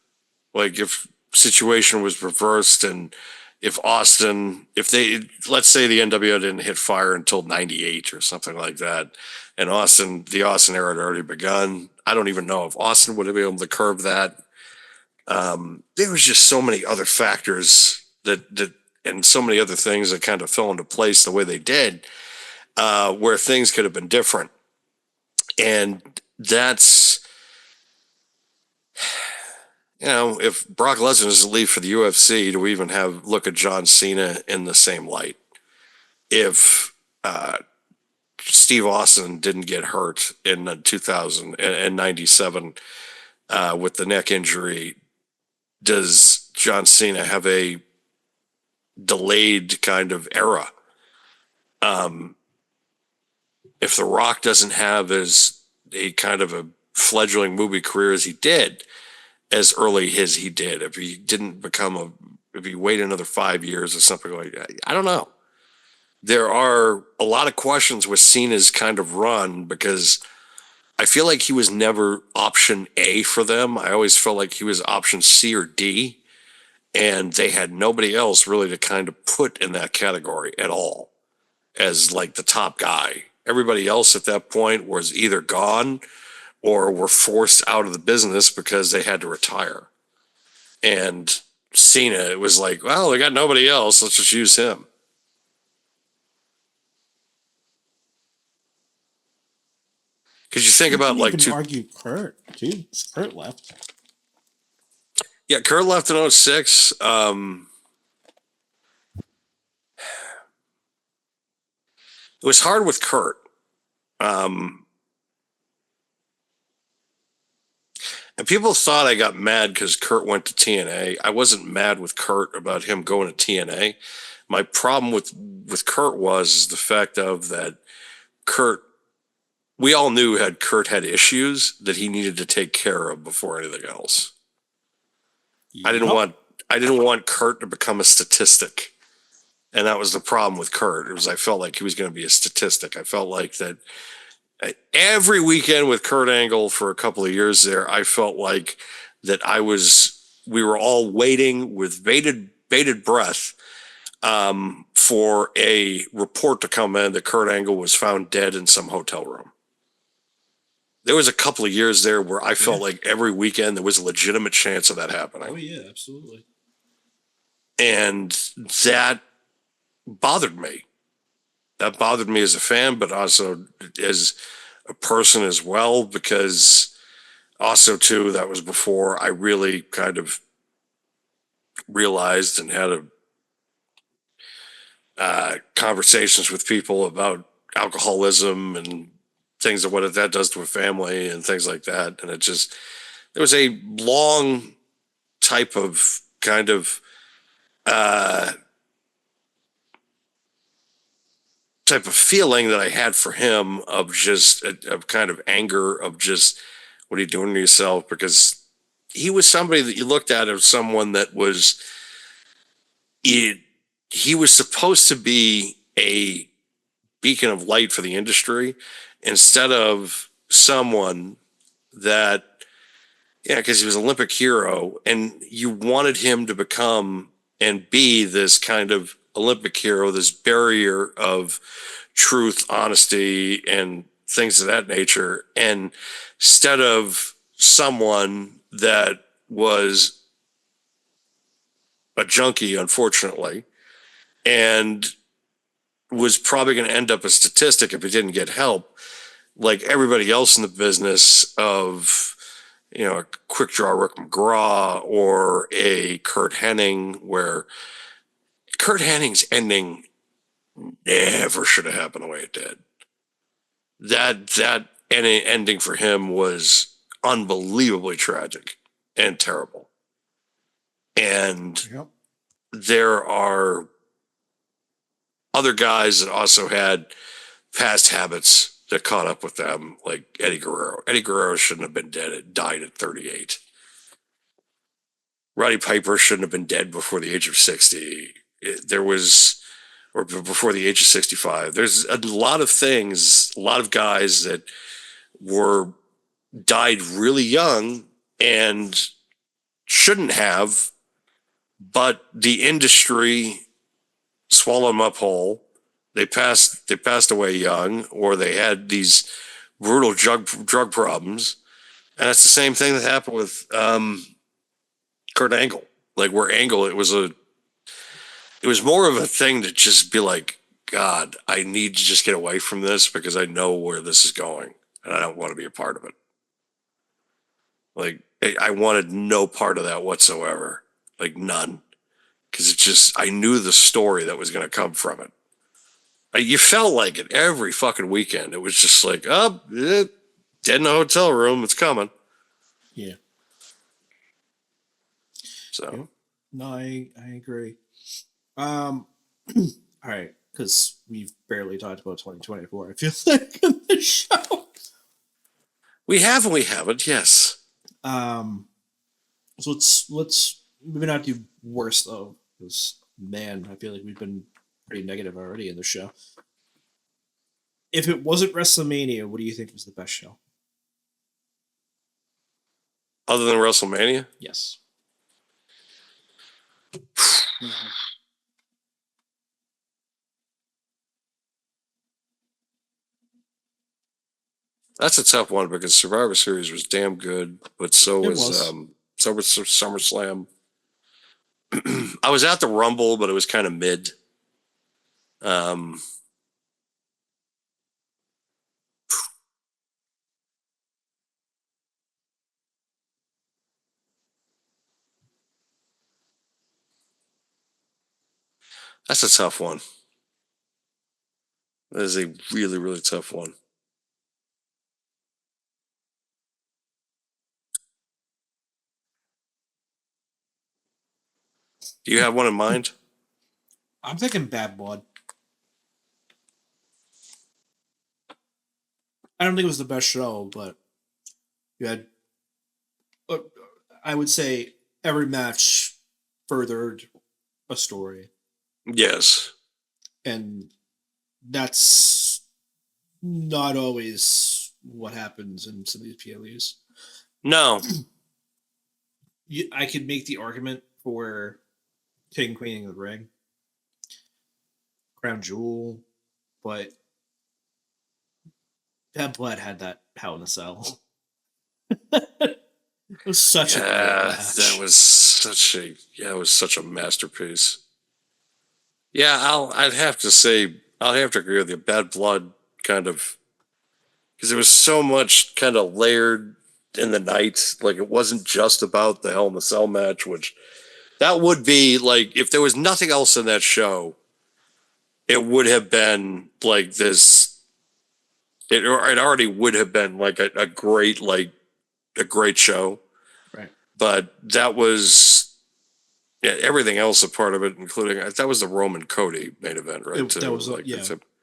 situation was reversed and if let's say the NWO didn't hit fire until '98 or something like that, and the Austin era had already begun, I don't even know if Austin would have been able to curb that. There was just so many other factors and so many other things that kind of fell into place the way they did, where things could have been different. And that's, if Brock Lesnar is to leave for the UFC, do we even look at John Cena in the same light? If Steve Austin didn't get hurt in 2097 with the neck injury, does John Cena have a delayed kind of era? If The Rock doesn't have as a kind of a fledgling movie career as he did, as early as he did, if he didn't if he waited another 5 years or something like that, I don't know. There are a lot of questions with Cena's kind of run, because I feel like he was never option A for them. I always felt like he was option C or D, and they had nobody else really to kind of put in that category at all as like the top guy. Everybody else at that point was either gone or were forced out of the business because they had to retire. And Cena, it was like, well, they got nobody else, let's just use him. Because you think about argue Kurt too. Kurt left. Yeah, Kurt left in 06. It was hard with Kurt. And people thought I got mad because Kurt went to TNA. I wasn't mad with Kurt about him going to TNA. My problem with Kurt was the fact of that we all knew Kurt had issues that he needed to take care of before anything else. Yep. I didn't want Kurt to become a statistic. And that was the problem with Kurt. I felt like he was going to be a statistic. I felt like that every weekend with Kurt Angle for a couple of years there, I felt like that we were all waiting with bated breath for a report to come in that Kurt Angle was found dead in some hotel room. There was a couple of years there where I felt like every weekend there was a legitimate chance of that happening. Oh yeah, absolutely. And that bothered me. That bothered me as a fan, but also as a person as well, because also, too, that was before I really kind of realized and had conversations with people about alcoholism and things of what that does to a family and things like that. And there was a long type of kind of feeling that I had for him of just of kind of anger of just what are you doing to yourself? Because he was somebody that you looked at as someone that was he was supposed to be a beacon of light for the industry instead of someone that because he was an Olympic hero and you wanted him to become and be this kind of Olympic hero, this barrier of truth, honesty, and things of that nature. And instead of someone that was a junkie, unfortunately, and was probably going to end up a statistic if he didn't get help, like everybody else in the business of, a quick draw Rick McGraw or a Kurt Hennig, where Kurt Hennig's ending never should have happened the way it did. That ending for him was unbelievably tragic and terrible. And there are other guys that also had past habits that caught up with them, like Eddie Guerrero. Eddie Guerrero shouldn't have been died at 38. Roddy Piper shouldn't have been dead before the age of 60. Or before the age of 65. There's a lot of things, a lot of guys that died really young and shouldn't have, but the industry swallowed them up whole. They passed away young, or they had these brutal drug problems. And that's the same thing that happened with Kurt Angle. Like where Angle, it was more of a thing to just be like, God, I need to just get away from this because I know where this is going and I don't want to be a part of it. Like I wanted no part of that whatsoever. Like none. Because I knew the story that was going to come from it. You felt like it every fucking weekend. It was just like, dead in the hotel room. It's coming. Yeah. So. No, I agree. All right, because we've barely talked about 2024. I feel like in the show. We have and we haven't. Yes. So let's maybe not do worse though, because man, I feel like we've been pretty negative already in the show. If it wasn't WrestleMania, what do you think was the best show? Other than WrestleMania? Yes. That's a tough one because Survivor Series was damn good, but so was SummerSlam. I was at the Rumble, but it was kind of mid. That's a tough one. That is a really, really tough one. Do you have one in mind? I'm thinking Bad Blood. I don't think it was the best show, but you had, I would say, every match furthered a story. Yes. And that's not always what happens in some of these PLEs. No. I could make the argument for King Queen of the Ring, Crown Jewel, but Bad Blood had that Hell in a Cell. It was such a great match. That was such a masterpiece. Yeah, I'd have to agree with you. Bad Blood kind of, because there was so much kind of layered in the night. Like it wasn't just about the Hell in a Cell match, which that would be like if there was nothing else in that show, it would have been like this. It already would have been like a great show, Right. but that was everything else a part of it, including that was the Roman Cody main event, right? That was Like,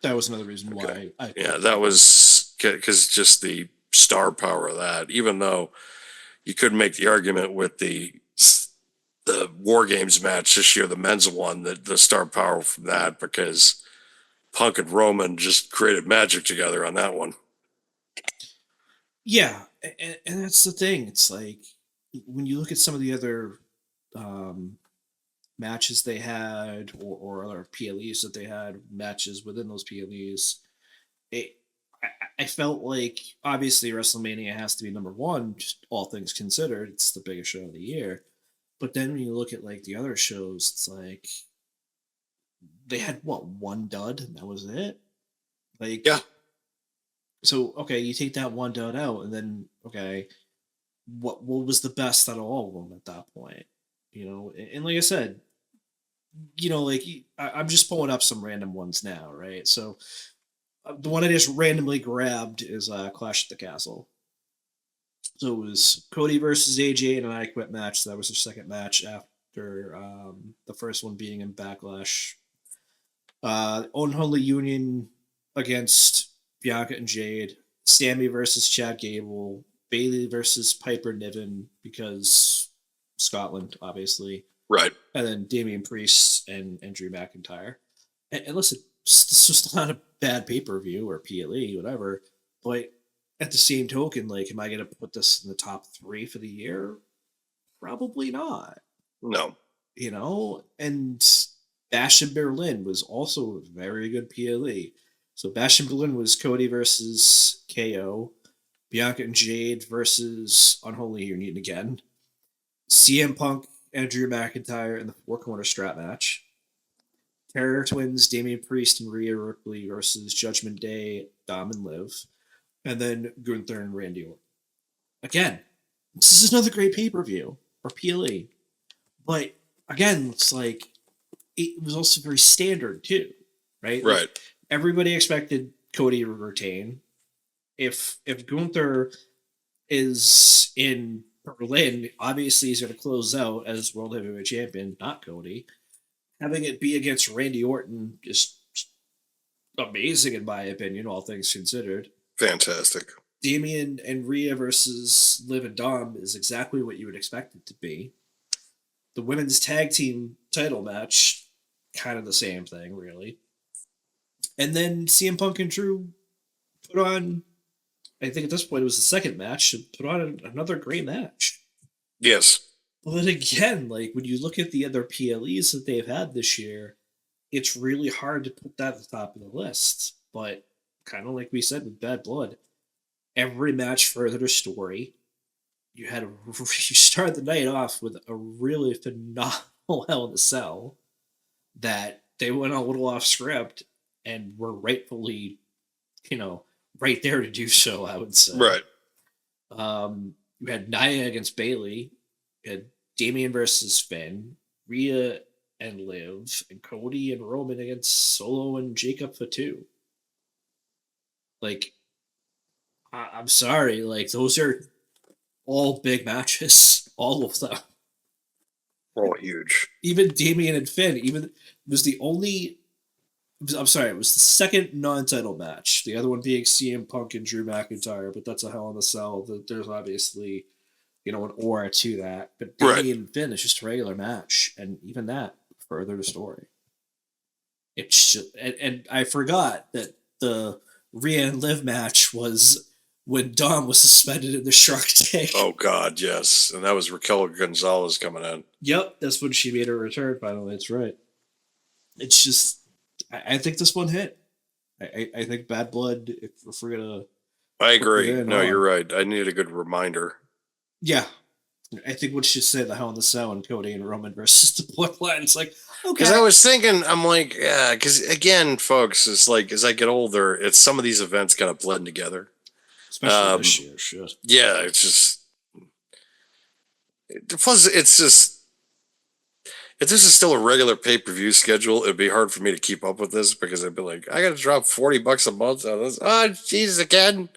that was another reason why. Okay. That was because just the star power of that. Even though you could make the argument with the War Games match this year, the men's one, that the star power from that, because Punk and Roman just created magic together on that one. Yeah, and that's the thing. It's like when you look at some of the other matches they had, or other PLEs that they had, matches within those PLEs, I felt like obviously WrestleMania has to be number one, just all things considered. It's the biggest show of the year. But then when you look at like the other shows, it's like they had one dud and that was it. Like, Yeah. So okay, you take that one dud out, and then okay, what was the best out of all of them at that point? You know, and like I said, you know, like I'm just pulling up some random ones now, right? So the one I just randomly grabbed is Clash at the Castle. So it was Cody versus AJ in an I Quit match. That was their second match after the first one being in Backlash. Unholy Union against Bianca and Jade. Sammy versus Chad Gable. Bailey versus Piper Niven because Scotland, obviously. Right. And then Damian Priest and Drew McIntyre. And listen, this was not a bad pay-per-view or PLE, whatever, but at the same token, like, am I going to put this in the top 3 for the year? Probably not. No. You know? And Bash in Berlin was also a very good PLE. So Bash in Berlin was Cody versus KO, Bianca and Jade versus Unholy Union again, CM Punk and Drew McIntyre in the 4-corner strap match, Terror Twins, Damian Priest and Rhea Ripley versus Judgment Day, Dom and Liv, and then Gunther and Randy Orton. Again, this is another great pay-per-view, or PLE. But again, it's like, it was also very standard too, right? Right. Like, everybody expected Cody to retain. If Gunther is in Berlin, obviously he's going to close out as World Heavyweight Champion, not Cody. Having it be against Randy Orton is amazing in my opinion, all things considered. Fantastic. Damian and Rhea versus Liv and Dom is exactly what you would expect it to be. The women's tag team title match, kind of the same thing, really. And then CM Punk and Drew put on, I think at this point it was the second match, put on another great match. Yes. But again, like when you look at the other PLEs that they've had this year, it's really hard to put that at the top of the list. But kind of like we said with Bad Blood, every match furthered a story. You started the night off with a really phenomenal Hell in a Cell that they went a little off script and were rightfully, right there to do so, I would say. Right. You had Nia against Bailey. You had Damian versus Finn, Rhea and Liv, and Cody and Roman against Solo and Jacob Fatu. Like, I'm sorry, like those are all big matches, all of them. Oh, huge. Even Damian and Finn, it was the second non-title match. The other one being CM Punk and Drew McIntyre, but that's a Hell in a Cell. There's obviously, an aura to that. But Damian and Finn is just a regular match, and even that furthered the story. It's just, and I forgot that the Rhea and Liv match was when Dom was suspended in the Shark Tank. Oh God, yes, and that was Raquel Gonzalez coming in. Yep, that's when she made her return finally. That's right. It's just, I think this one hit. I think Bad Blood, if we're gonna... I agree. No, you're right. I need a good reminder. Yeah. I think we should say the Hell in the Cell and Cody and Roman versus the Bloodline. It's like, okay. Because I was thinking, I'm like, yeah, because again, folks, it's like, as I get older, it's some of these events kind of blend together. Especially this year, shit. Yeah, it's just, Plus, it's just if this is still a regular pay-per-view schedule, it'd be hard for me to keep up with this because I'd be like, I gotta drop $40 a month on this. Oh, Jesus, again.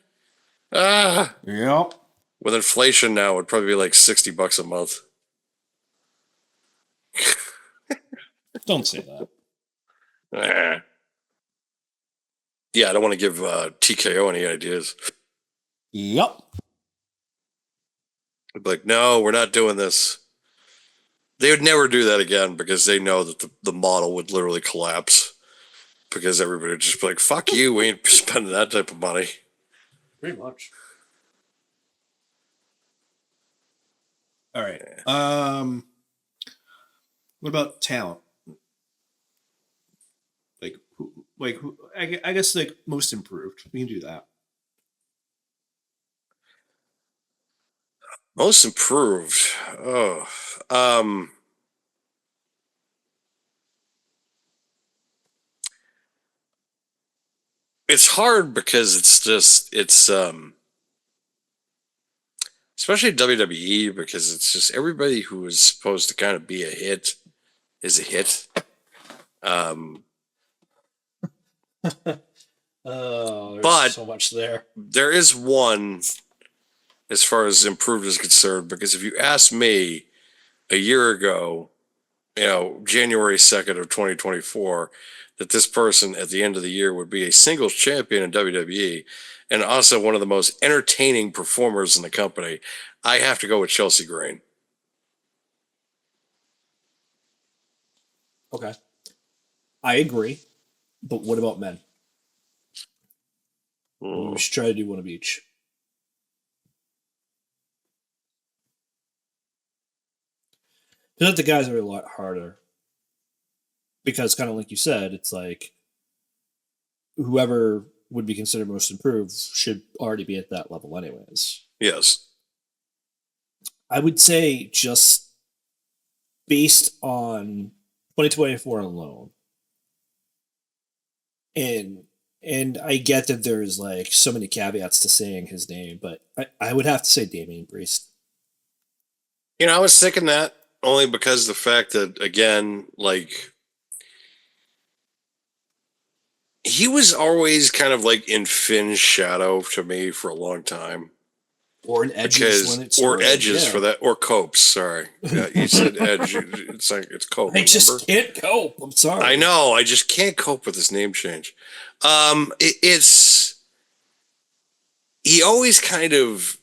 Ah. Yep. With inflation now, it'd probably be like $60 a month. Don't say that. Ah. Yeah, I don't want to give TKO any ideas. Yep. I'd be like, no, we're not doing this. They would never do that again because they know that the model would literally collapse because everybody would just be like, fuck you, we ain't spending that type of money. Pretty much. All right. What about talent? I guess like most improved. We can do that. Most improved. Oh. It's hard because it's especially WWE because it's just everybody who is supposed to kind of be a hit is a hit. Oh, there's But- so much there. There is one as far as improved is concerned because if you asked me a year ago, January 2nd of 2024, that this person at the end of the year would be a singles champion in WWE and also one of the most entertaining performers in the company, I have to go with Chelsea Green. Okay. I agree. But what about men? We should try to do one of each. I think the guys are a lot harder. Because kind of like you said, it's like whoever would be considered most improved should already be at that level anyways. Yes. I would say just based on 2024 alone. And I get that there's like so many caveats to saying his name, but I would have to say Damian Priest. I was thinking that only because the fact that, again, like, he was always kind of like in Finn's shadow to me for a long time. Or an Edges Edges for that, or Copes. Sorry, yeah, you said Edge. It's like it's Cope. I just can't cope. I'm sorry. I know. I just can't cope with this name change. He always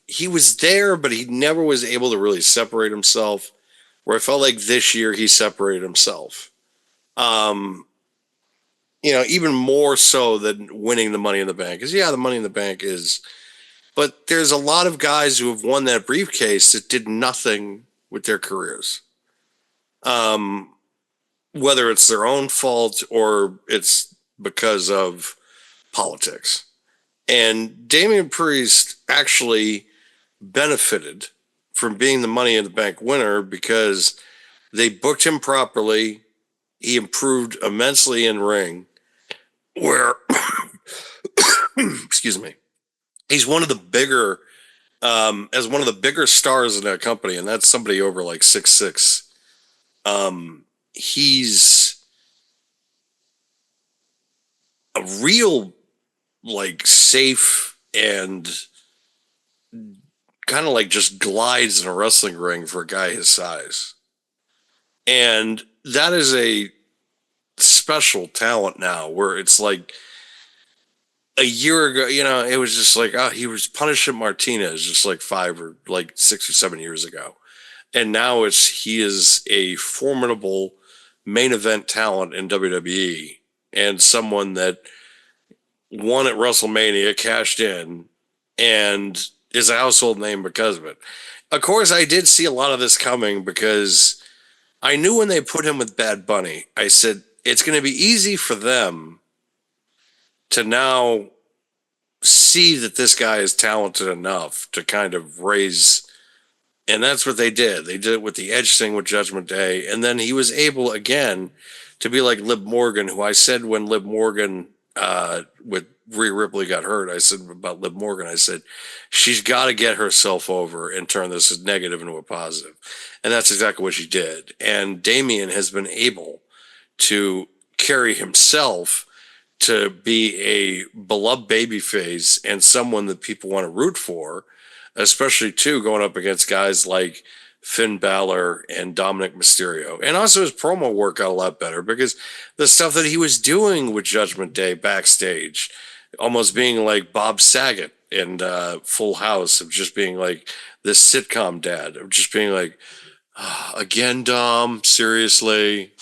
he was there, but he never was able to really separate himself. Where I felt like this year he separated himself. Even more so than winning the Money in the Bank. Because the Money in the Bank is. But there's a lot of guys who have won that briefcase that did nothing with their careers. Whether it's their own fault or it's because of politics. And Damian Priest actually benefited from being the Money in the Bank winner because they booked him properly. He improved immensely in ring where, excuse me, he's one of the bigger, as one of the bigger stars in that company, and that's somebody over like 6'6". He's a real, like, safe and kind of like just glides in a wrestling ring for a guy his size. And that is a special talent now where it's like, a year ago, it was just like, he was punishing Martinez just like 5 or like 6 or 7 years ago. And now he is a formidable main event talent in WWE and someone that won at WrestleMania, cashed in, and is a household name because of it. Of course, I did see a lot of this coming because I knew when they put him with Bad Bunny, I said, it's going to be easy for them to now see that this guy is talented enough to kind of raise, and that's what they did. They did it with the Edge thing with Judgment Day, and then he was able again to be like Liv Morgan, who I said when Liv Morgan with Rhea Ripley got hurt, I said about Liv Morgan, I said, she's got to get herself over and turn this negative into a positive. And that's exactly what she did. And Damian has been able to carry himself to be a beloved babyface and someone that people want to root for, especially too going up against guys like Finn Balor and Dominic Mysterio. And also his promo work got a lot better because the stuff that he was doing with Judgment Day backstage, almost being like Bob Saget in Full House, of just being like this sitcom dad, of just being like, again, Dom, seriously.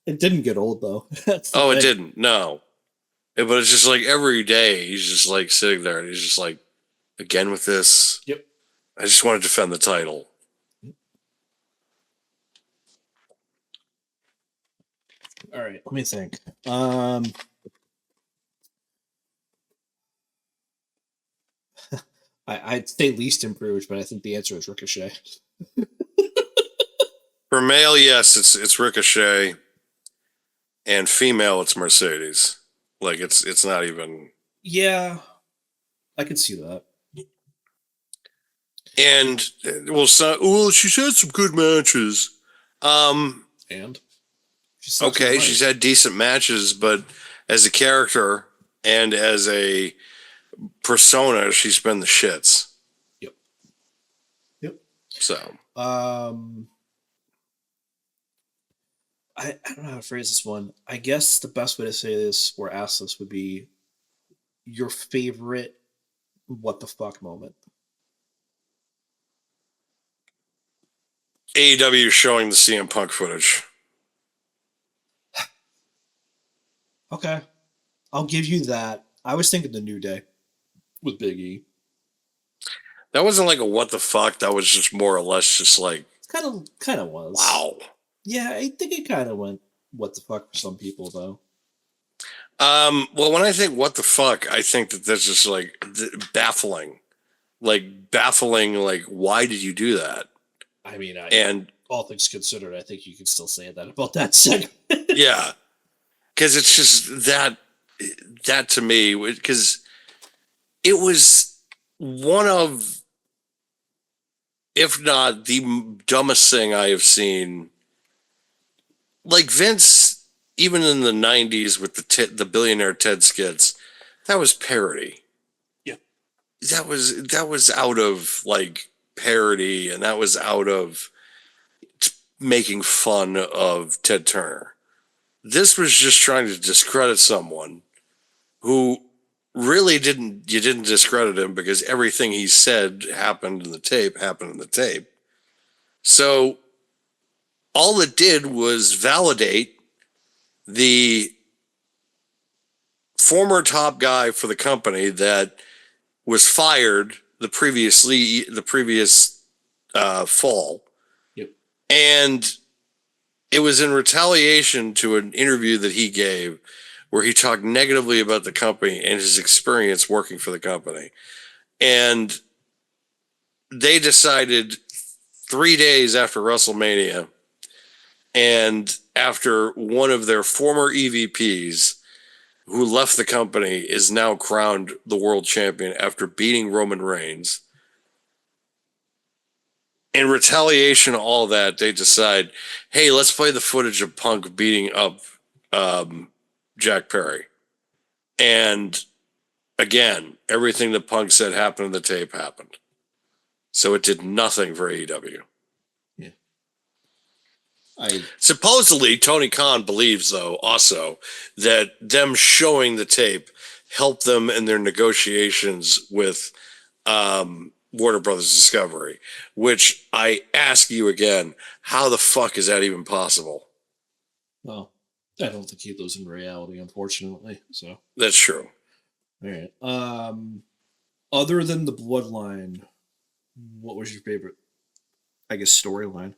It didn't get old though. Oh, it didn't. No. But it's just like every day he's just like sitting there and he's just like, again with this. Yep. I just want to defend the title. All right, let me think. I'd say least improved, but I think the answer is Ricochet. For male, yes, it's Ricochet, and female, it's Mercedes. Like it's not even. Yeah, I could see that. And well, she's had some good matches. And Okay, she's had decent matches, but as a character and as a persona, she's been the shits. Yep. Yep. So. I don't know how to phrase this one. I guess the best way to say this or ask this would be your favorite what the fuck moment. AEW showing the CM Punk footage. Okay. I'll give you that. I was thinking the New Day with Big E. That wasn't like a what the fuck. That was just more or less just like Kind of was. wow. Yeah, I think it kind of went what the fuck for some people though. Well, when I think what the fuck, I think that that's just like baffling. Like why did you do that? I mean, and all things considered, I think you can still say that about that segment. Yeah, because it's just that to me, because it was one of, if not the dumbest thing I have seen. Like Vince, even in the 90s with the Billionaire Ted skits, that was parody. Yeah. That was out of like parody, and that was out of making fun of Ted Turner. This was just trying to discredit someone who really didn't discredit him, because everything he said happened in the tape. So all it did was validate the former top guy for the company that was fired the previous fall. Yep. And it was in retaliation to an interview that he gave where he talked negatively about the company and his experience working for the company. And they decided 3 days after WrestleMania, and after one of their former EVPs who left the company is now crowned the world champion after beating Roman Reigns, in retaliation to all that, they decide, hey, let's play the footage of Punk beating up Jack Perry. And again, everything that Punk said happened in the tape happened. So it did nothing for AEW. Supposedly, Tony Khan believes, though, also, that them showing the tape helped them in their negotiations with Warner Brothers Discovery, which I ask you again, how the fuck is that even possible? Well, I don't think he lives in reality, unfortunately. So that's true. All right. Other than the Bloodline, what was your favorite, I guess, storyline?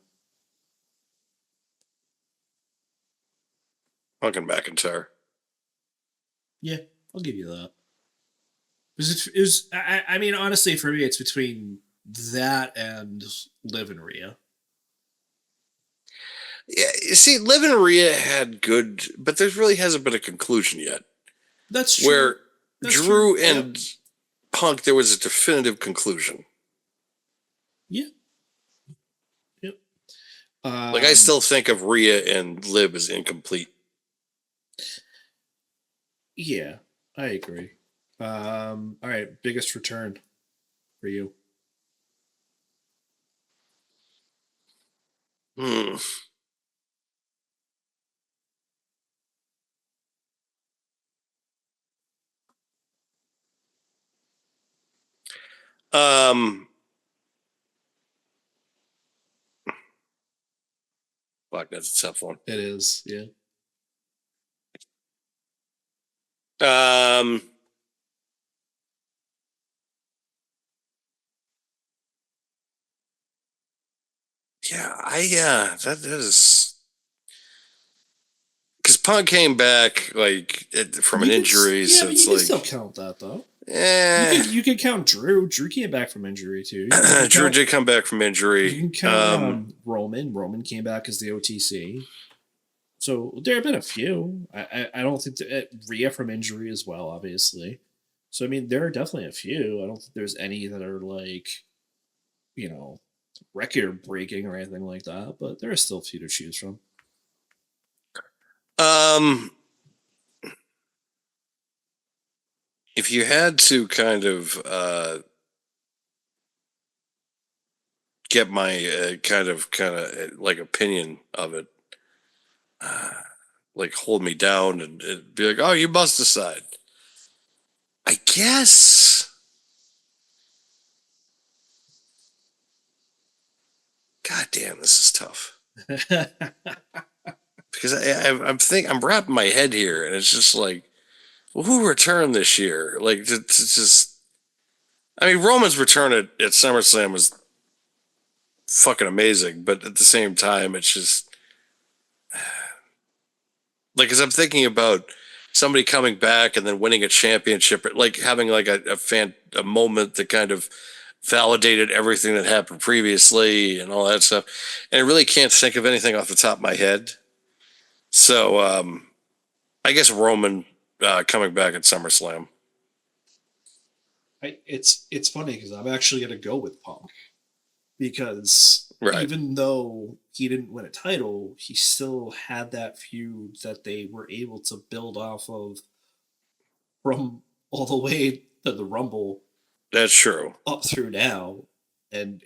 Punk and McIntyre. Yeah, I'll give you that. It was. I mean, honestly, for me, it's between that and Liv and Rhea. Yeah, you see, Liv and Rhea had good, but there really hasn't been a conclusion yet. That's true. Where That's Drew true. and Punk, there was a definitive conclusion. Yeah. Yep. Like I still think of Rhea and Liv as incomplete. Yeah, I agree. All right, biggest return for you. Hmm. Fuck, that's a tough one. It is, yeah. Um, that is because Punk came back from an injury, so but it's you can like, still count that though. eh. You could count Drew. Drew came back from injury too. You can Drew count- did come back from injury. You can count Roman. Roman came back as the OTC. So there have been a few. I don't think Rhea from injury as well, obviously. So I mean, there are definitely a few. I don't think there's any that are like, record breaking or anything like that. But there are still a few to choose from. If you had to kind of get my kind of like opinion of it, like hold me down and be like, oh, you must decide. I guess. God damn, this is tough. Because I'm wrapping my head here, and it's just like, well, who returned this year? Like, it's just, I mean, Roman's return at SummerSlam was fucking amazing, but at the same time, it's just like, because I'm thinking about somebody coming back and then winning a championship, like having like a moment that kind of validated everything that happened previously and all that stuff. And I really can't think of anything off the top of my head. So I guess Roman coming back at SummerSlam. It's funny because I'm actually going to go with Punk because even though he didn't win a title, he still had that feud that they were able to build off of from all the way to the Rumble. That's true. Up through now, and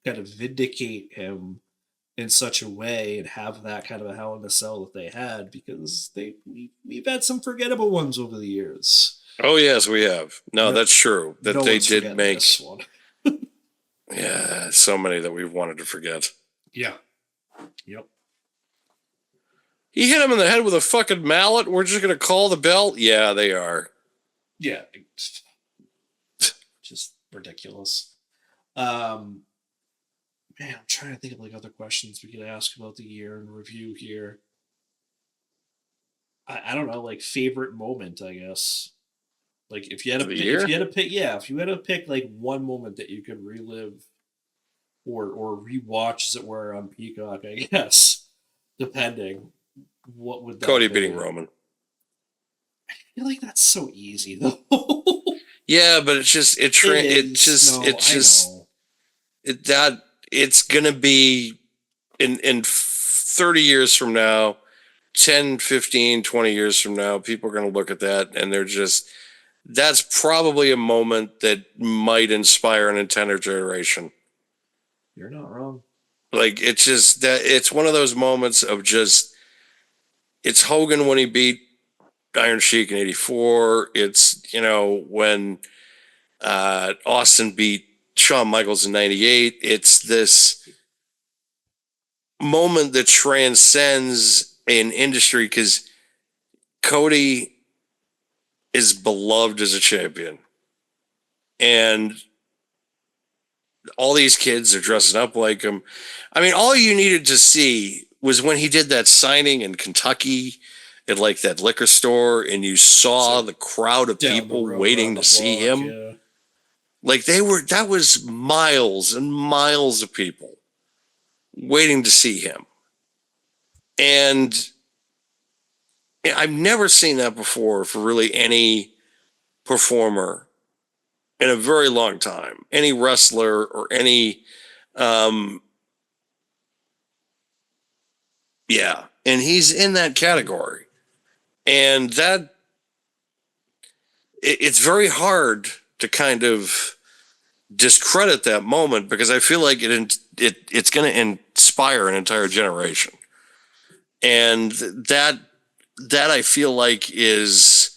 kind of vindicate him in such a way and have that kind of a Hell in a Cell that they had, because we've had some forgettable ones over the years. Oh yes, we have. No, that's true. That no they did make this one. Yeah, so many that we wanted to forget. Yeah. Yep. He hit him in the head with a fucking mallet. We're just gonna call the bell. Yeah, they are. Yeah. Just ridiculous. Man, I'm trying to think of like other questions we could ask about the year and review here. I don't know, like favorite moment, I guess. Like if you had to pick like one moment that you could relive or rewatch, as it were, on Peacock, I guess, depending, what would that Cody be? beating Roman. I feel like that's so easy though. Yeah, but it's gonna be in 30 years from now, 10, 15, 20 years from now, people are gonna look at that and that's probably a moment that might inspire an entire generation. You're not wrong. Like it's one of those moments of it's Hogan when he beat Iron Sheik in '84. It's when Austin beat Shawn Michaels in '98. It's this moment that transcends an industry because Cody is beloved as a champion, and all these kids are dressing up like him. I mean, all you needed to see was when he did that signing in Kentucky at like that liquor store, and you saw the crowd of people waiting to see him. Yeah. Like that was miles and miles of people waiting to see him. And I've never seen that before for really any performer in a very long time, any wrestler or any, yeah. And he's in that category. And that, it's very hard to kind of discredit that moment because I feel like it's going to inspire an entire generation. And that I feel like is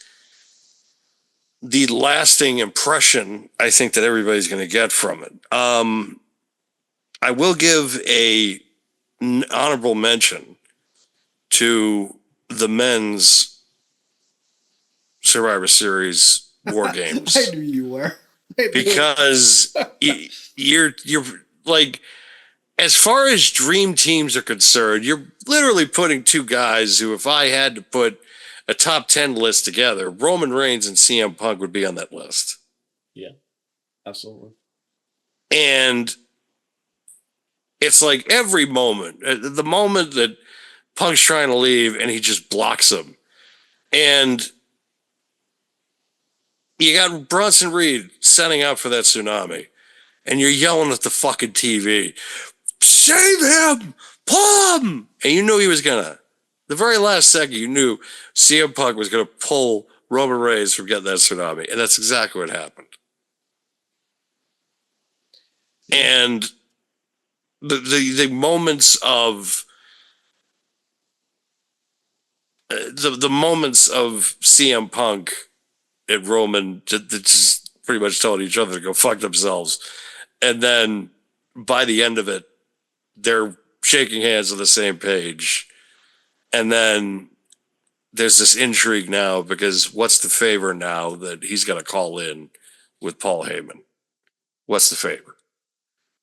the lasting impression I think that everybody's going to get from it. I will give an honorable mention to the men's Survivor Series War Games. I knew you were. Because you're like, as far as dream teams are concerned, you're literally putting two guys who, if I had to put a top 10 list together, Roman Reigns and CM Punk would be on that list. Yeah, absolutely. And it's like every moment, the moment that Punk's trying to leave and he just blocks him. And you got Bronson Reed setting up for that tsunami, and you're yelling at the fucking TV, save him, pull him. And you knew he was gonna. The very last second, you knew CM Punk was gonna pull Roman Reigns from getting that tsunami, and that's exactly what happened. And the moments of the moments of CM Punk and Roman just pretty much telling each other to go fuck themselves. And then by the end of it, they're shaking hands on the same page. And then there's this intrigue now because what's the favor now that he's going to call in with Paul Heyman? What's the favor?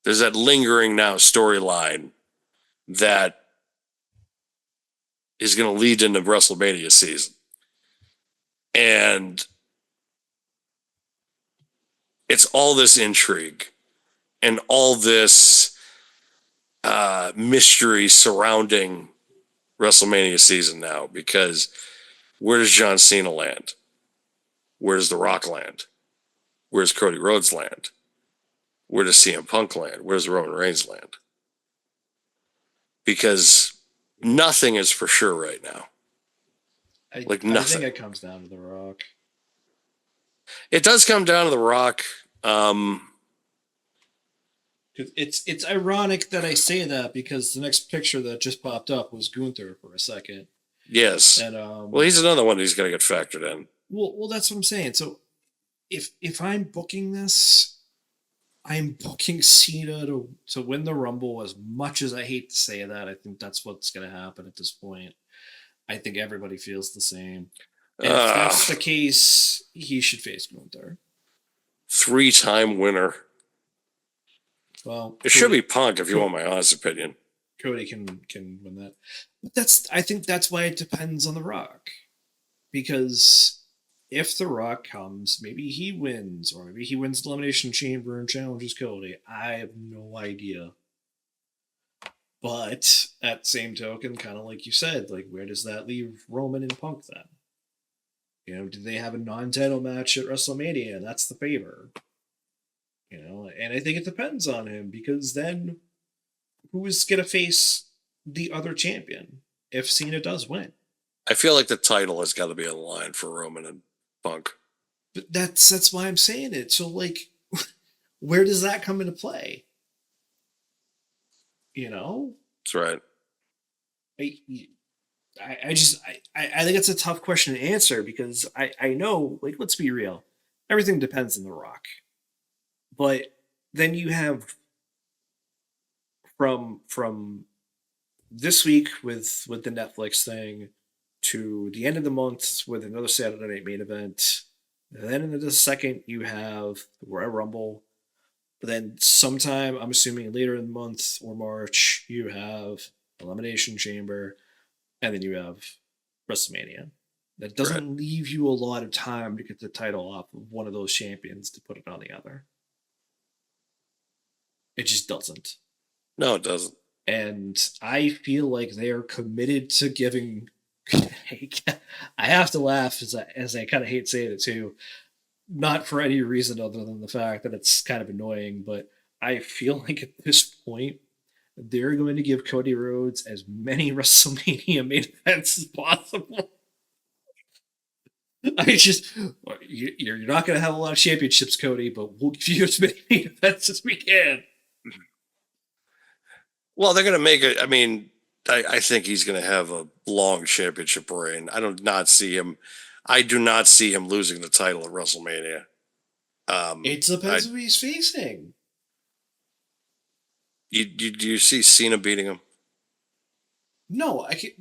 There's that lingering now storyline that is going to lead into WrestleMania season. And it's all this intrigue and all this mystery surrounding WrestleMania season now, because where does John Cena land? Where does The Rock land? Where does Cody Rhodes land? Where does CM Punk land? Where does Roman Reigns land? Because nothing is for sure right now. I Nothing. think it comes down to The Rock. It does come down to The Rock. It's ironic that I say that because the next picture that just popped up was Gunther for a second. Yes. And well, he's another one who's going to get factored in. Well, that's what I'm saying. So if I'm booking this, I'm booking Cena to win the Rumble. As much as I hate to say that, I think that's what's going to happen at this point. I think everybody feels the same. And if that's the case, he should face Gunther. 3-time winner. Well, it should be Punk, if you want my honest opinion. Cody can win that. But I think that's why it depends on The Rock. Because if The Rock comes, maybe he wins, or maybe he wins the Elimination Chamber and challenges Cody. I have no idea. But at the same token, kind of like you said, like where does that leave Roman and Punk then? You know, do they have a non-title match at WrestleMania? That's the favor. You know, and I think it depends on him, because then who is going to face the other champion if Cena does win? I feel like the title has got to be on the line for Roman and Punk. But that's why I'm saying it. So, like, where does that come into play? You know? That's right. I think it's a tough question to answer, because I know, like, let's be real. Everything depends on The Rock. But then you have from this week with the Netflix thing to the end of the month with another Saturday Night Main Event. And then in the second, you have the Royal Rumble. But then sometime, I'm assuming later in the month or March, you have Elimination Chamber. And then you have WrestleMania. That doesn't leave you a lot of time to get the title off of one of those champions to put it on the other. It just doesn't. No, it doesn't. And I feel like they are committed to giving. I have to laugh as I kind of hate saying it too, not for any reason other than the fact that it's kind of annoying, but I feel like at this point they're going to give Cody Rhodes as many WrestleMania main events as possible. I just you're not going to have a lot of championships, Cody, but we'll give you as many main events as we can. Well, they're going to make it. I mean, I think he's going to have a long championship reign. I do not see him losing the title at WrestleMania. It depends who he's facing. Do you see Cena beating him? No, I can.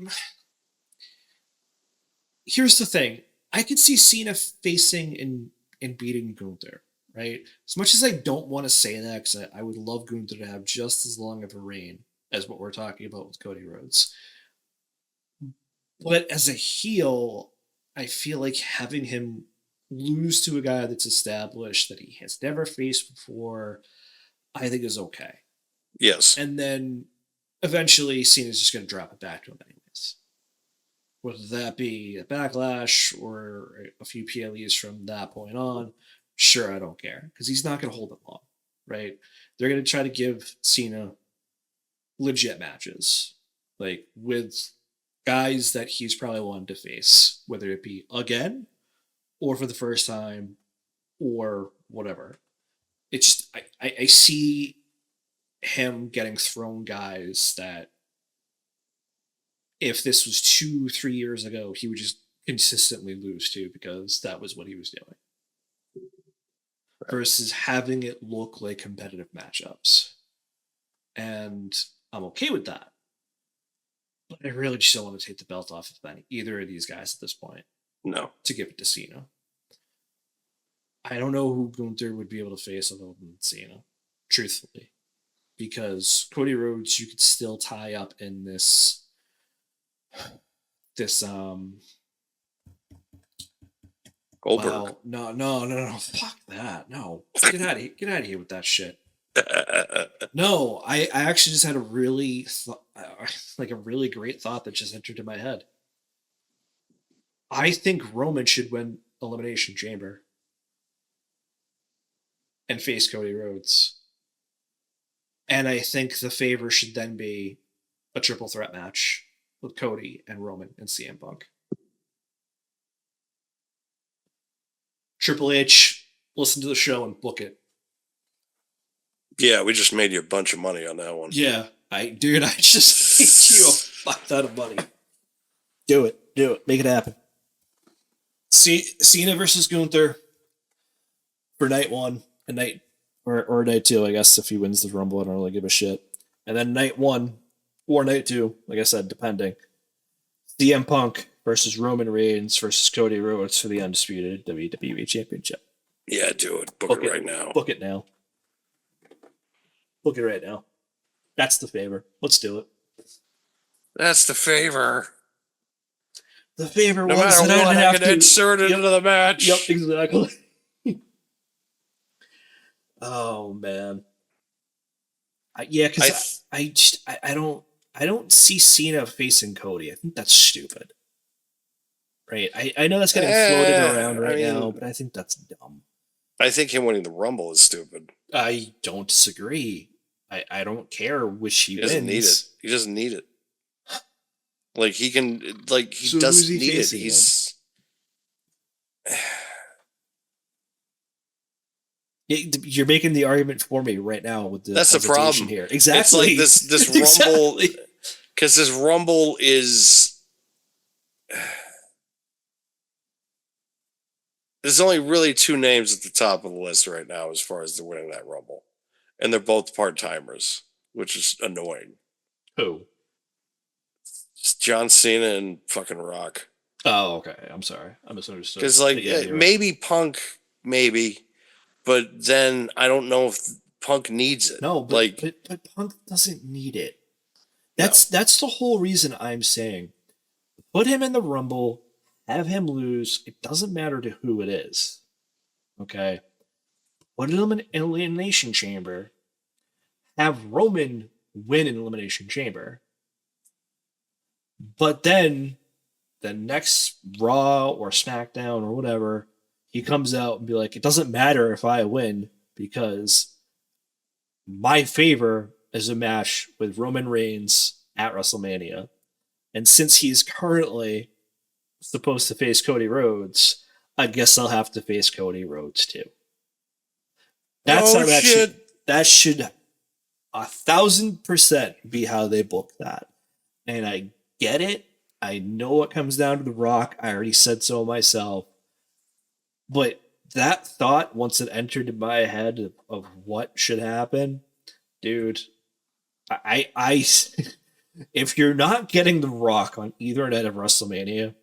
Here's the thing: I could see Cena facing and beating Gunther, right? As much as I don't want to say that, because I would love Gunther to have just as long of a reign as what we're talking about with Cody Rhodes. But as a heel, I feel like having him lose to a guy that's established that he has never faced before, I think is okay. Yes. And then eventually Cena's just going to drop it back to him anyways. Whether that be a backlash or a few PLEs from that point on, sure, I don't care. Because he's not going to hold it long, right? They're going to try to give Cena legit matches, like with guys that he's probably wanted to face, whether it be again or for the first time or whatever. It's just, I see him getting thrown guys that if this was 2-3 years ago, he would just consistently lose to because that was what he was doing. Versus having it look like competitive matchups. And I'm okay with that. But I really just don't want to take the belt off of either of these guys at this point. No. To give it to Cena. I don't know who Gunther would be able to face other than Cena, truthfully. Because Cody Rhodes, you could still tie up in this Goldberg. Wow, no, fuck that. No. Get out of here with that shit. No, I actually just had a really great thought that just entered in my head. I think Roman should win Elimination Chamber and face Cody Rhodes. And I think the favor should then be a triple threat match with Cody and Roman and CM Punk. Triple H, listen to the show and book it. Yeah, we just made you a bunch of money on that one. Yeah, I just made you a fuck ton of money. Do it, make it happen. Cena versus Gunther for night 1 and night or night 2, I guess. If he wins the Rumble, I don't really give a shit. And then night 1 or night 2, like I said, depending. CM Punk versus Roman Reigns versus Cody Rhodes for the undisputed WWE Championship. Yeah, do it. Book it right now. Book it now. Book it right now. That's the favor. Let's do it. That's the favor. The favor no ones matter that what, I I have can insert it into the match. Yep, exactly. Oh man. Because I don't see Cena facing Cody. I think that's stupid. Right? I know that's getting floated around now, but I think that's dumb. I think him winning the Rumble is stupid. I don't disagree. I don't care which he doesn't wins. need it. He doesn't need it. Like he can, like he So doesn't who's he need it. facing He's You're making the argument for me right now with the that's the problem here. Exactly. It's like this Rumble, because this Rumble is. There's only really 2 names at the top of the list right now as far as the winning that Rumble. And they're both part-timers, which is annoying. Who? It's John Cena and fucking Rock. Oh, okay. I'm sorry. I misunderstood. Because, like, maybe right. Punk, maybe. But then I don't know if Punk needs it. No, but Punk doesn't need it. That's the whole reason I'm saying put him in the Rumble, have him lose. It doesn't matter to who it is. Okay? Put him in an Elimination Chamber. Have Roman win an Elimination Chamber. But then the next Raw or SmackDown or whatever, he comes out and be like, it doesn't matter if I win because my favor is a match with Roman Reigns at WrestleMania. And since he's currently supposed to face Cody Rhodes, I guess I'll have to face Cody Rhodes too. That's how that should 1,000% be how they book that. And I get it. I know it comes down to The Rock. I already said so myself. But that thought, once it entered in my head of what should happen, dude, I if you're not getting The Rock on either night of WrestleMania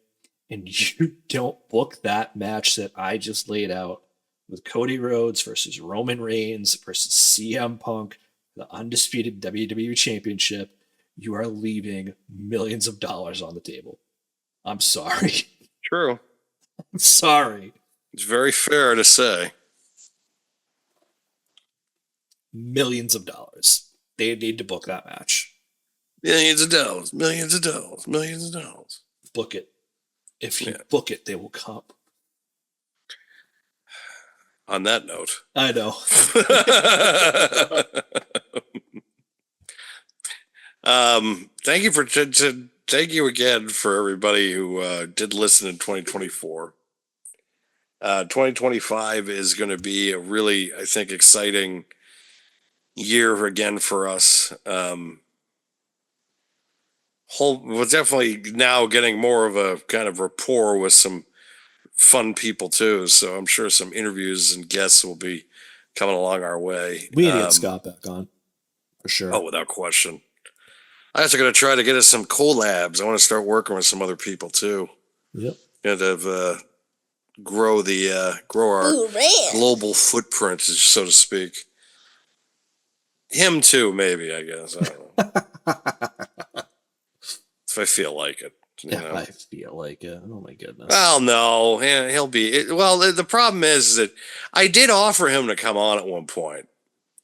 and you don't book that match that I just laid out with Cody Rhodes versus Roman Reigns versus CM Punk, the undisputed WWE Championship, you are leaving millions of dollars on the table. I'm sorry. True. I'm sorry. It's very fair to say. Millions of dollars. They need to book that match. Millions of dollars, millions of dollars, millions of dollars. Book it. If you book it, they will come. On that note. I know. Thank you again for everybody who did listen in 2024. 2025 is going to be a really, I think, exciting year again for us. We're definitely now getting more of a kind of rapport with some fun people too. So I'm sure some interviews and guests will be coming along our way. We need to get Scott back on for sure. Oh, without question. I also going to try to get us some collabs. I want to start working with some other people too. Yep. And grow our global footprint, so to speak. Him too, maybe. I guess. I don't know. If I feel like it. I feel like it. Oh my goodness. Well, no, he'll be. Well, the problem is that I did offer him to come on at one point.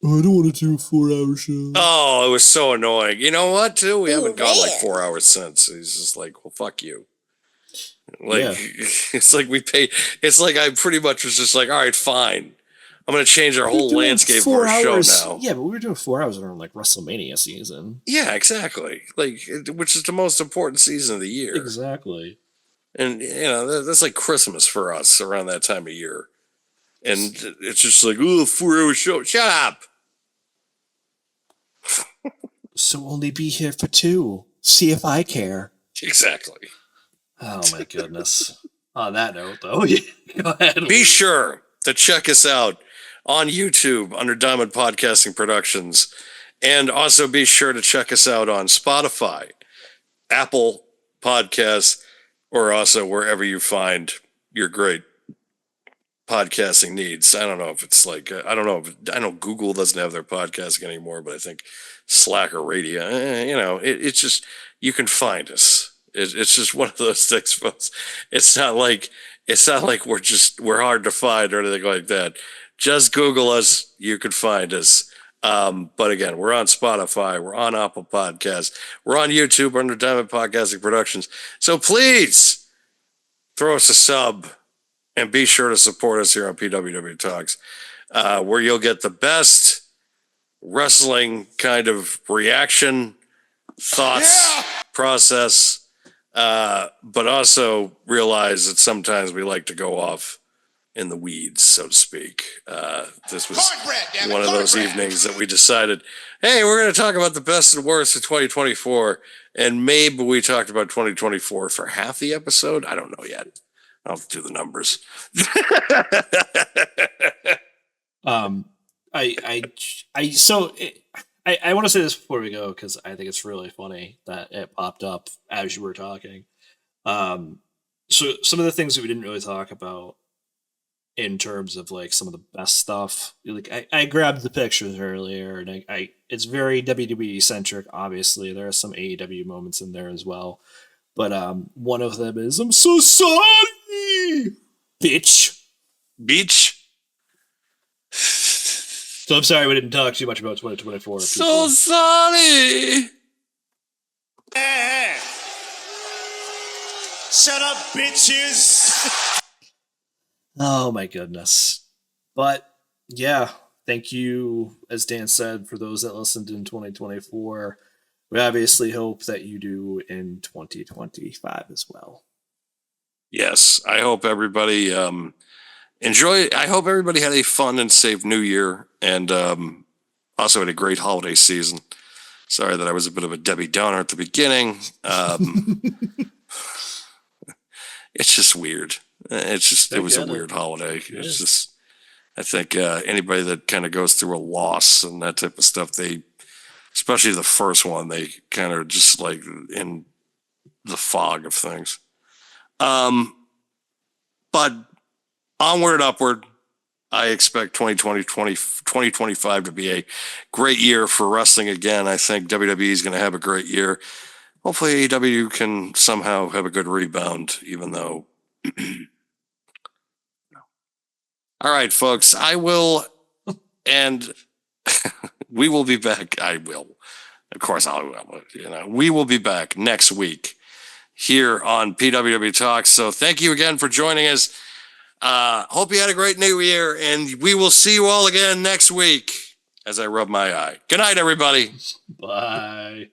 Oh, I don't want to do a 4-hour show. Oh, it was so annoying. You know what, too? We haven't gone like 4 hours since. He's just like, well, fuck you. Like, It's like we pay. It's like I pretty much was just like, all right, fine. I'm going to change our whole landscape of our show now. Yeah, but we were doing 4 hours around like WrestleMania season. Yeah, exactly. Like, which is the most important season of the year. Exactly. And, that's like Christmas for us around that time of year. And it's just like, oh, 4-hour show. Shut up. So only be here for 2. See if I care. Exactly. Oh my goodness. On that note, though, go ahead. Be sure to check us out on YouTube under Diamond Podcasting Productions. And also be sure to check us out on Spotify, Apple Podcasts, or also wherever you find your great podcasting needs. I don't know if it's like, I know Google doesn't have their podcasting anymore, but I think Slack or Radio, it's just, you can find us. It's just one of those things, folks. It's not like we're hard to find or anything like that. Just Google us. You can find us. But again, we're on Spotify. We're on Apple Podcasts. We're on YouTube under Diamond Podcasting Productions. So please throw us a sub and be sure to support us here on PWW Talks, where you'll get the best wrestling kind of reaction, thoughts, process, but also realize that sometimes we like to go off in the weeds, so to speak. This was one of those evenings that we decided, hey, we're going to talk about the best and worst of 2024. And maybe we talked about 2024 for half the episode. I don't know yet. I'll do the numbers. I want to say this before we go because I think it's really funny that it popped up as you were talking. So some of the things that we didn't really talk about in terms of like some of the best stuff, like I grabbed the pictures earlier, and I it's very WWE centric. Obviously, there are some AEW moments in there as well, but one of them is "I'm so sorry, bitch." Beach. So I'm sorry we didn't talk too much about 2024. So sorry. Hey. Shut up, bitches. Oh my goodness. But yeah, thank you, as Dan said, for those that listened in 2024. We obviously hope that you do in 2025 as well. Yes, I hope everybody enjoy. I hope everybody had a fun and safe New Year, and also had a great holiday season. Sorry that I was a bit of a Debbie Downer at the beginning. It's just weird. It was a weird holiday. It's just, I think anybody that kind of goes through a loss and that type of stuff, they, especially the first one, they kind of just like in the fog of things. But onward, upward. I expect 2025 to be a great year for wrestling again. I think WWE is going to have a great year. Hopefully AEW can somehow have a good rebound, even though. All right, folks, I will, and we will be back. I will. Of course, I will. We will be back next week here on PWW Talks. So thank you again for joining us. Hope you had a great New Year, and we will see you all again next week as I rub my eye. Good night, everybody. Bye.